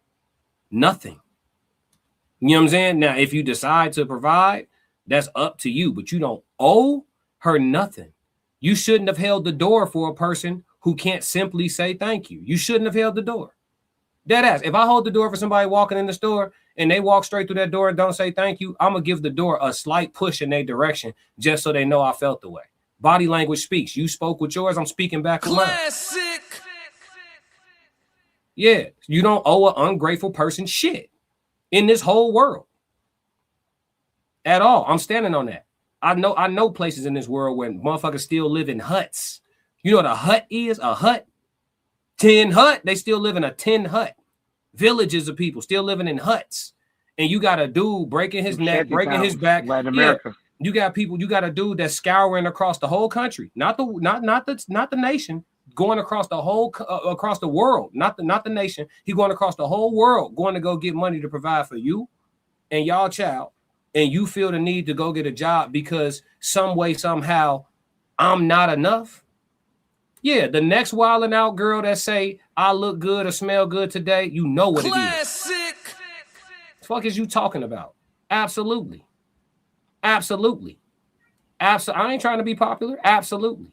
Nothing. You know what I'm saying? Now, if you decide to provide, that's up to you, but you don't owe her nothing. You shouldn't have held the door for a person who can't simply say thank you. You shouldn't have held the door. Dead ass. If I hold the door for somebody walking in the store and they walk straight through that door and don't say thank you, I'm going to give the door a slight push in their direction just so they know I felt the way. Body language speaks. You spoke with yours, I'm speaking back with mine. Classic. Yeah, you don't owe an ungrateful person shit in this whole world at all. I'm standing on that. I know places in this world where motherfuckers still live in huts. You know what a hut is? A hut? Tin hut? They still live in a tin hut. Villages of people still living in huts. And you got a dude breaking his neck, breaking his back. Latin America. You got people, you got a dude that's scouring across the whole country, not the nation, going across the whole across the world, not the nation. He going across the whole world, going to go get money to provide for you and y'all child. And you feel the need to go get a job because some way, somehow, I'm not enough. Yeah, the next wilding out girl that say I look good or smell good today, you know what Classic. it is. The fuck is you talking about? Absolutely. Absolutely. I ain't trying to be popular. Absolutely.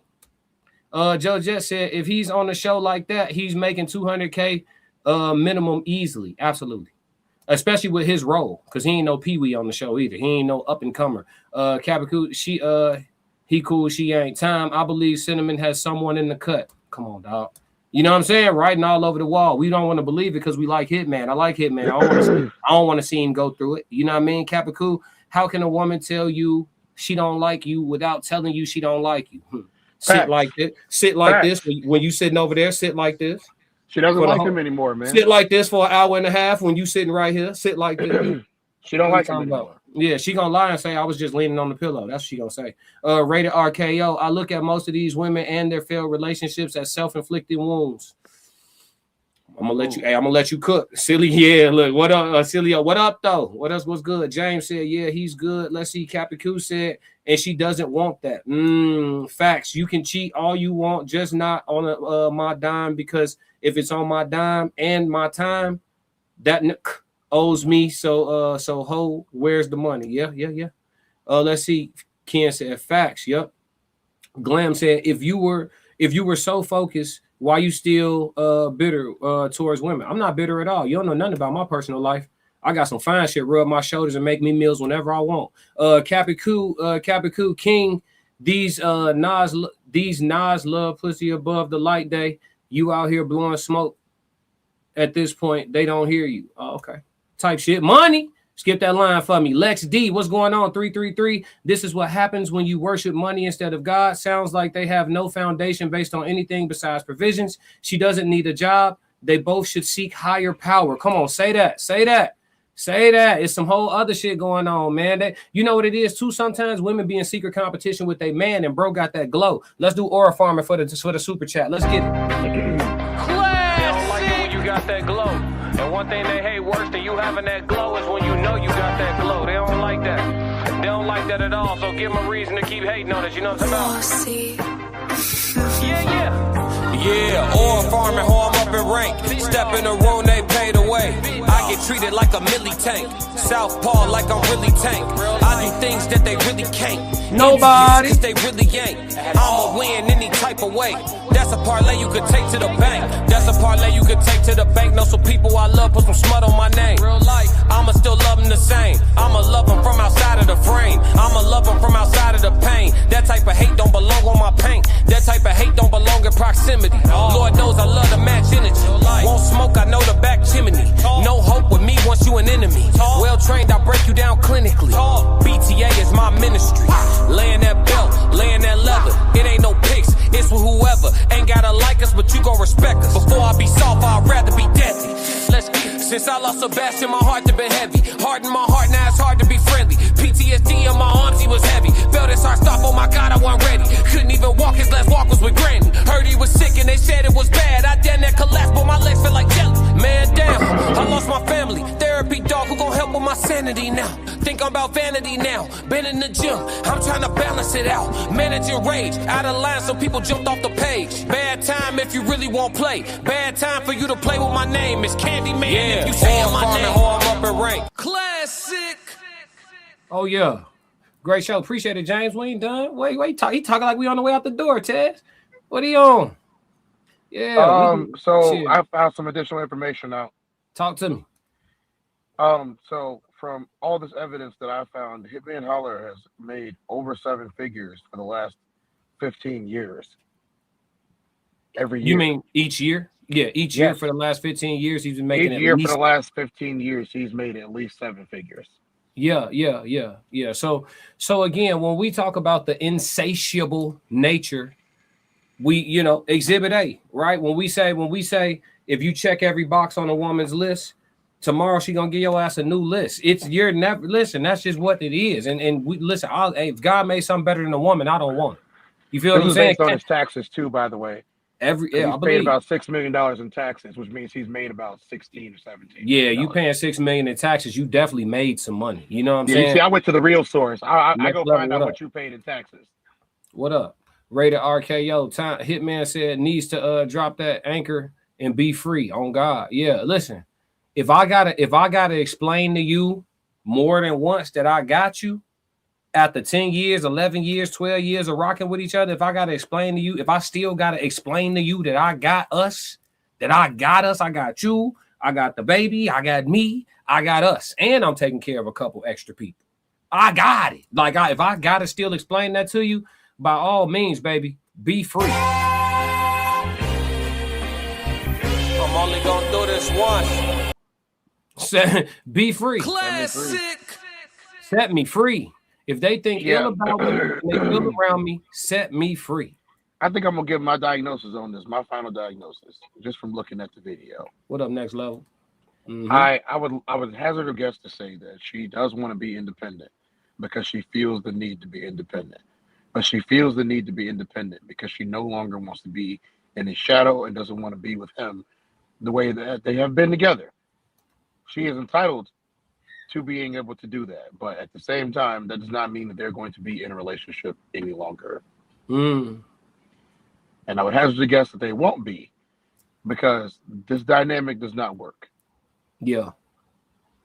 Joe Jet said if he's on the show like that, he's making $200K minimum easily. Absolutely. Especially with his role, because he ain't no Pee-wee on the show either. He ain't no up-and-comer. Kabaku, he cool, she ain't. Time, I believe Cinnamon has someone in the cut. Come on, dog. You know what I'm saying? Writing all over the wall. We don't want to believe it because we like Hitman. I like Hitman. I don't want to see him go through it. You know what I mean? Kabaku, how can a woman tell you she don't like you without telling you she don't like you? Sit like this. Sit like this. When you sitting over there, sit like this. She doesn't like him anymore, man. Sit like this for an hour and a half when you sitting right here. Sit like this. She don't like him anymore. Yeah, she gonna lie and say I was just leaning on the pillow. That's what she gonna say. Rated RKO. I look at most of these women and their failed relationships as self-inflicted wounds. I'm gonna let you. Hey, I'm gonna let you cook, silly. Yeah, look, what up, silly? What up, though? What else was good? James said, yeah, he's good. Let's see. Capicu said, and she doesn't want that. Facts. You can cheat all you want, just not on my dime, because if it's on my dime and my time, that owes me. So ho, where's the money? Yeah. Let's see. Ken said, facts. Yep. Glam said, if you were so focused, why you still bitter towards women? I'm not bitter at all. You don't know nothing about my personal life. I got some fine shit, rub my shoulders and make me meals whenever I want. Capicu King, these Nas love pussy above the light day. You out here blowing smoke. At this point, they don't hear you. Oh, okay. Type shit. Money. Skip that line for me. Lex D, what's going on? 333. This is what happens when you worship money instead of God. Sounds like they have no foundation based on anything besides provisions. She doesn't need a job. They both should seek higher power. Come on, say that. Say that. Say that. It's some whole other shit going on, man. You know what it is too? Sometimes women be in secret competition with their man, and bro got that glow. Let's do aura farming for the super chat. Let's get it. They don't like it when you got that glow. And one thing they hate worse than you having that glow is when you know you got that glow. They don't like that. They don't like that at all. So give them a reason to keep hating on it. You know what I'm talking about? Yeah, oil farming, how I'm up in rank. Step in the room, they paid away. I get treated like a milli tank. Southpaw like I'm really tank. I do things that they really can't. Nobody. Cause they really ain't. I'ma win any type of way. That's a parlay you could take to the bank. That's a parlay you could take to the bank. Know some people I love, put some smut on my name. Real life, I'ma still love them the same. I'ma love them from outside of the frame. I'ma love them from outside of the pain. That type of hate don't belong on my paint. That type of hate don't belong in proximity. Lord knows I love to match energy. Won't smoke, I know the back chimney. No hope with me once you an enemy. Well trained, I break you down clinically. BTA is my ministry. Laying that belt, laying that leather. It ain't no pics, it's with whoever. Ain't gotta like us, but you gon' respect us. Before I be soft, I'd rather be deadly. Let's get it. Since I lost Sebastian, my heart has been heavy. Heart in my heart, now it's hard to be friendly. PTSD in my arms, he was heavy. Felt his heart stop, oh my God, I wasn't ready. Couldn't even walk, his last walk was with Granny. Heard he was sick and they said it was bad. I damn that collapsed, but my legs feel like jelly. Man, damn, I lost my family. Therapy dog, who gon' help with my sanity now? Think I'm about vanity now. Been in the gym, I'm trying to balance it out. Managing rage, out of line, so people jumped off the page. Bad time if you really won't play. Bad time for you to play with my name. It's Candyman if you say my name. I'm up in rank. Classic. Oh yeah, great show. Appreciate it, James. We ain't done. Wait. He talking like we on the way out the door, Ted. What are you on? Yeah. So I found some additional information out. Talk to me. So from all this evidence that I found, Hitman Holler has made over 7 figures for the last 15 years. Every year. You mean each year? Yeah, each year for the last 15 years, he's been making each year for the last 15 years, he's made at least 7 figures. Yeah. So again, when we talk about the insatiable nature, we, exhibit A, right? When we say, if you check every box on a woman's list, tomorrow she gonna give your ass a new list. You're never listen. That's just what it is. And we listen. If God made something better than a woman, I don't want it. You feel what I'm saying? Based on his taxes too, by the way. He's paid about $6 million in taxes, which means he's made about 16 or 17. Yeah, you paying $6 million in taxes, you definitely made some money. You know what I'm saying? See, I went to the real source. I go find out what you paid in taxes. What up? Rated RKO. Time Hitman said needs to drop that anchor and be free on God. Yeah, listen. If I gotta explain to you more than once that I got you after 10 years, 11 years, 12 years of rocking with each other, if I gotta explain to you, if I still gotta explain to you that I got us, I got you, I got the baby, I got me, I got us, and I'm taking care of a couple extra people. I got it. If I gotta still explain that to you, by all means, baby, be free. I'm only gonna do this once. Be free. Classic. Set me free. If they think ill about me, and they feel around me, set me free. I think I'm gonna give my diagnosis on this, my final diagnosis, just from looking at the video. What up, next level? Mm-hmm. I would hazard a guess to say that she does want to be independent because she feels the need to be independent. But she feels the need to be independent because she no longer wants to be in his shadow and doesn't want to be with him the way that they have been together. She is entitled to being able to do that. But at the same time, that does not mean that they're going to be in a relationship any longer. Mm. And I would hazard to guess that they won't be, because this dynamic does not work. Yeah.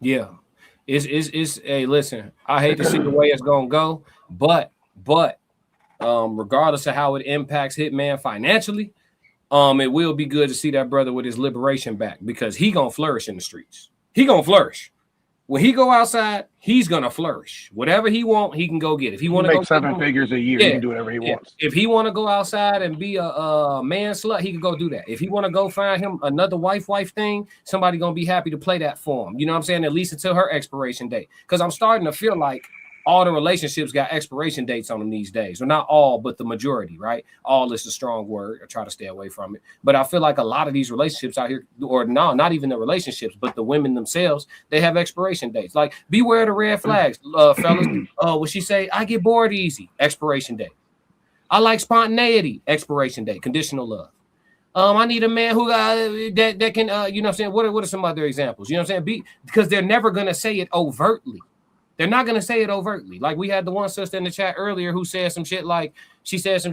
Yeah. It's hey, listen, I hate to see the way it's gonna go, but regardless of how it impacts Hitman financially, it will be good to see that brother with his liberation back, because he gonna flourish in the streets. He gonna flourish. When he go outside, he's gonna flourish. Whatever he want, he can go get. If he want to make 7 figures a year, he can do whatever he wants. If he want to go outside and be a man slut, he can go do that. If he want to go find him another wife thing, somebody gonna be happy to play that for him. You know what I'm saying? At least until her expiration date. Because I'm starting to feel like all the relationships got expiration dates on them these days. Well, not all, but the majority, right? All is a strong word. I try to stay away from it. But I feel like a lot of these relationships out here, or no, not even the relationships, but the women themselves, they have expiration dates. Like, beware of the red flags, fellas. What she say? I get bored easy. Expiration date. I like spontaneity. Expiration date. Conditional love. I need a man who that can, you know what I'm saying? What are some other examples? You know what I'm saying? Because they're never going to say it overtly. They're not going to say it overtly. Like, we had the one sister in the chat earlier who said some shit like, she just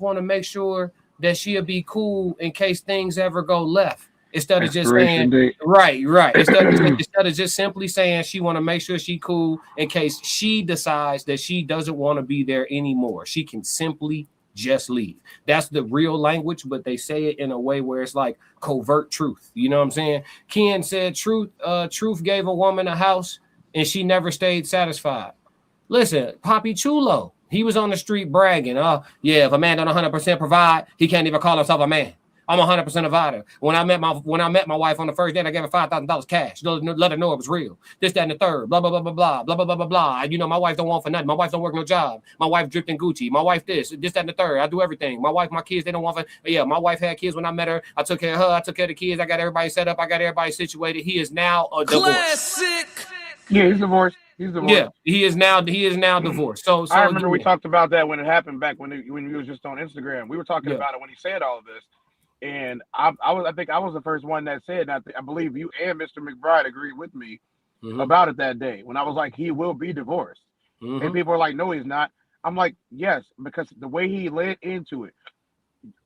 want to make sure that she'll be cool in case things ever go left. Instead of just saying, right. Instead of just simply saying she want to make sure she cool in case she decides that she doesn't want to be there anymore. She can simply just leave. That's the real language, but they say it in a way where it's like covert truth. You know what I'm saying? Ken said truth gave a woman a house and she never stayed satisfied. Listen, Poppy Chulo, he was on the street bragging. If a man don't 100% provide, he can't even call himself a man. I'm 100% a provider. When I met my wife on the first date, I gave her $5,000 cash. Let her know it was real. This, that, and the third. Blah, blah, blah, blah, blah, blah, blah, blah, blah, blah. You know, my wife don't want for nothing. My wife don't work no job. My wife dripped in Gucci. My wife this, that, and the third. I do everything. My wife, my kids, they don't want for. Yeah, my wife had kids when I met her. I took care of her. I took care of the kids. I got everybody set up. I got everybody situated. He is now a divorce. Classic. Yeah, he's divorced. Yeah, he is now divorced. So I remember we talked about that when it happened back when he was just on Instagram. We were talking about it when he said all of this, and I think I was the first one that said, and I believe you and Mr. McBride agreed with me about it that day when I was like, he will be divorced, and people were like, no, he's not. I'm like, yes, because the way he led into it.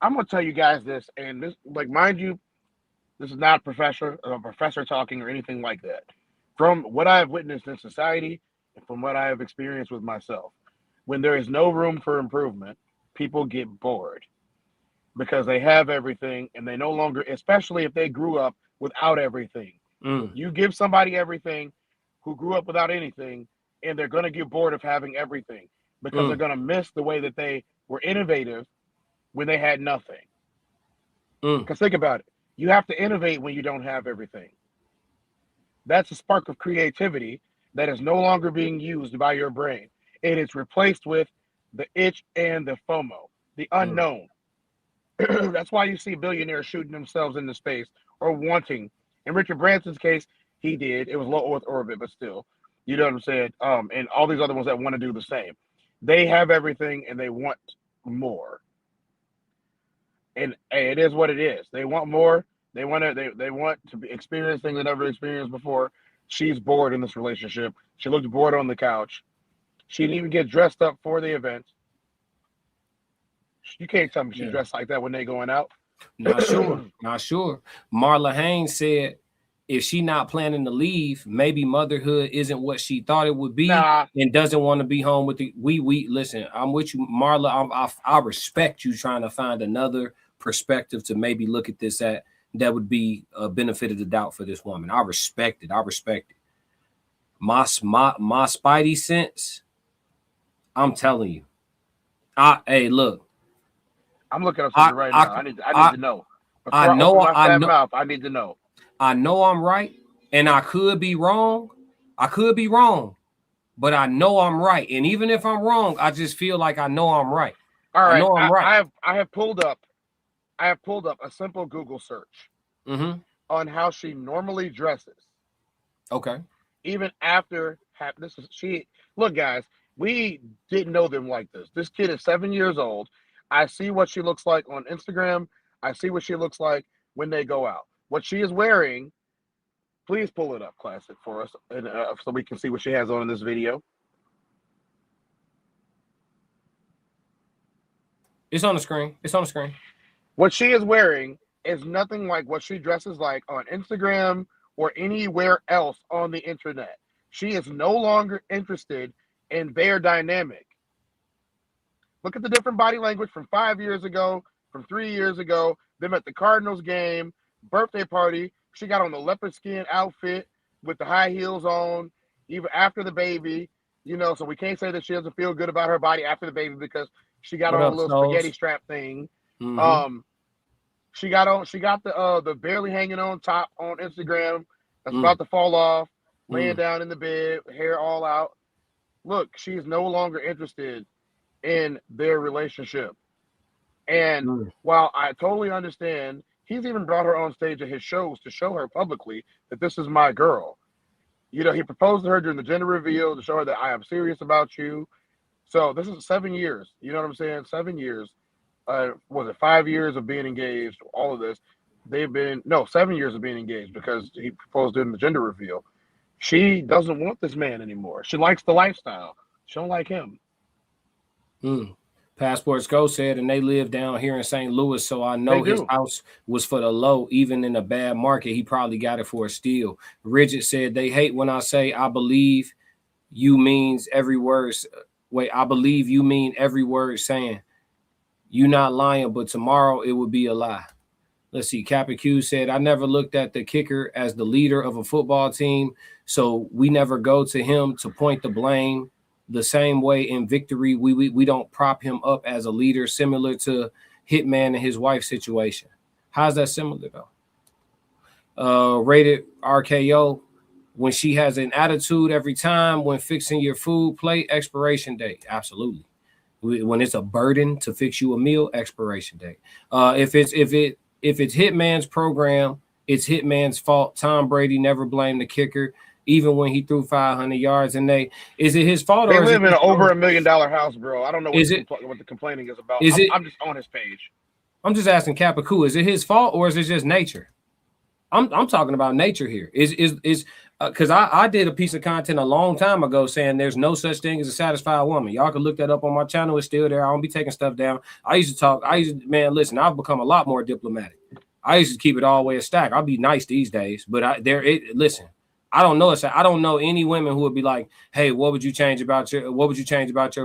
I'm gonna tell you guys this, and this, like, mind you, this is not a professor talking or anything like that. From what I have witnessed in society and from what I have experienced with myself, when there is no room for improvement, people get bored because they have everything and they no longer, especially if they grew up without everything. You give somebody everything who grew up without anything, and they're going to get bored of having everything because they're going to miss the way that they were innovative when they had nothing. Because think about it. You have to innovate when you don't have everything. That's a spark of creativity that is no longer being used by your brain. It is replaced with the itch and the FOMO, the unknown. That's why you see billionaires shooting themselves into space or wanting. In Richard Branson's case, he did. It was low Earth orbit, but still. You know what I'm saying? And all these other ones that want to do the same. They have everything and they want more. And it is what it is. They want more. They want to experience things they never experienced before. She's bored in this relationship. She looked bored on the couch. She didn't even get dressed up for the event. You can't tell me she's dressed like that when they going out. Not sure. Marla Haynes said if she not planning to leave, maybe motherhood isn't what she thought it would be and doesn't want to be home with the we listen, I'm with you, Marla. I respect you trying to find another perspective to maybe look at this at. That would be a benefit of the doubt for this woman. I respect it. My spidey sense, I'm telling you. Hey, look. I'm looking up something right now. I need to know. I know. I need to know. I know I'm right, and I could be wrong. But I know I'm right. And even if I'm wrong, I just feel like I know I'm right. All right. I know I'm right. I have pulled up a simple Google search on how she normally dresses. Okay. Even after look, guys, we didn't know them like this. This kid is 7 years old. I see what she looks like on Instagram. I see what she looks like when they go out. What she is wearing, please pull it up, Classic, for us, and so we can see what she has on in this video. It's on the screen. It's on the screen. What she is wearing is nothing like what she dresses like on Instagram or anywhere else on the internet. She is no longer interested in their dynamic. Look at the different body language from 5 years ago, from 3 years ago, them at the Cardinals game, birthday party. She got on the leopard skin outfit with the high heels on, even after the baby, you know, so we can't say that she doesn't feel good about her body after the baby because she got on a little spaghetti strap thing. Mm-hmm. She got the barely hanging on top on Instagram that's about to fall off, laying down in the bed, hair all out. Look, she's no longer interested in their relationship. And while I totally understand, he's even brought her on stage at his shows to show her publicly that this is my girl. You know, he proposed to her during the gender reveal to show her that I am serious about you. So this is 7 years. You know what I'm saying? 7 years. Was it 5 years of being engaged? All of this. 7 years of being engaged because he proposed during the gender reveal. She doesn't want this man anymore. She likes the lifestyle. She don't like him. Passports Go said, and they live down here in St. Louis, so I know his house was for the low. Even in a bad market, he probably got it for a steal. Rigid said, they hate when I say I believe you means every word. Wait, I believe you mean every word saying. You not lying, but tomorrow it would be a lie. Let's see. Kappa Q said, I never looked at the kicker as the leader of a football team, so we never go to him to point the blame. The same way in victory, we don't prop him up as a leader, similar to Hitman and his wife situation. How's that similar though? Rated RKO, when she has an attitude every time when fixing your food plate, expiration date. Absolutely. When it's a burden to fix you a meal, expiration date. If it's Hitman's program, it's Hitman's fault. Tom Brady never blamed the kicker, even when he threw 500 yards. And is it his fault? They or live in an over $1 million house, bro. I don't know what the complaining is about. I'm just on his page. I'm just asking Kapaku, is it his fault or is it just nature? I'm talking about nature here. Is because I did a piece of content a long time ago saying there's no such thing as a satisfied woman. Y'all can look that up on my channel. It's still there. I don't be taking stuff down. Man, listen, I've become a lot more diplomatic. I used to keep it all the way a stack. I'll be nice these days, but listen, I don't know. I don't know any women who would be like, hey, what would you change about your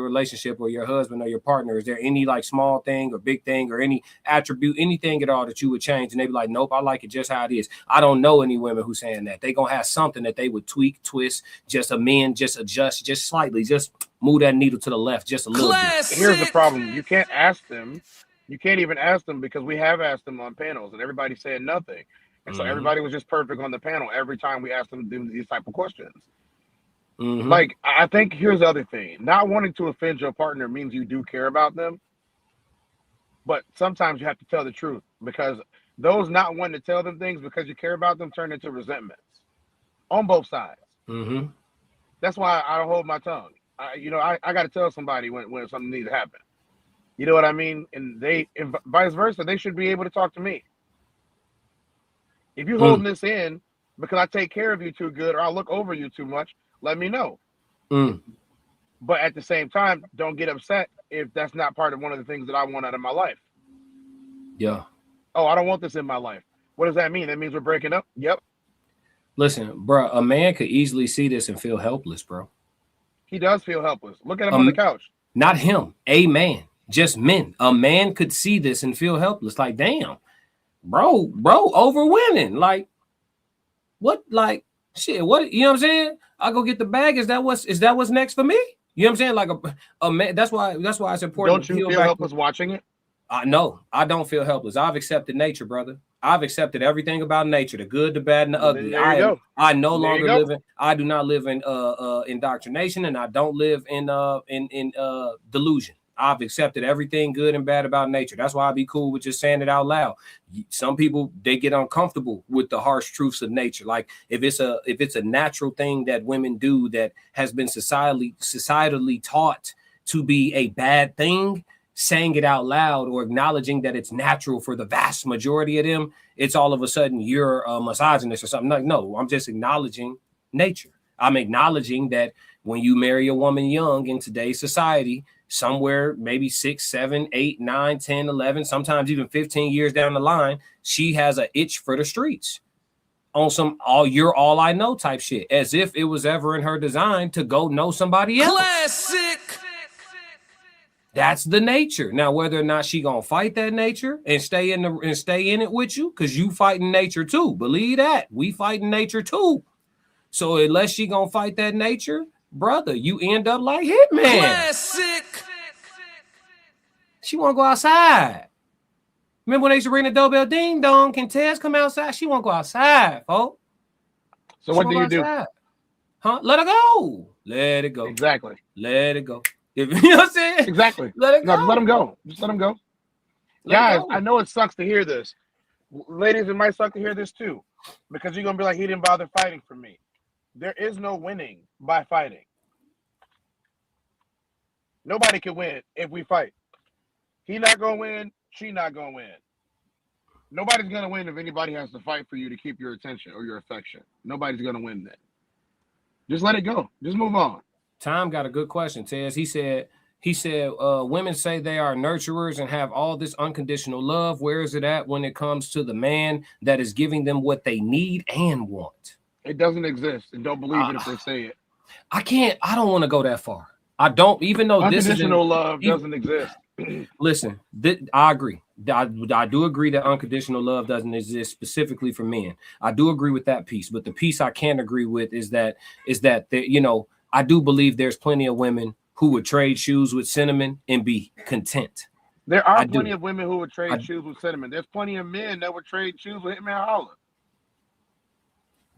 relationship or your husband or your partner? Is there any like small thing or big thing or any attribute, anything at all that you would change? And they'd be like, nope, I like it just how it is. I don't know any women who saying that. They gonna have something that they would tweak, twist, just amend, just adjust, just slightly, just move that needle to the left just a little bit. Here's the problem. You can't ask them. You can't even ask them because we have asked them on panels and everybody said nothing. And so everybody was just perfect on the panel every time we asked them to do these type of questions. Like, I think here's the other thing. Not wanting to offend your partner means you do care about them. But sometimes you have to tell the truth because those not wanting to tell them things because you care about them turn into resentments on both sides. That's why I don't hold my tongue. I got to tell somebody when something needs to happen. You know what I mean? And vice versa, they should be able to talk to me. If you're holding this in because I take care of you too good or I look over you too much, let me know. But at the same time, don't get upset if that's not part of one of the things that I want out of my life. Yeah. Oh, I don't want this in my life. What does that mean? That means we're breaking up? Yep. Listen, bro, a man could easily see this and feel helpless, bro. He does feel helpless. Look at him on the couch. Not him, a man, just men. A man could see this and feel helpless. Like, damn. Bro, over winning. Like, what? Like, shit. What? You know what I'm saying? I go get the bag. Is that what's next for me? You know what I'm saying? Like a man. That's why it's important. Don't you feel helpless watching it? No, I don't feel helpless. I've accepted nature, brother. I've accepted everything about nature, the good, the bad, and the ugly. I no longer live in. I do not live in indoctrination, and I don't live in delusion. I've accepted everything good and bad about nature. That's why I be cool with just saying it out loud. Some people, they get uncomfortable with the harsh truths of nature. Like if it's a natural thing that women do that has been societally taught to be a bad thing, saying it out loud or acknowledging that it's natural for the vast majority of them, it's all of a sudden you're a misogynist or something. No, I'm just acknowledging nature. I'm acknowledging that when you marry a woman young in today's society, somewhere maybe 6, 7, 8, 9, 10, 11, sometimes even 15 years down the line, she has an itch for the streets on some you're all I know type shit, as if it was ever in her design to go know somebody else. Classic. That's the nature. Now, whether or not she gonna fight that nature and stay in it with you, because you fighting nature too. Believe that. We fighting nature too. So unless she gonna fight that nature, brother, you end up like Hitman. Classic. She wanna go outside. Remember when they used to ring the doorbell, ding dong, can Tez come outside? She won't go outside, folks. So what do you do? Huh? Let her go. Let it go. Exactly. Let it go. You know what I'm saying? Exactly. Let it go. No, just let him go. Just let him go. Guys, I know it sucks to hear this. Ladies, it might suck to hear this too, because you're gonna be like, he didn't bother fighting for me. There is no winning by fighting. Nobody can win if we fight. He not gonna win. She not gonna win. Nobody's gonna win if anybody has to fight for you to keep your attention or your affection. Nobody's gonna win that. Just let it go. Just move on. Tom got a good question, Tez. He said, women say they are nurturers and have all this unconditional love. Where is it at when it comes to the man that is giving them what they need and want? It doesn't exist, and don't believe it if they say it. I don't want to go that far. I don't, even though unconditional love doesn't exist. Listen, I agree. I do agree that unconditional love doesn't exist specifically for men. I do agree with that piece, but the piece I can't agree with is that I do believe there's plenty of women who would trade shoes with cinnamon and be content. There are plenty of women who would trade shoes with cinnamon. There's plenty of men that would trade shoes with Hitman Holler.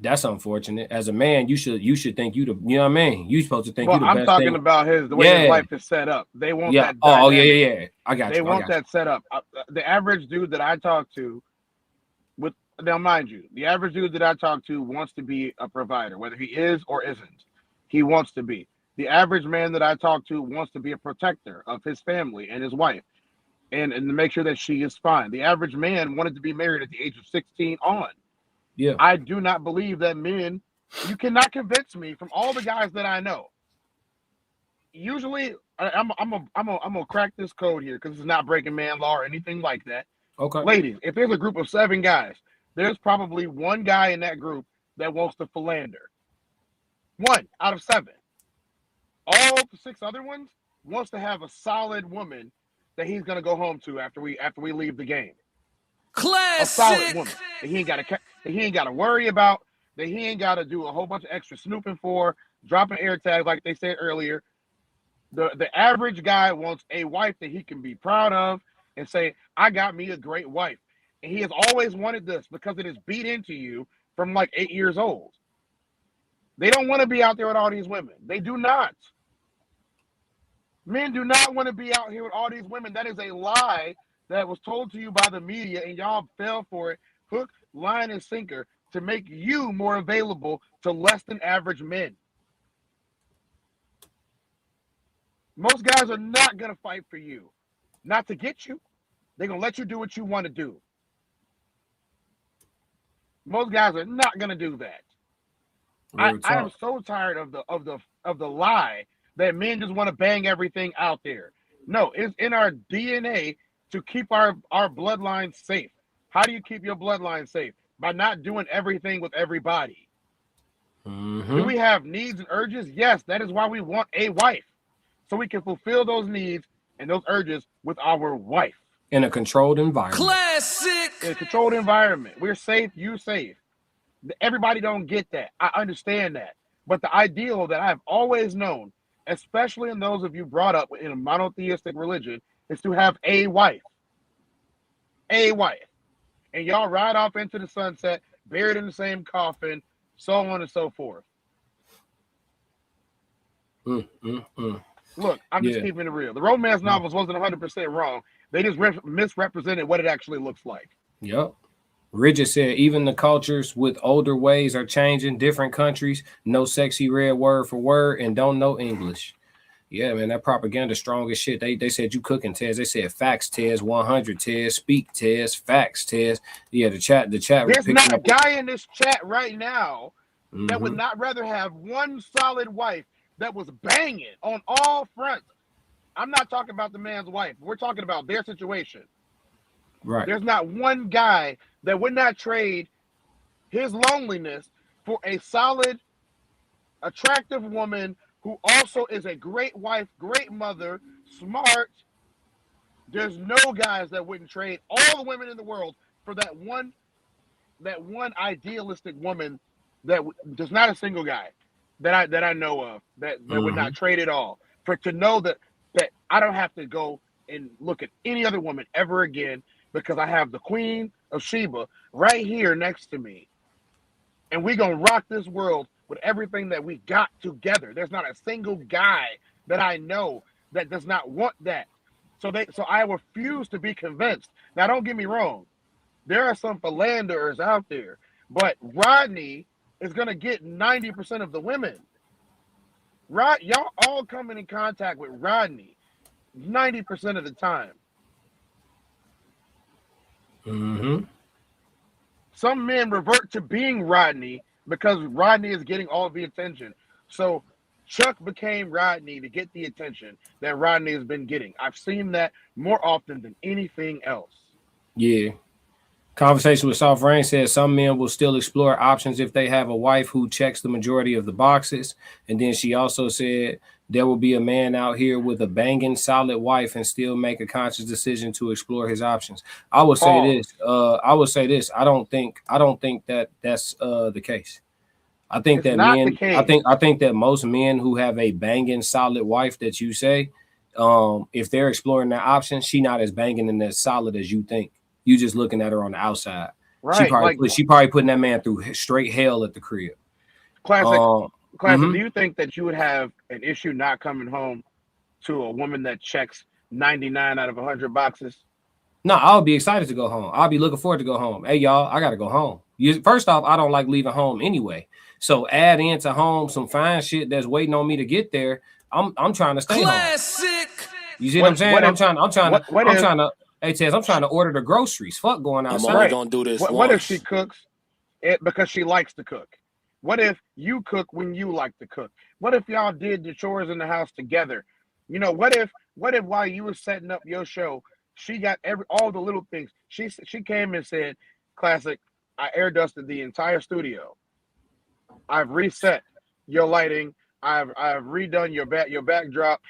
That's unfortunate. As a man, you should think you know what I mean? You're supposed to think you the I'm best talking thing. about the way his life is set up. They want that. Oh, yeah. I got you. They want that set up. The average dude that I talk to, now mind you, the average dude that I talk to wants to be a provider, whether he is or isn't. He wants to be. The average man that I talk to wants to be a protector of his family and his wife, and to make sure that she is fine. The average man wanted to be married at the age of 16 on. Yeah. I do not believe that men, you cannot convince me from all the guys that I know. Usually, I'm gonna crack this code here because it's not breaking man law or anything like that. Okay. Ladies, if there's a group of 7 guys, there's probably one guy in that group that wants to philander. 1 out of 7. All the 6 other ones wants to have a solid woman that he's gonna go home to after we leave the game. Classic. A solid woman that he ain't got to worry about, that he ain't got to do a whole bunch of extra snooping for, dropping air tags like they said earlier. The average guy wants a wife that he can be proud of and say, I got me a great wife. And he has always wanted this because it is beat into you from like 8 years old. They don't want to be out there with all these women. They do not. Men do not want to be out here with all these women. That is a lie that was told to you by the media, and y'all fell for it, hook, line, and sinker, to make you more available to less than average men. Most guys are not going to fight for you, not to get you. They're going to let you do what you want to do. Most guys are not going to do that. I am so tired of the lie that men just want to bang everything out there. No, it's in our DNA to keep our bloodline safe. How do you keep your bloodline safe? By not doing everything with everybody. Mm-hmm. Do we have needs and urges? Yes, that is why we want a wife. So we can fulfill those needs and those urges with our wife. In a controlled environment. Classic. In a controlled environment. We're safe, you safe. Everybody don't get that. I understand that. But the ideal that I've always known, especially in those of you brought up in a monotheistic religion, is to have a wife. A wife. And y'all ride off into the sunset, buried in the same coffin, so on and so forth. Look, I'm just keeping it real. The romance novels wasn't 100% wrong. They just misrepresented what it actually looks like. Yep. Ridget said, even the cultures with older ways are changing. Different countries know sexy red word for word and don't know English. Yeah, man, that propaganda strong as shit. They said you cooking, Tez. They said facts, Tez, 100, Tez, speak, Tez, facts, Tez. Yeah, the chat was There's picking not a up. guy in this chat right now that would not rather have one solid wife that was banging on all fronts. I'm not talking about the man's wife. We're talking about their situation. Right. There's not one guy that would not trade his loneliness for a solid, attractive woman who also is a great wife, great mother, smart. There's no guys that wouldn't trade all the women in the world for that one idealistic woman. That there's not a single guy that I know of that would not trade it all for to know that I don't have to go and look at any other woman ever again because I have the Queen of Sheba right here next to me, and we gonna rock this world with everything that we got together. There's not a single guy that I know that does not want that. So I refuse to be convinced. Now, don't get me wrong. There are some philanderers out there, but Rodney is going to get 90% of the women. Y'all all coming in contact with Rodney 90% of the time. Some men revert to being Rodney because Rodney is getting all the attention. So Chuck became Rodney to get the attention that Rodney has been getting. I've seen that more often than anything else. Yeah. Conversation with Soft Rain says some men will still explore options if they have a wife who checks the majority of the boxes. And then she also said there will be a man out here with a banging solid wife and still make a conscious decision to explore his options. I would say this. I don't think that that's the case. I think that men. I think that most men who have a banging solid wife that you say, if they're exploring their options, she not as banging and as solid as you think. You just looking at her on the outside. Right. She probably putting that man through straight hell at the crib. Classic. Do you think that you would have an issue not coming home to a woman that checks 99 out of 100 boxes? No, I'll be excited to go home. I'll be looking forward to go home. Hey, y'all, I got to go home. First off, I don't like leaving home anyway. So add into home some fine shit that's waiting on me to get there. I'm trying to stay home. You see what I'm saying? I'm trying to. Hey, Tez, I'm trying to order the groceries. Fuck going outside. I'm only gonna do this. What if she cooks it because she likes to cook? What if you cook when you like to cook? What if y'all did the chores in the house together? You know, what if while you were setting up your show, she got all the little things. She came and said, "Classic, I air dusted the entire studio. I've reset your lighting. I've redone your backdrop.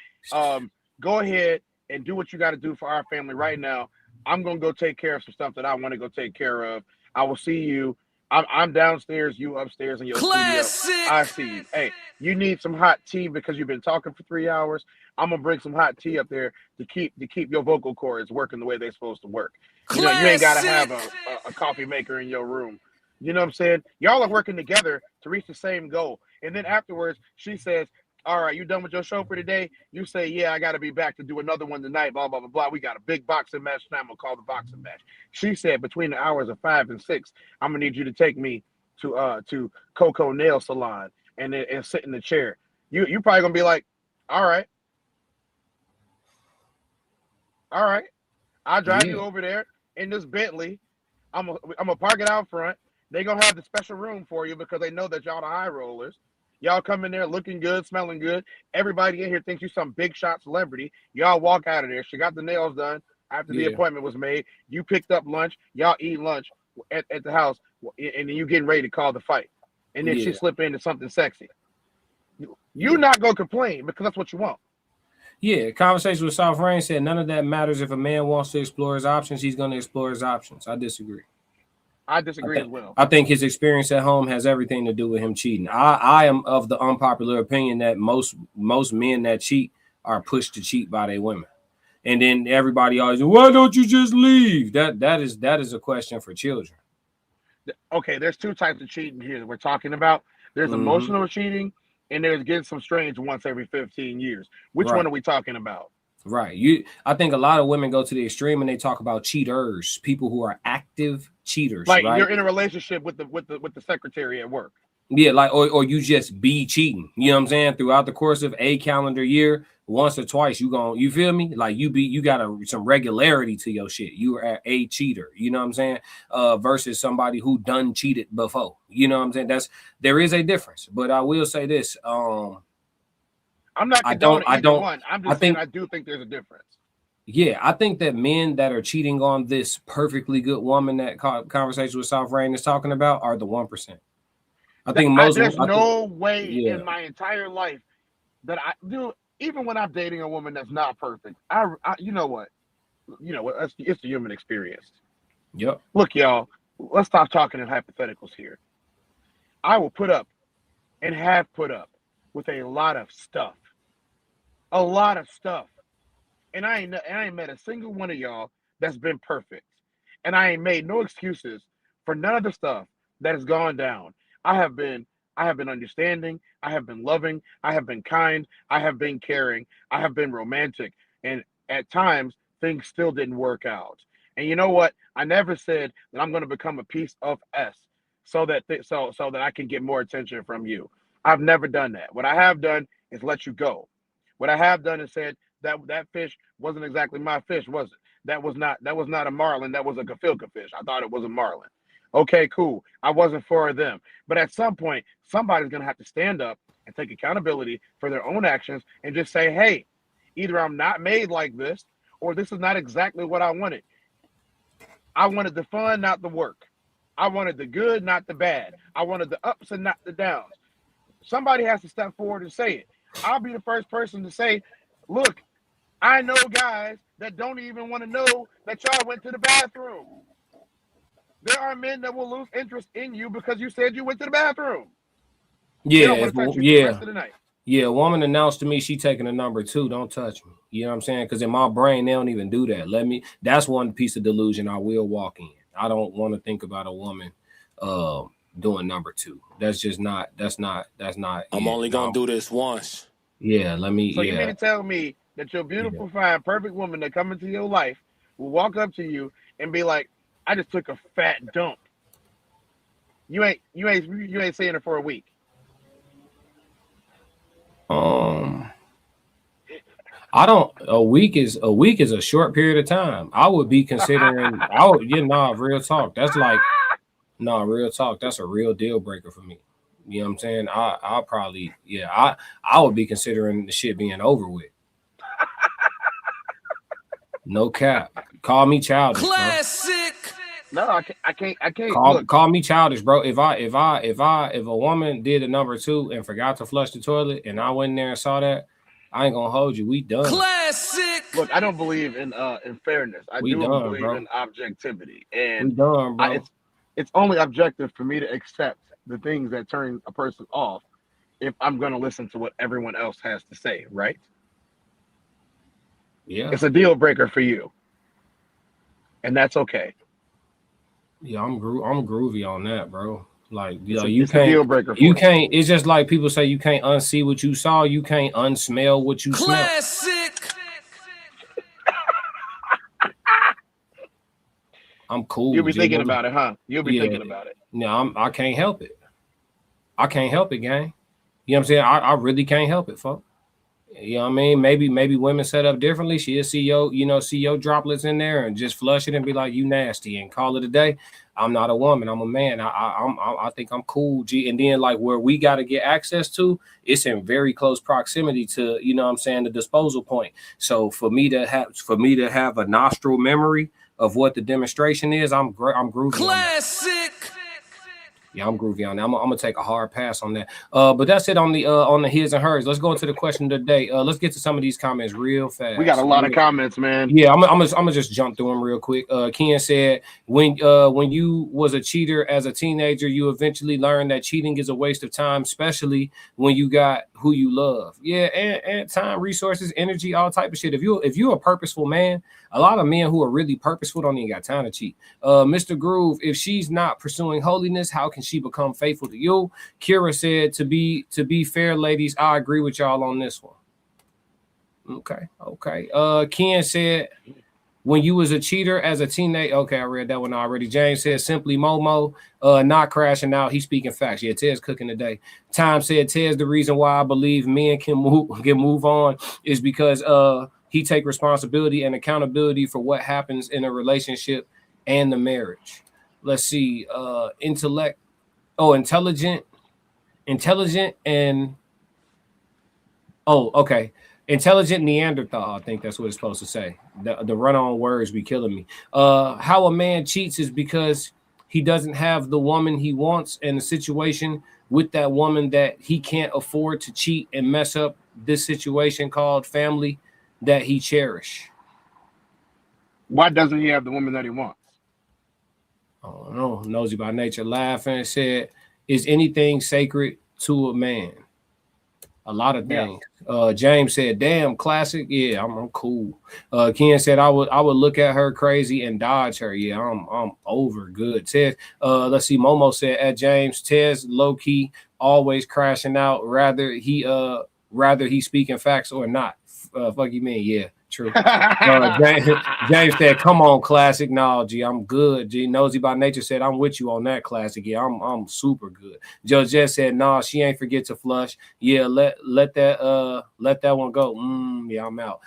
Go ahead and do what you got to do for our family right now. I'm going to go take care of some stuff that I want to go take care of. I will see you. I'm downstairs, you upstairs in your studio. I see you. Hey, you need some hot tea because you've been talking for 3 hours. I'm going to bring some hot tea up there to keep your vocal cords working the way they're supposed to work. You know, you ain't got to have a coffee maker in your room. You know what I'm saying? Y'all are working together to reach the same goal. And then afterwards, she says, all right, you done with your show for today? You say, yeah, I got to be back to do another one tonight, blah, blah, blah, blah. We got a big boxing match tonight. I'm going to call the boxing match. She said between the hours of 5 and 6, I'm going to need you to take me to Coco Nail Salon and sit in the chair. You probably going to be like, all right. I'll drive you over there in this Bentley. I'm gonna park it out front. They're going to have the special room for you because they know that y'all the high rollers. Y'all come in there looking good, smelling good. Everybody in here thinks you some big shot celebrity. Y'all walk out of there. She got the nails done after the appointment was made. You picked up lunch. Y'all eat lunch at the house, and then you getting ready to call the fight. And then she slip into something sexy. You're not going to complain because that's what you want. Yeah, conversation with Soft Rain said none of that matters. If a man wants to explore his options, he's going to explore his options. I disagree. I disagree as well. I think his experience at home has everything to do with him cheating. I am of the unpopular opinion that most men that cheat are pushed to cheat by their women. And then everybody always, why don't you just leave? That is a question for children. Okay, there's two types of cheating here that we're talking about. There's emotional cheating and there's getting some strange once every 15 years. Which one are we talking about? Right. I think a lot of women go to the extreme and they talk about cheaters, people who are active cheaters. Like right? You're in a relationship with the secretary at work. Yeah, like or you just be cheating. You know what I'm saying? Throughout the course of a calendar year, once or twice, you feel me? Like you got some regularity to your shit. You are a cheater. You know what I'm saying? Versus somebody who done cheated before. You know what I'm saying? There is a difference. But I will say this. I'm not condoning either one. I'm just saying I do think there's a difference. Yeah, I think that men that are cheating on this perfectly good woman that Conversation with South Rain is talking about are the 1%. I think there's no way in my entire life that I do. Even when I'm dating a woman that's not perfect, I you know what, it's the human experience. Yep. Look, y'all, let's stop talking in hypotheticals here. I will put up and have put up with a lot of stuff, and I ain't met a single one of y'all that's been perfect, and I ain't made no excuses for none of the stuff that has gone down. I have been understanding, I have been loving, I have been kind, I have been caring, I have been romantic, and at times things still didn't work out. And you know what? I never said that I'm going to become a piece of S so that I can get more attention from you. I've never done that. What I have done is let you go. What I have done is said that fish wasn't exactly my fish, was it? That was not a marlin, that was a gefilte fish. I thought it was a marlin. Okay, cool. I wasn't for them. But at some point, somebody's going to have to stand up and take accountability for their own actions and just say, hey, either I'm not made like this, or this is not exactly what I wanted. I wanted the fun, not the work. I wanted the good, not the bad. I wanted the ups and not the downs. Somebody has to step forward and say it. I'll be the first person to say, look, I know guys that don't even want to know that y'all went to the bathroom. There are men that will lose interest in you because you said you went to the bathroom. Yeah, a woman announced to me she taking a number 2. Don't touch me. You know what I'm saying? Because in my brain, they don't even do that. That's one piece of delusion I will walk in. I don't want to think about a woman doing number 2. That's not. I'm only gonna do this once. Yeah, So you mean to tell me that your beautiful, fine, perfect woman that come into your life will walk up to you and be like, I just took a fat dump. You ain't saying it for a week. I don't. A week is a short period of time. I would be considering. Real talk. That's like, real talk. That's a real deal breaker for me. You know what I'm saying? I'll probably, I would be considering the shit being over with. No cap. Call me childish. Classic. Bro. No, I can't. Call me childish, bro. If a woman did a number 2 and forgot to flush the toilet, and I went in there and saw that, I ain't gonna hold you. We done. Classic. Look, I don't believe in fairness. I believe in objectivity, and we done, bro. It's only objective for me to accept the things that turn a person off if I'm going to listen to what everyone else has to say, right? Yeah. It's a deal breaker for you. And that's okay. Yeah, I'm groovy on that, bro. Like, it's you can't, a deal breaker for you can't, it's just like people say you can't unsee what you saw, you can't unsmell what you smell. Classic. I'm cool. You'll be thinking about it, huh? You'll be thinking about it. No, I can't help it. I can't help it, gang. You know what I'm saying? I really can't help it, folks. You know what I mean? Maybe women set up differently. She'll see your droplets in there and just flush it and be like, you nasty, and call it a day. I'm not a woman. I'm a man. I think I'm cool, G. And then like where we got to get access to, it's in very close proximity to, you know what I'm saying, the disposal point. So for me to have a nostril memory of what the demonstration is, I'm groovy. Classic. Yeah, I'm groovy on that. I'm gonna take a hard pass on that. But that's it on the his and hers. Let's go into the question of the day. Let's get to some of these comments real fast. We got a lot of comments, man. Yeah, I'm gonna just jump through them real quick. Ken said, when you was a cheater as a teenager, you eventually learned that cheating is a waste of time, especially when you got who you love. Yeah, and time, resources, energy, all type of shit. If you're a purposeful man, a lot of men who are really purposeful don't even got time to cheat. Mr. Groove, if she's not pursuing holiness, how can she become faithful to you? Kira said, to be fair, ladies, I agree with y'all on this one. Okay. Ken said, when you was a cheater as a teenager. Okay, I read that one already. James said simply Momo, not crashing out. He's speaking facts. Yeah, Ted's cooking today. Time said Ted's the reason why I believe men can move on is because he take responsibility and accountability for what happens in a relationship and the marriage. Let's see, intelligent and okay. Intelligent Neanderthal, I think that's what it's supposed to say. The run-on words be killing me. How a man cheats is because he doesn't have the woman he wants and the situation with that woman that he can't afford to cheat and mess up this situation called family that he cherish. Why doesn't he have the woman that he wants? Oh no, nosy by nature laughing said, is anything sacred to a man? A lot of things. Yeah. James said, damn, classic. Yeah, I'm cool. Ken said I would look at her crazy and dodge her. Yeah, I'm over good. Ted, let's see. Momo said at James, Ted's low key, always crashing out. Rather he speaking facts or not. Fuck you mean? Yeah, true. James said, come on, classic. No, G, I'm good. G, nosy by nature said, I'm with you on that, classic. Yeah, I'm super good. Judge said, nah, she ain't forget to flush. Yeah, let that one go. Yeah, I'm out.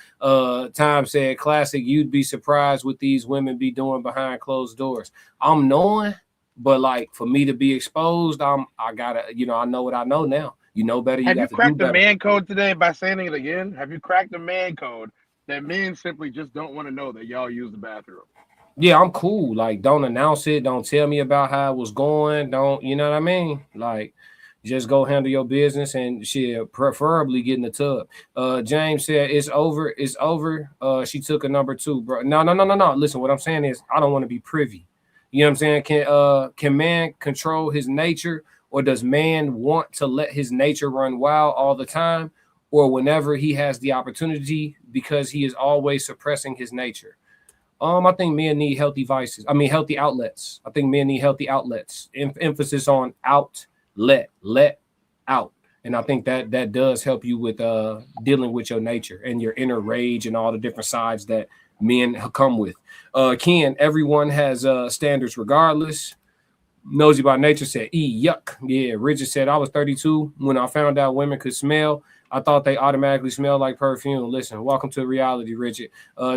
Time said, classic, you'd be surprised what these women be doing behind closed doors. I'm knowing, but like for me to be exposed, I gotta, I know what I know now. You know better. Have you cracked the man code today by saying it again? Have you cracked the man code that men simply just don't want to know that y'all use the bathroom? Yeah, I'm cool. Like, don't announce it. Don't tell me about how it was going. Don't, you know what I mean? Like, just go handle your business and shit, preferably get in the tub. James said, it's over. It's over. She took a number 2, bro. No. Listen, what I'm saying is I don't want to be privy. You know what I'm saying? Can man control his nature? Or does man want to let his nature run wild all the time or whenever he has the opportunity because he is always suppressing his nature? I think men need healthy vices. I mean, healthy outlets. I think men need healthy outlets. Emphasis on outlet, let out. And I think that does help you with dealing with your nature and your inner rage and all the different sides that men come with. Ken, everyone has standards regardless. Nosy by nature said, yuck. Yeah, Richard said, I was 32 when I found out women could smell. I thought they automatically smell like perfume. Listen, welcome to reality, Richard.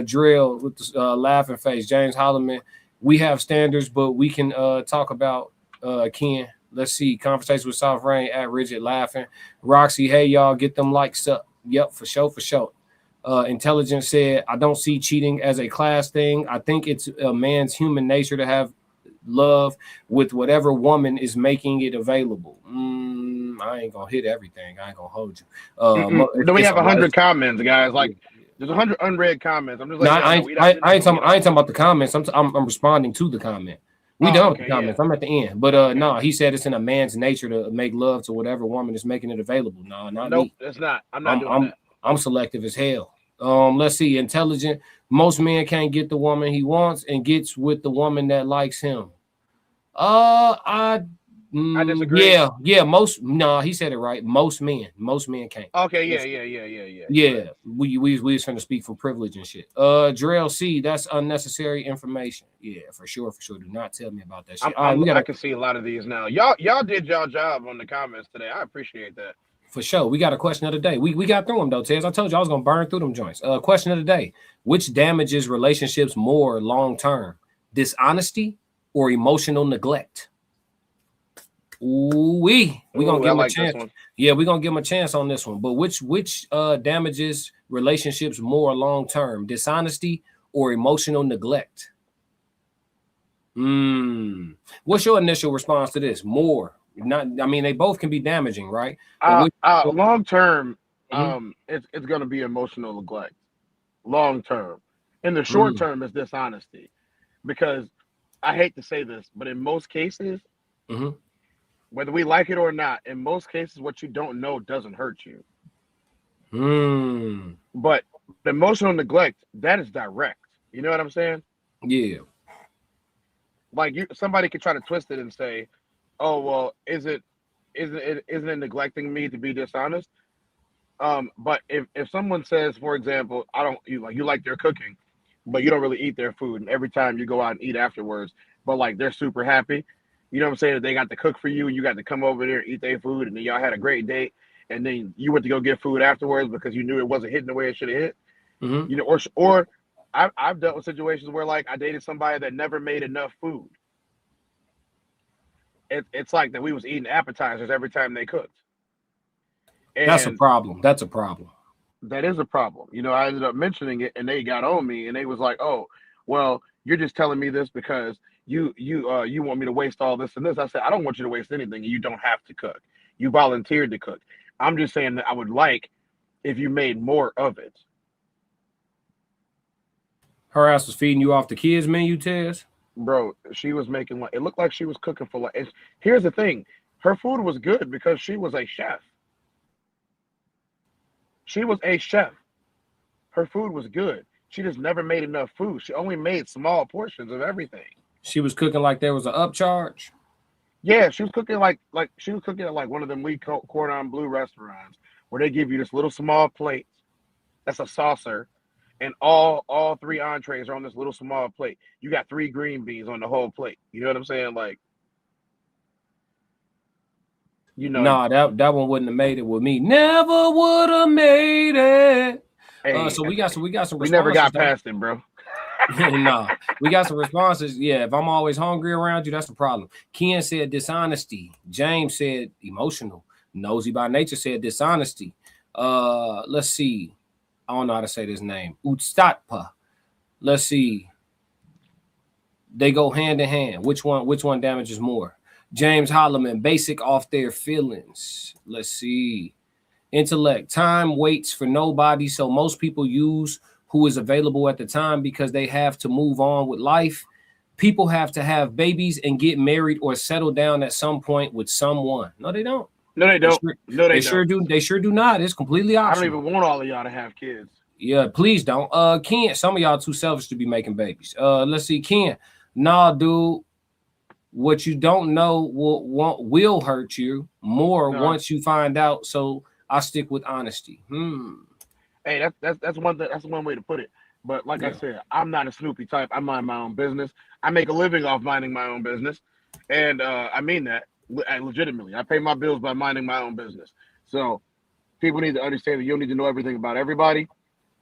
Drill with the laughing face. James Holloman, we have standards, but we can talk about Ken. Let's see. Conversation with South Rain at Richard laughing. Roxy, hey, y'all, get them likes up. Yep, for sure. Intelligence said, I don't see cheating as a class thing. I think it's a man's human nature to have love with whatever woman is making it available. I ain't gonna hit everything. I ain't gonna hold you. We have 100 comments, guys. Like there's 100 unread comments. I'm just like, I ain't talking about the comments. I'm responding to the comment. We done with the comments. Yeah. I'm at the end. But no, he said it's in a man's nature to make love to whatever woman is making it available. No, not me. Nope, it's not. I'm not doing that. I'm selective as hell. Let's see. Intelligent. Most men can't get the woman he wants and gets with the woman that likes him. I disagree. Yeah. He said it right. Most men can't. Okay. Yeah. We was trying to speak from privilege and shit. Drell C, that's unnecessary information. Yeah, for sure. Do not tell me about that shit. I can see a lot of these now. Y'all did y'all job on the comments today. I appreciate that. For sure. We got a question of the day. We got through them though, Tez. I told you I was gonna burn through them joints. Question of the day: which damages relationships more long term? Dishonesty or emotional neglect? We gonna give him a chance. Yeah, we're gonna give him a chance on this one. But which damages relationships more long term? Dishonesty or emotional neglect? What's your initial response to this? More. They both can be damaging, right? Long term, it's gonna be emotional neglect. Long term. In the short term, it's dishonesty. Because I hate to say this, but in most cases, whether we like it or not, in most cases, what you don't know doesn't hurt you. But the emotional neglect, that is direct. You know what I'm saying? Yeah. Like somebody could try to twist it and say, "Oh, well, isn't it neglecting me to be dishonest?" But if someone says, for example, you like their cooking, but you don't really eat their food. And every time you go out and eat afterwards, but like they're super happy. You know what I'm saying? That they got to cook for you and you got to come over there and eat their food, and then y'all had a great date, and then you went to go get food afterwards because you knew it wasn't hitting the way it should have hit. Mm-hmm. You know, or I've dealt with situations where like I dated somebody that never made enough food. It's like that we was eating appetizers every time they cooked. And that's a problem. That's a problem. That is a problem. You know, I ended up mentioning it, and they got on me, and they was like, "Oh, well, you're just telling me this because you want me to waste all this and this." I said, "I don't want you to waste anything, and you don't have to cook. You volunteered to cook. I'm just saying that I would like if you made more of it." Her ass was feeding you off the kids' menu, Tez? Bro, she was making like, it looked like she was cooking for like, here's the thing. Her food was good because she was a chef. She was a chef. Her food was good. She just never made enough food. She only made small portions of everything. She was cooking like there was an upcharge? Yeah, she was cooking like she was cooking at like one of them Lee Cordon Bleu restaurants where they give you this little small plate that's a saucer, and all three entrees are on this little small plate. You got 3 green beans on the whole plate. You know what I'm saying? Like, you know. Nah, that one wouldn't have made it with me. Never would have made it. Hey, so we got some responses. We never got past it, bro. Nah, we got some responses. Yeah, if I'm always hungry around you, that's the problem. Ken said dishonesty. James said emotional. Nosy by nature said dishonesty. Let's see. I don't know how to say this name. Utstatpa. Let's see. They go hand in hand. Which one damages more? James Holloman, basic off their feelings. Let's see. Intellect. Time waits for nobody, so most people use who is available at the time because they have to move on with life. People have to have babies and get married or settle down at some point with someone. No, they don't. No, they don't. They sure do. They sure do not. It's completely optional. I don't even want all of y'all to have kids. Yeah, please don't. Ken, some of y'all too selfish to be making babies. Let's see, Ken. Nah, dude. What you don't know will hurt you more once you find out. So I stick with honesty. Hey, that's one thing. That's one way to put it. But like I said, I'm not a Snoopy type. I mind my own business. I make a living off minding my own business, and I mean that legitimately. I pay my bills by minding my own business. So people need to understand that you don't need to know everything about everybody.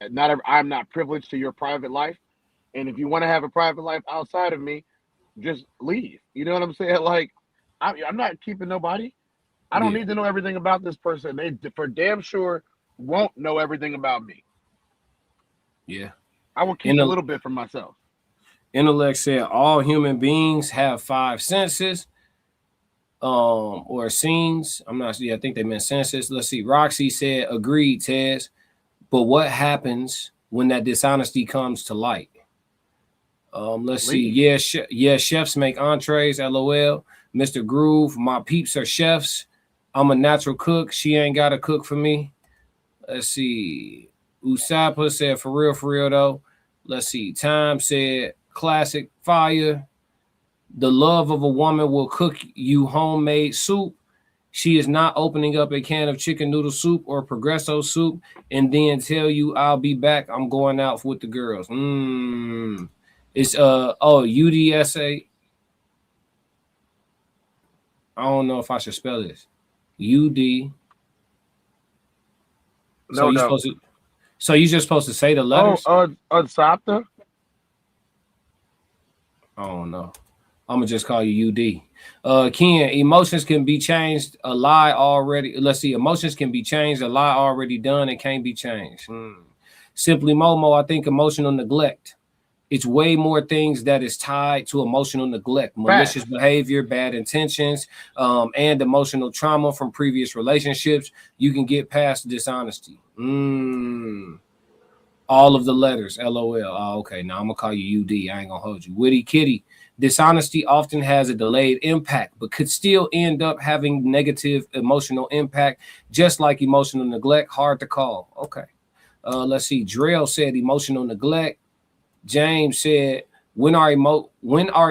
I'm not privileged to your private life, and if you want to have a private life outside of me, just leave. You know what I'm saying? Like, I'm not keeping nobody. I don't need to know everything about this person. They for damn sure won't know everything about me. Yeah. I will keep a little bit for myself. Intellect said all human beings have 5 senses or scenes. I'm not sure. I think they meant senses. Let's see. Roxy said, agreed, Tez. But what happens when that dishonesty comes to light? Let's see. Yeah, chefs make entrees, LOL. Mr. Groove, my peeps are chefs. I'm a natural cook. She ain't got to cook for me. Let's see. Usapa said, for real, though. Let's see. Time said, classic fire. The love of a woman will cook you homemade soup. She is not opening up a can of chicken noodle soup or Progresso soup and then tell you, I'll be back. I'm going out with the girls. It's UDSA. I don't know if I should spell this. UD. So you're just supposed to say the letters? Unsapta? I don't know. I'm gonna just call you UD. Ken, emotions can be changed. A lie already. Let's see. Emotions can be changed. A lie already done. It can't be changed. Simply Momo. I think emotional neglect. It's way more things that is tied to emotional neglect, malicious behavior, bad intentions, and emotional trauma from previous relationships. You can get past dishonesty. All of the letters, LOL. Oh, okay, now I'm gonna call you UD. I ain't gonna hold you. Witty Kitty. Dishonesty often has a delayed impact, but could still end up having negative emotional impact, just like emotional neglect. Hard to call. Okay. Let's see. Drell said emotional neglect. James said, when are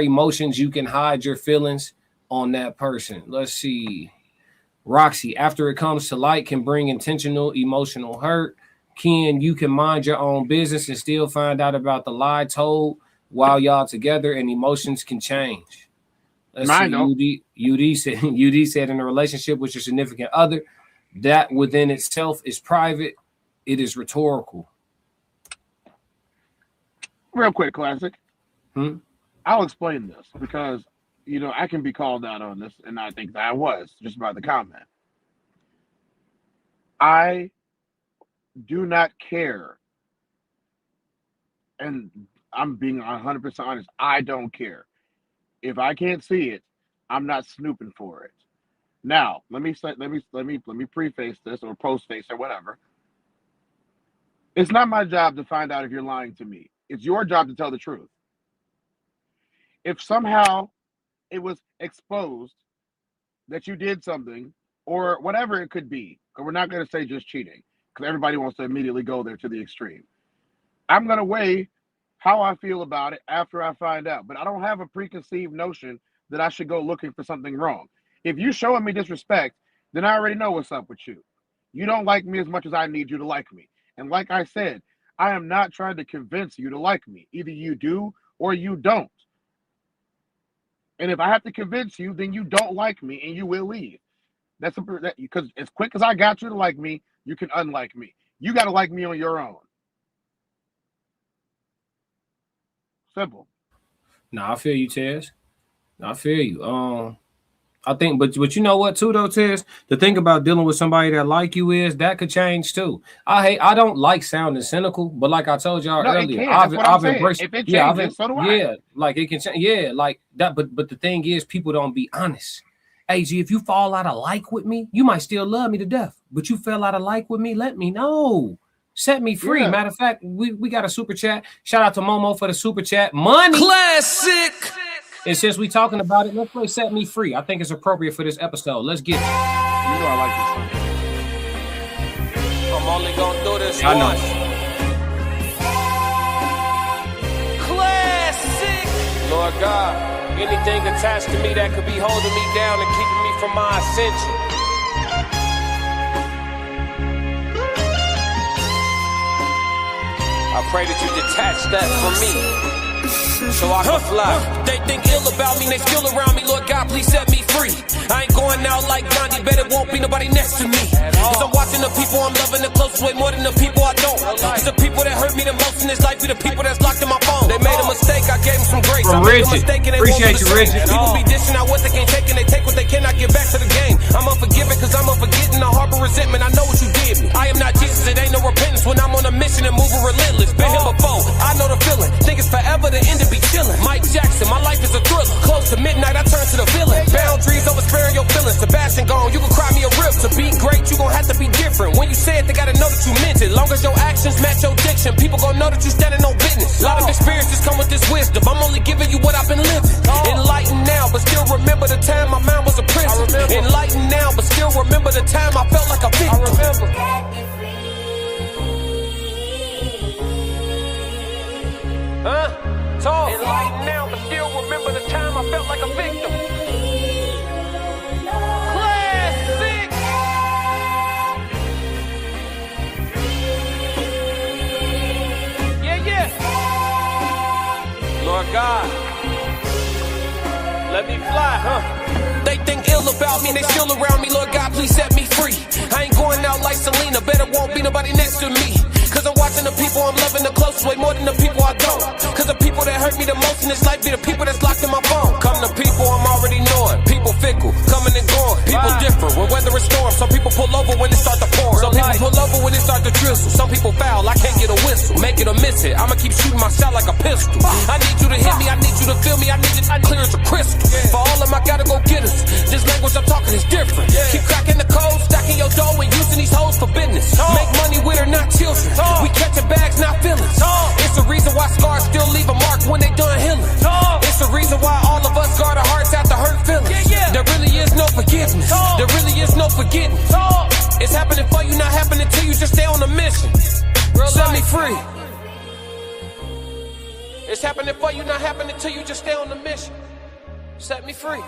emotions you can hide your feelings on that person? Let's see. Roxy, after it comes to light, can bring intentional emotional hurt. Ken, you can mind your own business and still find out about the lie told while y'all together, and emotions can change. Let's see. UD said in a relationship with your significant other, that within itself is private. It is rhetorical. Real quick, Classic. I'll explain this because, you know, I can be called out on this, and I think that I was just by the comment. I do not care, and I'm being 100% honest. I don't care. If I can't see it, I'm not snooping for it. Now, let me preface this or postface or whatever. It's not my job to find out if you're lying to me. It's your job to tell the truth. If somehow it was exposed that you did something or whatever it could be, because we're not going to say just cheating, because everybody wants to immediately go there to the extreme. I'm going to weigh how I feel about it after I find out, but I don't have a preconceived notion that I should go looking for something wrong. If you're showing me disrespect, then I already know what's up with you. You don't like me as much as I need you to like me. And like I said, I am not trying to convince you to like me. Either you do or you don't. And if I have to convince you, then you don't like me and you will leave. That's because as quick as I got you to like me, you can unlike me. You got to like me on your own. Simple. No, I feel you, Tez. I feel you. I think, but you know what too though, Tez? The thing about dealing with somebody that like you is that could change too. I don't like sounding cynical, but like I told y'all earlier, I've embraced. If it changes, so do I. Yeah, like it can change. Yeah, like that. But the thing is, people don't be honest. AG, if you fall out of like with me, you might still love me to death, but you fell out of like with me. Let me know. Set me free. Yeah. Matter of fact, we got a super chat. Shout out to Momo for the super chat. Money. Classic. And since we talking about it, let's play Set Me Free. I think it's appropriate for this episode. Let's get it. You know I like this song. I'm only gonna do this I know. once. Classic. Lord God, anything attached to me that could be holding me down and keeping me from my ascension. I pray that you detach that from me, so I can fly. They think ill about me, they still around me. Lord God, please set me free. I ain't going out like Gandhi, bet it won't be nobody next to me. Cause I'm watching the people I'm loving the closest way more than the people I don't. It's the people that hurt me the most in this life be the people that's locked in my phone. They made a mistake, I gave them some grace. I made a mistake and they appreciate you, Richard. People be dishing out what they can't take and they take what they cannot get back to the game. I'm unforgiving cause I'm unforgetting, I harbor resentment. I know what you did me. I am not Jesus, it ain't no repentance when I'm on a mission and moving relentless. Been here before, I know the feeling. Think it's forever, the end to be chilling. Mike Jackson, my life is a thriller. Close to midnight, I turn to the villain. Boundaries over sparing your feelings. Sebastian gone, you can cry me a rip. To be great, you gon' have to be different. When you say it, they gotta know that you meant it. Long as your actions match your diction, people gon' know that you standing on business. A lot of experiences come with this wisdom. I'm only giving you what I've been living. Enlightened now, but still remember the time my mind was a prison. Enlightened now, but still remember the time I felt like a victim. I remember. Talk. Enlightened now, but still remember the time I felt like a victim. Classic. Yeah. Lord God, let me fly, They think ill about me and they still around me. Lord God, please set me free. I ain't going out like Selena, better won't be nobody next to me. Cause I'm watching the people I'm loving the closest way more than the people I don't. Cause the people that hurt me the most in this life be the people that's locked in my phone. Come to people I'm already knowing. People fickle, coming and going. People different when weather is storm. Some people pull over when it start to pour. Some people pull over when it start to drizzle. Some people foul, I can't get a whistle. Make it or miss it, I'ma keep shooting my shot like a pistol. I need you to hit me, I need you to feel me, I need it clear as a crystal. For all of my gotta go get us. This language I'm talking is different. Keep cracking the code, stacking your dough and using these hoes for business. Make money with her, not children. We catching bags, not feelings. It's the reason why scars still leave a mark when they done healing. It's the reason why all of us guard our hearts after hurt feelings. There really is no forgiveness. There really is no forgetting. It's happening for you, not happening to you. Just stay on the mission. Set me free. It's happening for you, not happening to you. Just stay on the mission. Set me free.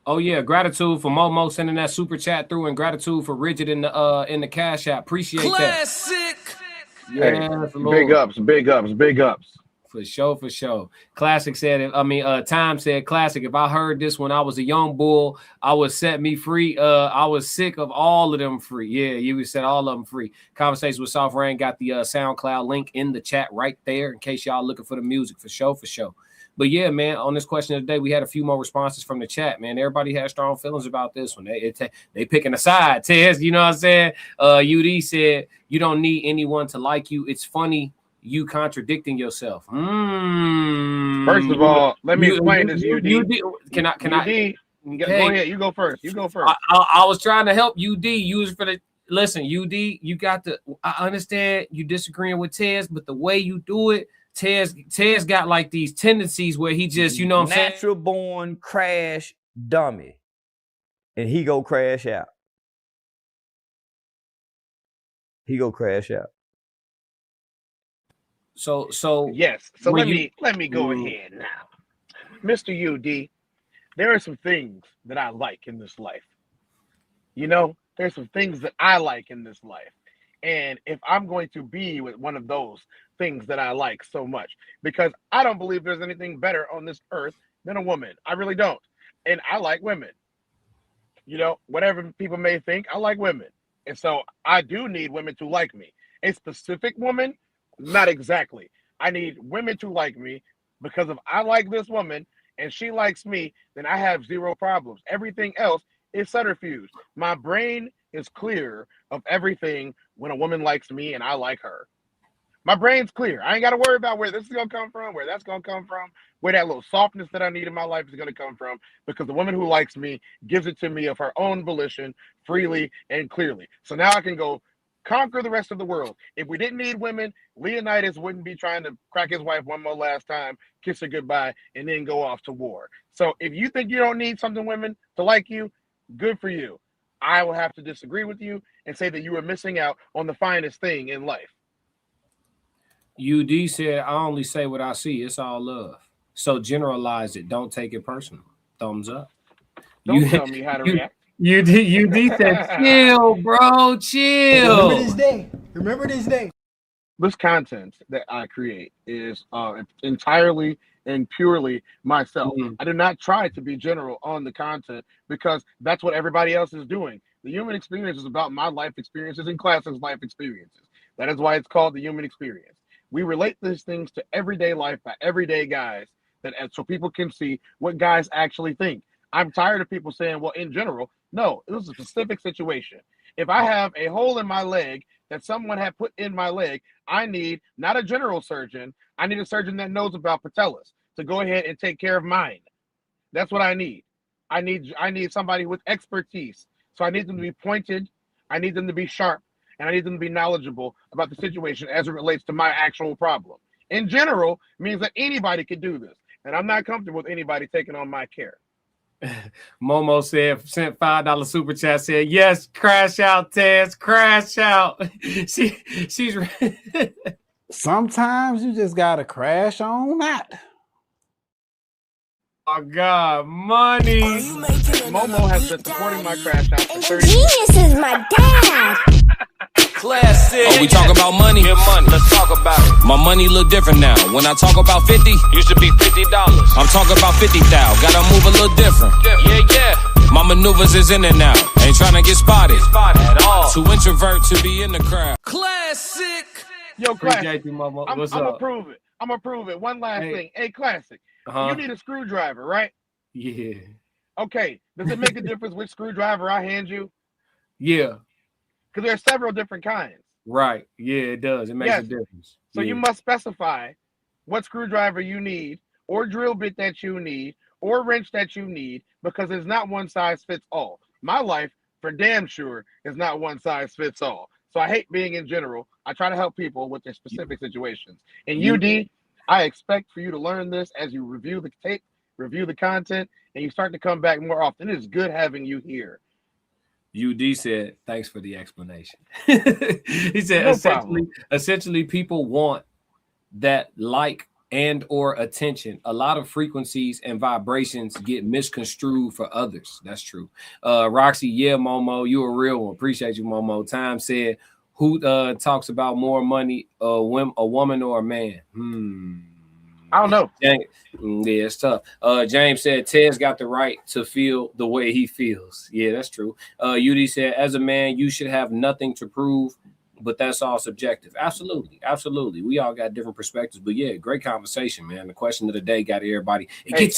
Oh yeah, gratitude for Momo sending that super chat through, and gratitude for Rigid in the Cash App. Appreciate Classic. that. Hey, Yes, big Lord. ups, big ups, big ups. For sure. Classic said, Time said, Classic, if I heard this when I was a young bull, I would set me free. I was sick of all of them free. Yeah, you said all of them free. Conversation with Soft Rain got the SoundCloud link in the chat right there in case y'all looking for the music, for sure. But yeah, man, on this question of the day, we had a few more responses from the chat, man. Everybody had strong feelings about this one. They picking a side. Tez, you know what I'm saying? UD said, you don't need anyone to like you. It's funny you contradicting yourself. First of all, let me explain this, UD. Can I? Go ahead. You go first. I was trying to help UD. Use for the listen, UD. You got to. I understand you disagreeing with Tez, but the way you do it, Tez got like these tendencies where he just, you know what I'm saying? Natural born crash dummy, and he go crash out. So yes. So let me go ahead now, Mr. UD. There are some things that I like in this life. You know, there's some things that I like in this life, and if I'm going to be with one of those things that I like so much, because I don't believe there's anything better on this earth than a woman. I really don't, and I like women. You know, whatever people may think, I like women, and so I do need women to like me. A specific woman. Not exactly. I need women to like me, because if I like this woman and she likes me, then I have zero problems. Everything else is subterfuge. My brain is clear of everything when a woman likes me and I like her. My brain's clear. I ain't got to worry about where this is going to come from, where that's going to come from, where that little softness that I need in my life is going to come from, because the woman who likes me gives it to me of her own volition, freely and clearly. So now I can go conquer the rest of the world. If we didn't need women, Leonidas wouldn't be trying to crack his wife one more last time, kiss her goodbye, and then go off to war. So if you think you don't need something women to like you, good for you. I will have to disagree with you and say that you are missing out on the finest thing in life. UD said, I only say what I see. It's all love. So generalize it. Don't take it personal. Thumbs up. Don't tell me how to react. UD said, chill, bro, chill. Remember this day. This content that I create is entirely and purely myself. I do not try to be general on the content, because that's what everybody else is doing. The human experience is about my life experiences and Classic's life experiences. That is why it's called the human experience. We relate these things to everyday life by everyday guys, so people can see what guys actually think. I'm tired of people saying, well, in general. No, it was a specific situation. If I have a hole in my leg that someone had put in my leg, I need not a general surgeon. I need a surgeon that knows about patellas to go ahead and take care of mine. That's what I need. I need somebody with expertise. So I need them to be pointed. I need them to be sharp. And I need them to be knowledgeable about the situation as it relates to my actual problem. In general, means that anybody could do this. And I'm not comfortable with anybody taking on my care. Momo said, sent $5 super chat, said, yes, crash out, Tez, crash out. She's sometimes you just gotta crash on out. Oh God, money. Momo has been supporting my crash out for 30 years. Genius is my dad. Classic. Oh, we talk about money? Get money. Let's talk about it. My money look different now. When I talk about 50, used to be $50. I'm talking about 50,000. Gotta move a little different. Yeah. My maneuvers is in and out. Ain't trying to get spotted at all. Too introvert to be in the crowd. Classic. Yo, Classic. You, Mama. I'm gonna prove it. I'm gonna prove it. One last thing. Hey, Classic. You need a screwdriver, right? Yeah. Okay. Does it make a difference which screwdriver I hand you? Yeah. Because there are several different kinds. Right. Yeah, it does. It makes a difference. So you must specify what screwdriver you need, or drill bit that you need, or wrench that you need, because it's not one size fits all. My life, for damn sure, is not one size fits all. So I hate being in general. I try to help people with their specific situations. And UD, I expect for you to learn this as you review the tape, review the content, and you start to come back more often. It is good having you here. UD said, thanks for the explanation. He said, essentially, people want that like and or attention. A lot of frequencies and vibrations get misconstrued for others. That's true. Roxy, yeah, Momo, you a real one. Appreciate you, Momo. Time said, who talks about more money, a woman or a man? I don't know. Yeah, it's tough. James said Ted's got the right to feel the way he feels. Yeah, that's true. UD said, as a man, you should have nothing to prove, but that's all subjective. Absolutely, absolutely. We all got different perspectives, but yeah, great conversation, man. The question of the day got everybody. UD.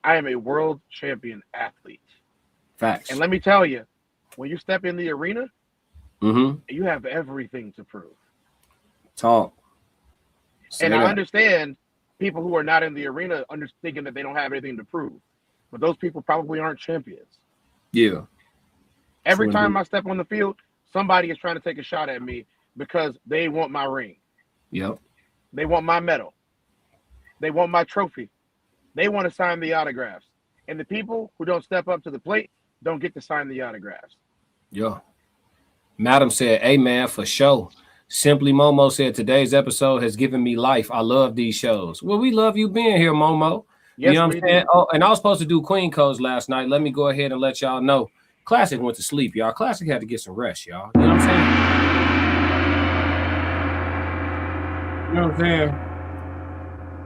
I am a world champion athlete. Facts. And let me tell you, when you step in the arena, you have everything to prove. Talk. And I understand people who are not in the arena thinking that they don't have anything to prove, but those people probably aren't champions. Yeah. Every time I step on the field, somebody is trying to take a shot at me because they want my ring. Yep. They want my medal. They want my trophy. They want to sign the autographs. And the people who don't step up to the plate don't get to sign the autographs. Yeah. Madam said, hey, man, for sure. Simply Momo said, today's episode has given me life. I love these shows. Well, we love you being here, Momo. Yes, you know what I'm saying? Do. Oh, and I was supposed to do Queen Codes last night. Let me go ahead and let y'all know. Classic went to sleep, y'all. Classic had to get some rest, y'all. You know what I'm saying? You know what I'm saying?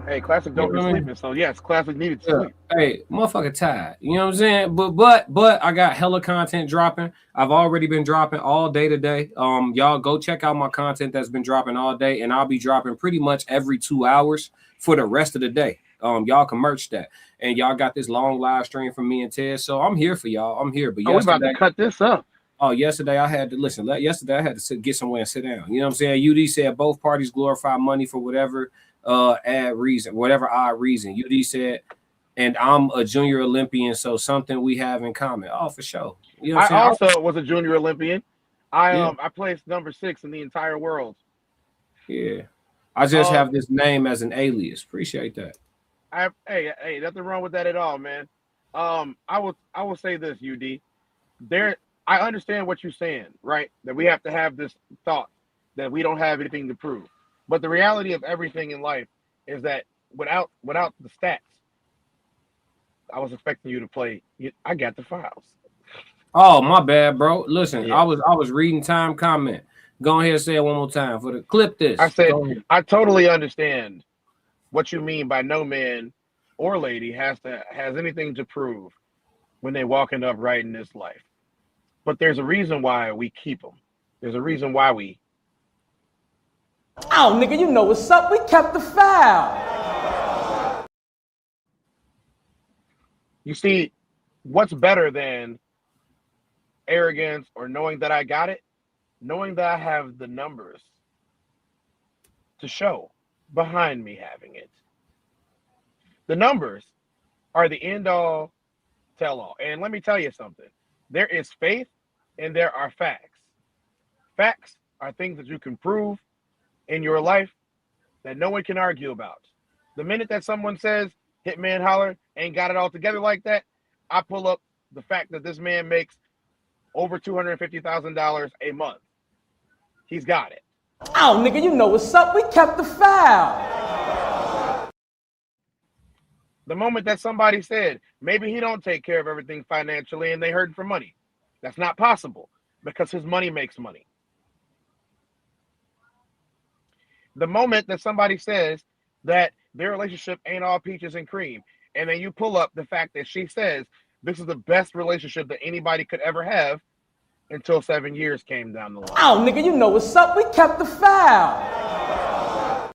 Hey, Classic don't be sleeping, so yes, Classic needed to sleep. Hey, motherfucker tired. You know what I'm saying? But I got hella content dropping. I've already been dropping all day today. Y'all go check out my content that's been dropping all day, and I'll be dropping pretty much every 2 hours for the rest of the day. Y'all can merch that. And y'all got this long live stream from me and Ted. So I'm here for y'all. I'm here. But we're about to cut this up. Oh, yesterday I had to listen. Yesterday I had to get somewhere and sit down. You know what I'm saying? UD said both parties glorify money for whatever odd reason. UD said, and I'm a junior Olympian, so something we have in common. Oh, for sure. You know what I also was a junior Olympian. I placed number 6 in the entire world. Yeah. I just have this name as an alias. Appreciate that. Hey, nothing wrong with that at all, man. I will say this, UD. I understand what you're saying, right? That we have to have this thought that we don't have anything to prove. But the reality of everything in life is that without the stats, I was expecting you to play. I got the files. Oh, my bad, bro. Listen, yeah. I was reading time comment. Go ahead and say it one more time for the clip this. I said, I totally understand what you mean by no man or lady has anything to prove when they're walking upright in this life. But there's a reason why we keep them. There's a reason why we. Oh, nigga, you know what's up. We kept the file. You see, what's better than arrogance or knowing that I got it? Knowing that I have the numbers to show behind me having it. The numbers are the end all tell all. And let me tell you something. There is faith and there are facts. Facts are things that you can prove in your life that no one can argue about. The minute that someone says, Hitman Holler ain't got it all together like that, I pull up the fact that this man makes over $250,000 a month. He's got it. Oh, nigga, you know what's up. We kept the file. The moment that somebody said, maybe he don't take care of everything financially and they hurting for money. That's not possible because his money makes money. The moment that somebody says that their relationship ain't all peaches and cream, and then you pull up the fact that she says this is the best relationship that anybody could ever have until 7 years came down the line. Oh, nigga, you know what's up. We kept the file.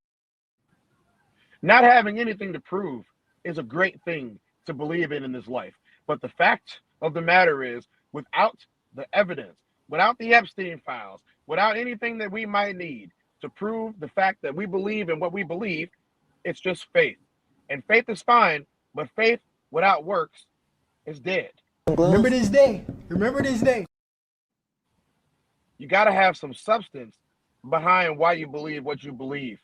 Not having anything to prove is a great thing to believe in this life. But the fact of the matter is, without the evidence, without the Epstein files, without anything that we might need to prove the fact that we believe in what we believe, it's just faith. And faith is fine, but faith without works is dead. Remember this day. Remember this day. You got to have some substance behind why you believe what you believe.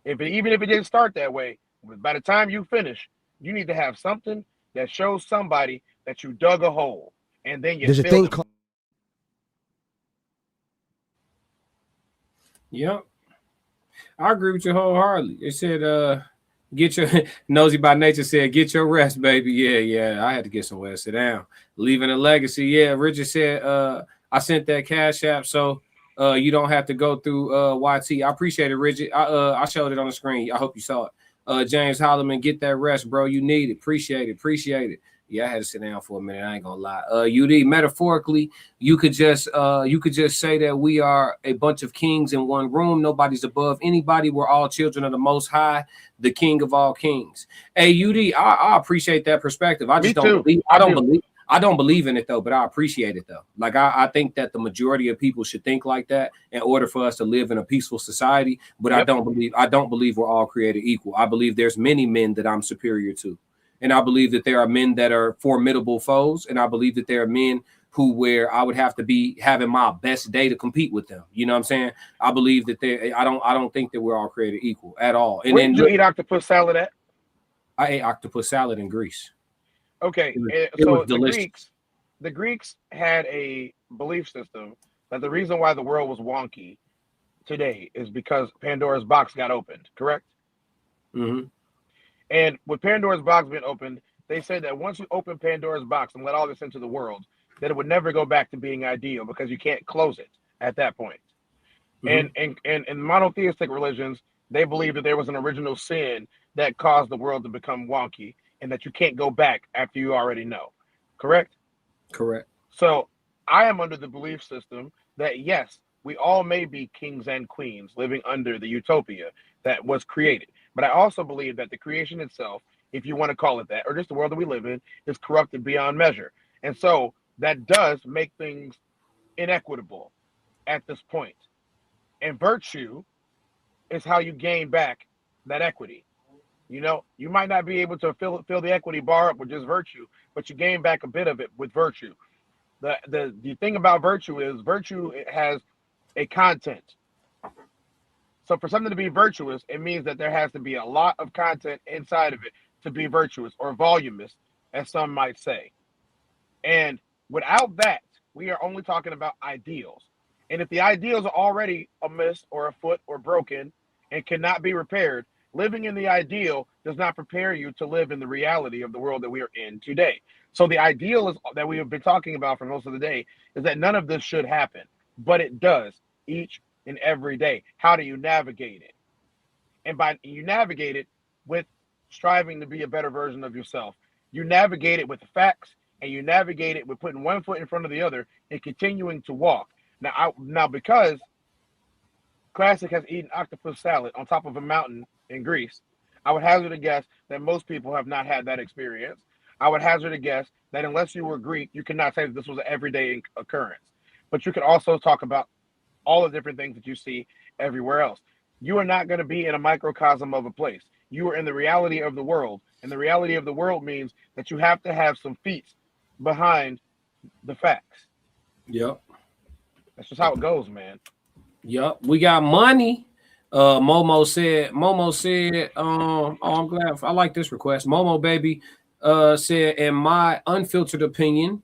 Even if it didn't start that way, by the time you finish, you need to have something that shows somebody that you dug a hole and then you There's a thing called. Yep. I agree with you wholeheartedly. It said, get your nosy by nature said, get your rest, baby. Yeah. I had to get somewhere to sit down. Leaving a legacy. Yeah, Richard said, I sent that cash app, so you don't have to go through YT. I appreciate it, Richard. I showed it on the screen. I hope you saw it. James Holloman, get that rest, bro. You need it. Appreciate it. Yeah, I had to sit down for a minute. I ain't gonna lie. UD, metaphorically, you could just say that we are a bunch of kings in one room. Nobody's above anybody. We're all children of the Most High, the King of all kings. Hey, UD, I appreciate that perspective. I just don't believe. I don't believe in it though, but I appreciate it though. Like I think that the majority of people should think like that in order for us to live in a peaceful society. But I don't believe we're all created equal. I believe there's many men that I'm superior to. And I believe that there are men that are formidable foes. And I believe that there are men where I would have to be having my best day to compete with them. You know what I'm saying? I believe that I don't think that we're all created equal at all. And where did you eat octopus salad at? I ate octopus salad in Greece. Okay. It was delicious. The Greeks had a belief system that the reason why the world was wonky today is because Pandora's box got opened, correct? Mm-hmm. And with Pandora's box being opened, they said that once you open Pandora's box and let all this into the world, that it would never go back to being ideal because you can't close it at that point. Mm-hmm. And in monotheistic religions, they believe that there was an original sin that caused the world to become wonky and that you can't go back after you already know. Correct? Correct. So I am under the belief system that, yes, we all may be kings and queens living under the utopia that was created. But I also believe that the creation itself, if you want to call it that, or just the world that we live in, is corrupted beyond measure. And so that does make things inequitable at this point. And virtue is how you gain back that equity. You know, you might not be able to fill the equity bar up with just virtue, but you gain back a bit of it with virtue. The thing about virtue is virtue has a content. So for something to be virtuous, it means that there has to be a lot of content inside of it to be virtuous or voluminous, as some might say. And without that, we are only talking about ideals. And if the ideals are already amiss or afoot or broken and cannot be repaired, living in the ideal does not prepare you to live in the reality of the world that we are in today. So the ideal is that we have been talking about for most of the day is that none of this should happen, but it does each and every day. How do you navigate it? And you navigate it with striving to be a better version of yourself. You navigate it with the facts, and you navigate it with putting one foot in front of the other and continuing to walk. Now because Classic has eaten octopus salad on top of a mountain in Greece, I would hazard a guess that most people have not had that experience. I would hazard a guess that unless you were Greek, you cannot say that this was an everyday occurrence. But you could also talk about all the different things that you see everywhere else. You are not going to be in a microcosm of a place. You are in the reality of the world. And the reality of the world means that you have to have some feet behind the facts. Yep. That's just how it goes, man. Yep. We got money. Momo said, I'm glad I like this request. Momo baby said, in my unfiltered opinion,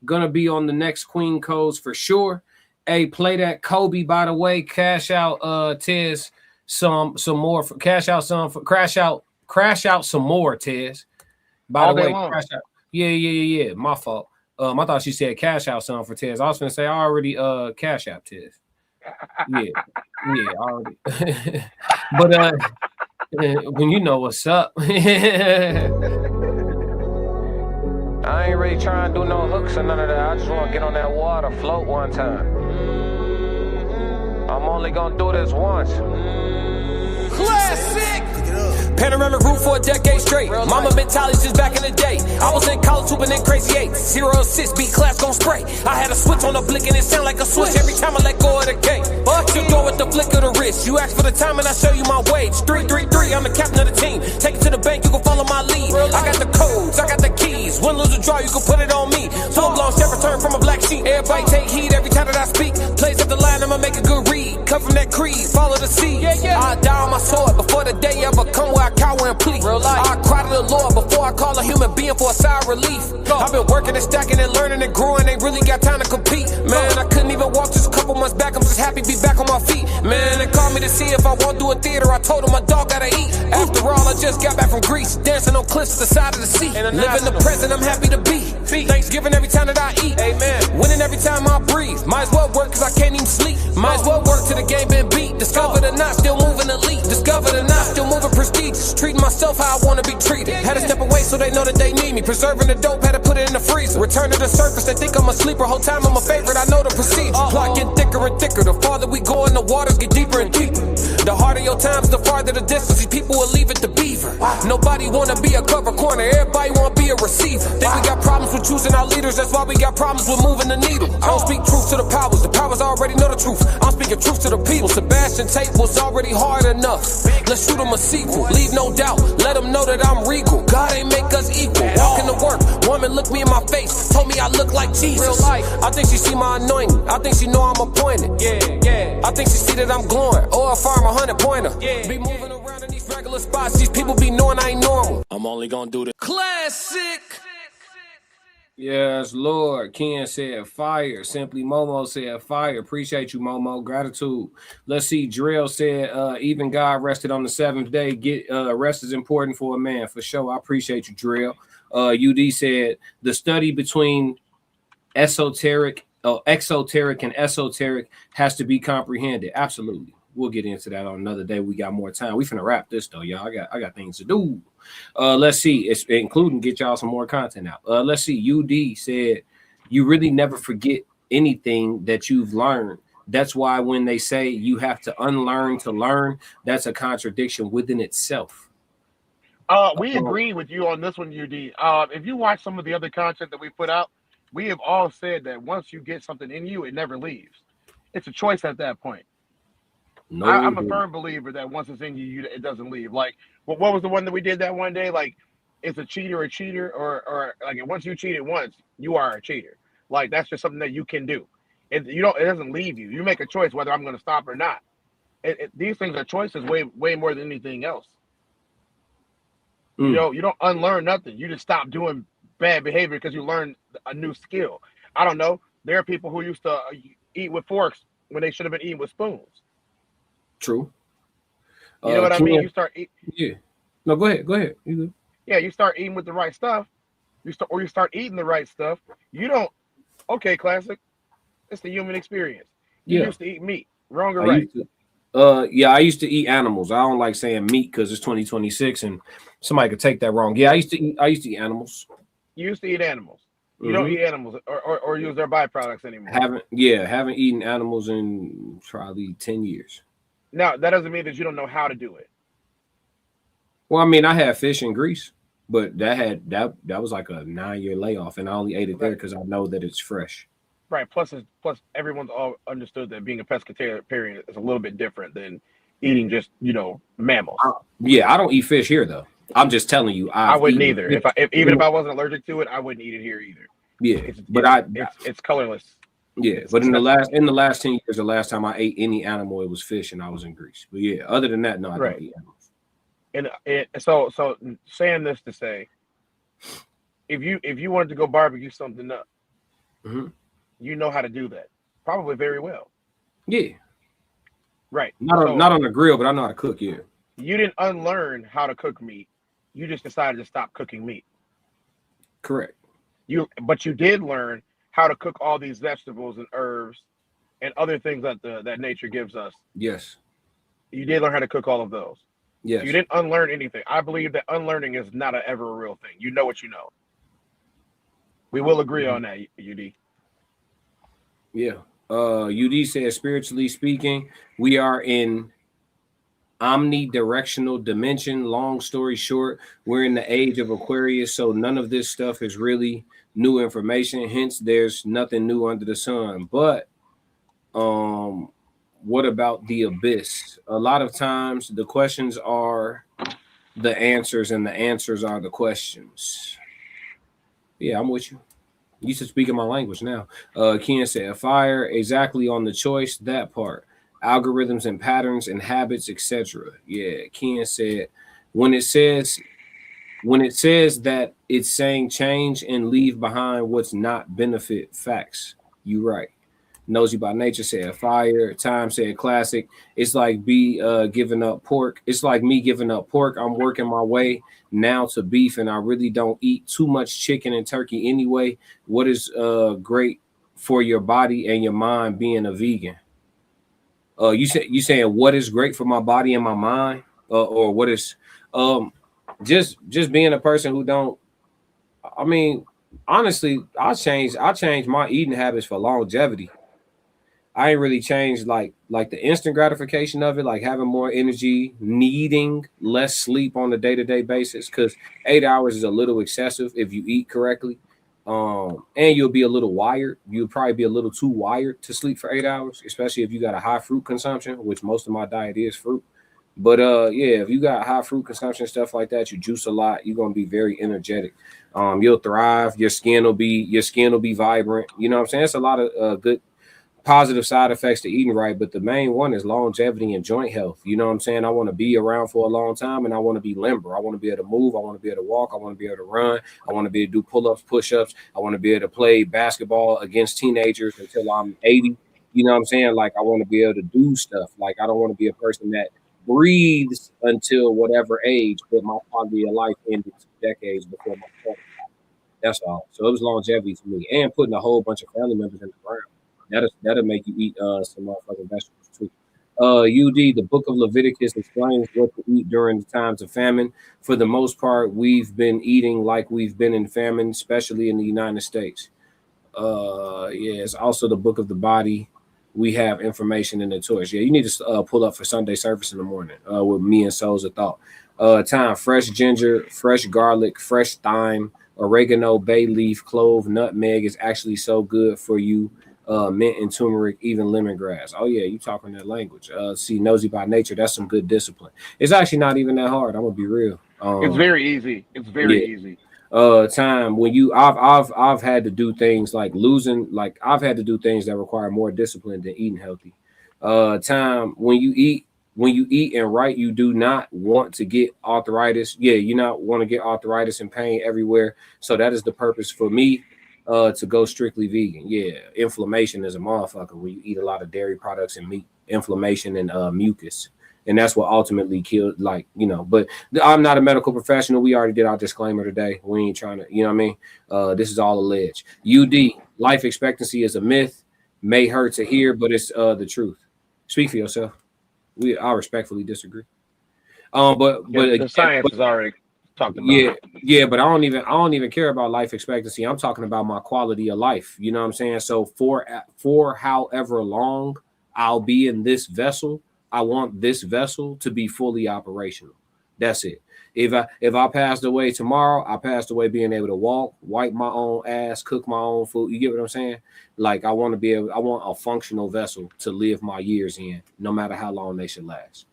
gonna be on the next Queen Codes for sure. Hey, play that Kobe, by the way. Cash out Tez some more for crash out some more, Tez. By all the way, long. crash out. Yeah. My fault. I thought she said cash out some for Tez. I was gonna say I already cash out Tez. Yeah, already. But when you know what's up. I ain't really trying to do no hooks or none of that. I just want to get on that water, float one time. I'm only gonna do this once. Classic! Panoramic roof for a decade straight. Mama mentality since back in the day. I was in college hooping in crazy 8. 0-6, beat class gon' spray. I had a switch on the blick and it sound like a switch every time I let go of the gate. She'll go with the flick of the wrist. You ask for the time and I show you my wage. 3-3-3, I'm the captain of the team. Take it to the bank, you can follow my lead. I got the codes, I got the keys. Win, lose, or draw, you can put it on me. Full blown step return from a black sheep. Everybody take heed every time that I speak. Plays up the line, I'ma make a good read. Cut from that creed, follow the seed. I die on my sword before the day ever come where I cower and plead. I cry to the Lord before I call a human being for a sigh of relief. I've been working and stacking and learning and growing, ain't really got time to compete. Man, I couldn't even walk just a couple months back, I'm just happy to be back on my feet. Man, they called me to see if I won't do a theater, I told them my dog gotta eat. After all, I just got back from Greece, dancing on cliffs to the side of the sea. Living the present, I'm happy to be. Thanksgiving every time that I eat. Amen. Winning every time I breathe. Might as well work cause I can't even sleep. Might as well work till the game been beat. Discovered or not, still moving elite. Discovered or not, still moving prestigious. Treating myself how I wanna be treated. Had to step away so they know that they need me. Preserving the dope, had to put it in the freezer. Return to the surface, they think I'm a sleeper. Whole time I'm a favorite, I know the procedure. Plot get thicker and thicker. The farther we go in, the waters get deeper and deeper. The harder your times, the farther the distance. These people will leave it to beaver. Nobody wanna be a cover corner, everybody wanna be a receiver. Think we got problems with choosing our leaders, that's why we got problems with moving the needle. I don't speak truth to the powers already know the truth. I'm speaking truth to the people. Sebastian Tate was already hard enough. Let's shoot him a sequel, leave no doubt. Let them know that I'm regal. God ain't make us equal. Walking to work, woman looked me in my face, told me I look like Jesus. I think she see my anointing, I think she know I'm appointed. I think she see that I'm glowing, or if I'm 100-pointer. Be moving around in these regular spots, these people be knowing I ain't normal. I'm only gonna do the classic. Yes, Lord. Ken said fire. Simply Momo said fire. Appreciate you, Momo. Gratitude. Let's see. Drill said, even God rested on the seventh day. Rest is important for a man, for sure. I appreciate you, Drill. UD said the study between exoteric and esoteric has to be comprehended. Absolutely. We'll get into that on another day. We got more time. We finna wrap this though, y'all. I got things to do. Let's see. It's including get y'all some more content out. Let's see. UD said you really never forget anything that you've learned. That's why when they say you have to unlearn to learn, that's a contradiction within itself. We agree with you on this one, UD. If you watch some of the other content that we put out, we have all said that once you get something in you, it never leaves. It's a choice at that point. No, I'm a firm believer that once it's in you, it doesn't leave. Like, what was the one that we did that one day? Like, is a cheater a cheater, or like once you cheated once, you are a cheater. Like that's just something that you can do. It doesn't leave you. You make a choice whether I'm going to stop or not. These things are choices way more than anything else. You know, you don't unlearn nothing. You just stop doing bad behavior because you learned a new skill. I don't know. There are people who used to eat with forks when they should have been eating with spoons. True. You know what I mean? You start eating. Yeah. No, go ahead. Yeah, you start eating with the right stuff. You start eating the right stuff. You don't. Okay, classic. It's the human experience. You used to eat meat. Wrong or right? I used to eat animals. I don't like saying meat because it's 2026 and somebody could take that wrong. Yeah, I used to eat animals. You used to eat animals. You don't eat animals or use their byproducts anymore. Haven't eaten animals in probably 10 years. Now, that doesn't mean that you don't know how to do it. Well, I mean, I had fish in Greece, but that was like a 9-year layoff, and I only ate it there because I know that it's fresh. Right. Plus everyone's all understood that being a pescatarian is a little bit different than eating just, mammals. I don't eat fish here though. I'm just telling you. I wouldn't either. If I wasn't allergic to it, I wouldn't eat it here either. Yeah, it's colorless. Yeah, but in the last 10 years, the last time I ate any animal, it was fish, and I was in Greece. But yeah, other than that, no, I don't eat animals. And so saying this to say, if you wanted to go barbecue something up, you know how to do that, probably very well. Yeah. Right. Not on the grill, but I know how to cook. Yeah. You didn't unlearn how to cook meat. You just decided to stop cooking meat. Correct. But you did learn how to cook all these vegetables and herbs and other things that nature gives us. Yes. You did learn how to cook all of those. Yes. You didn't unlearn anything. I believe that unlearning is not ever a real thing. You know what you know. We will agree on that, UD. Yeah. UD says, spiritually speaking, we are in omnidirectional dimension. Long story short, we're in the age of Aquarius, so none of this stuff is really new information. Hence, there's nothing new under the sun. But what about the abyss? A lot of times the questions are the answers and the answers are the questions. Yeah, I'm with you. You should speak in my language now. Ken said, fire exactly on the choice, that part. Algorithms and patterns and habits, etc. Yeah, Ken said, when it says when it says that it's saying change and leave behind what's not benefit, facts. You right. Nosy by Nature said fire. Time said classic. It's like giving up pork. It's like me giving up pork. I'm working my way now to beef, and I really don't eat too much chicken and turkey anyway. What is great for your body and your mind being a vegan? You saying what is great for my body and my mind, or what is just being a person who don't. I mean, honestly, I changed my eating habits for longevity. I ain't really changed like the instant gratification of it, like having more energy, needing less sleep on a day-to-day basis, because 8 hours is a little excessive if you eat correctly. And you'll be a little wired. You'll probably be a little too wired to sleep for 8 hours, especially if you got a high fruit consumption, which most of my diet is fruit. But yeah, if you got high fruit consumption, stuff like that, you juice a lot, you're gonna be very energetic. You'll thrive, your skin will be vibrant. You know what I'm saying? It's a lot of good positive side effects to eating right, but the main one is longevity and joint health. You know what I'm saying? I want to be around for a long time, and I want to be limber. I want to be able to move. I want to be able to walk. I want to be able to run. I want to be able to do pull-ups, push-ups. I want to be able to play basketball against teenagers until I'm 80. You know what I'm saying? Like, I want to be able to do stuff. Like, I don't want to be a person that breathes until whatever age, but my quality of life ended 2 decades before my 20. That's all. So it was longevity to me, and putting a whole bunch of family members in the ground. That'll make you eat some motherfucking vegetables too. UD, the book of Leviticus explains what to eat during the times of famine. For the most part, we've been eating like we've been in famine, especially in the United States. Yeah, it's also the book of the body. We have information in the Torch. Yeah, you need to pull up for Sunday service in the morning with me and Souls of Thought. Time, fresh ginger, fresh garlic, fresh thyme, oregano, bay leaf, clove, nutmeg is actually so good for you. Mint and turmeric, even lemongrass. Oh yeah, you talking that language. See, Nosy by Nature, that's some good discipline. It's actually not even that hard. I'm gonna be real. It's very easy. It's very easy. Time when I've had to do things like I've had to do things that require more discipline than eating healthy. Time when you eat and right, you do not want to get arthritis. Yeah, you not want to get arthritis and pain everywhere. So that is the purpose for me to go strictly vegan. Yeah, inflammation is a motherfucker when you eat a lot of dairy products and meat. Inflammation and mucus, and that's what ultimately killed. But I'm not a medical professional. We already did our disclaimer today. We ain't trying to, you know what I mean? This is all alleged. UD, life expectancy is a myth. May hurt to hear, but it's the truth. Speak for yourself. I respectfully disagree. But the science is already talked about. Yeah, but I don't even care about life expectancy. I'm talking about my quality of life. You know what I'm saying? So for however long I'll be in this vessel, I want this vessel to be fully operational. That's it. If I passed away tomorrow, I passed away being able to walk, wipe my own ass, cook my own food. You get what I'm saying? Like I want a functional vessel to live my years in, no matter how long they should last.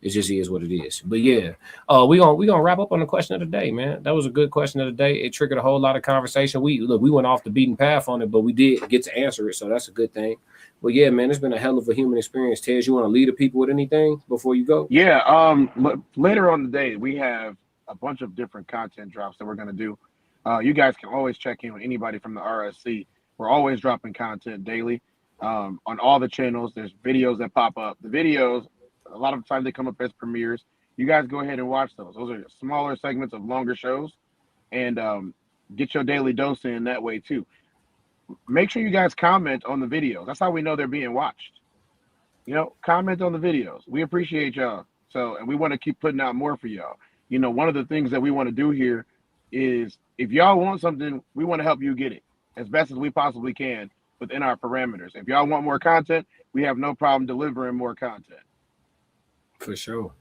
It just is what it is. But yeah, we gonna wrap up on the question of the day, man. That was a good question of the day. It triggered a whole lot of conversation. We went off the beaten path on it, but we did get to answer it, so that's a good thing. But yeah, man, it's been a hell of a human experience. Tez, you want to lead the people with anything before you go? Yeah. Later on today, we have a bunch of different content drops that we're gonna do. You guys can always check in with anybody from the RSC. We're always dropping content daily on all the channels. There's videos that pop up. The videos, a lot of times they come up as premieres. You guys go ahead and watch those. Those are smaller segments of longer shows, and get your daily dose in that way too. Make sure you guys comment on the videos. That's how we know they're being watched. Comment on the videos. We appreciate y'all. So, and we want to keep putting out more for y'all. One of the things that we want to do here is if y'all want something, we want to help you get it as best as we possibly can within our parameters. If y'all want more content, we have no problem delivering more content. For sure.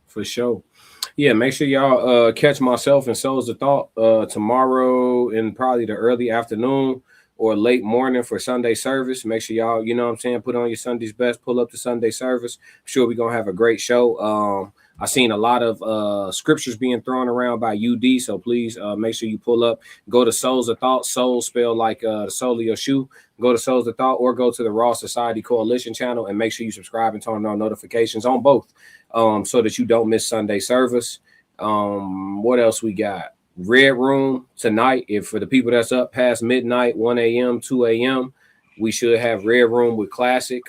Yeah, make sure y'all catch myself and Souls of Thought tomorrow in probably the early afternoon or late morning for Sunday service. Make sure y'all, you know what I'm saying, put on your Sunday's best, pull up to Sunday service. I'm sure we're gonna have a great show. I seen a lot of scriptures being thrown around by UD, so please make sure you pull up. Go to Souls of Thought, soul spelled like the sole of your shoe. Go to Souls of Thought or go to the Raw Society Coalition channel and make sure you subscribe and turn on notifications on both so that you don't miss Sunday service. What else we got? Red Room tonight. If for the people that's up past midnight, 1 a.m., 2 a.m., we should have Red Room with Classic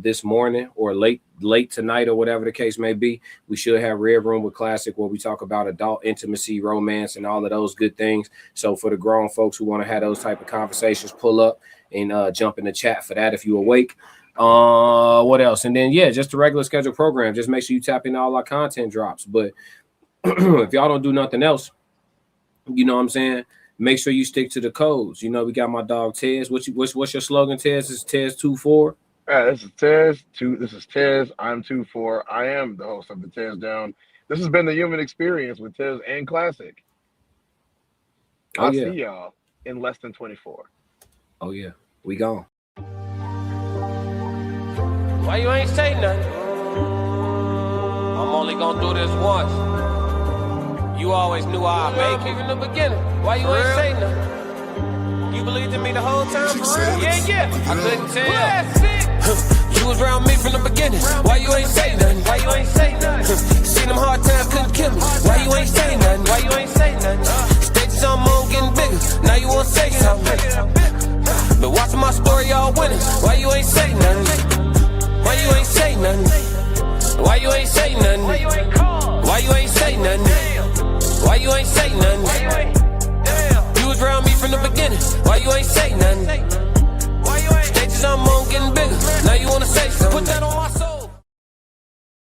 this morning or late tonight or whatever the case may be. We should have Red Room with Classic where we talk about adult intimacy, romance, and all of those good things. So for the grown folks who want to have those type of conversations, pull up and jump in the chat for that if you're awake. What else? And then, yeah, just a regular scheduled program. Just make sure you tap in all our content drops. But if y'all don't do nothing else, you know what I'm saying? Make sure you stick to the codes. You know, we got my dog Tez. What's your slogan, Tez? Is Tez 24? This is Tez. This is Tez. I'm 24. I am the host of the Tez Down. This has been the human experience with Tez and Classic. I'll see y'all in less than 24. Oh yeah, we gone. Why you ain't say nothing? I'm only gonna do this once. You always knew I'd make it in the beginning. Why you ain't say nothing? You believed in me the whole time? For real? Yeah. I couldn't tell. You was around me from the beginning. Why you ain't say nothing? Why you ain't say nothing? Seen them hard times, couldn't kill me. Why you ain't say nothing? Why you ain't say nothing? Stages on moon getting bigger. Now you wanna say something. Been watching my story all winning. Why you ain't say nothing? Why you ain't say nothing? Why you ain't say nothing? Why you ain't say nothing? Why you ain't say nothing? You was around me from the beginning. Why you ain't say nothing?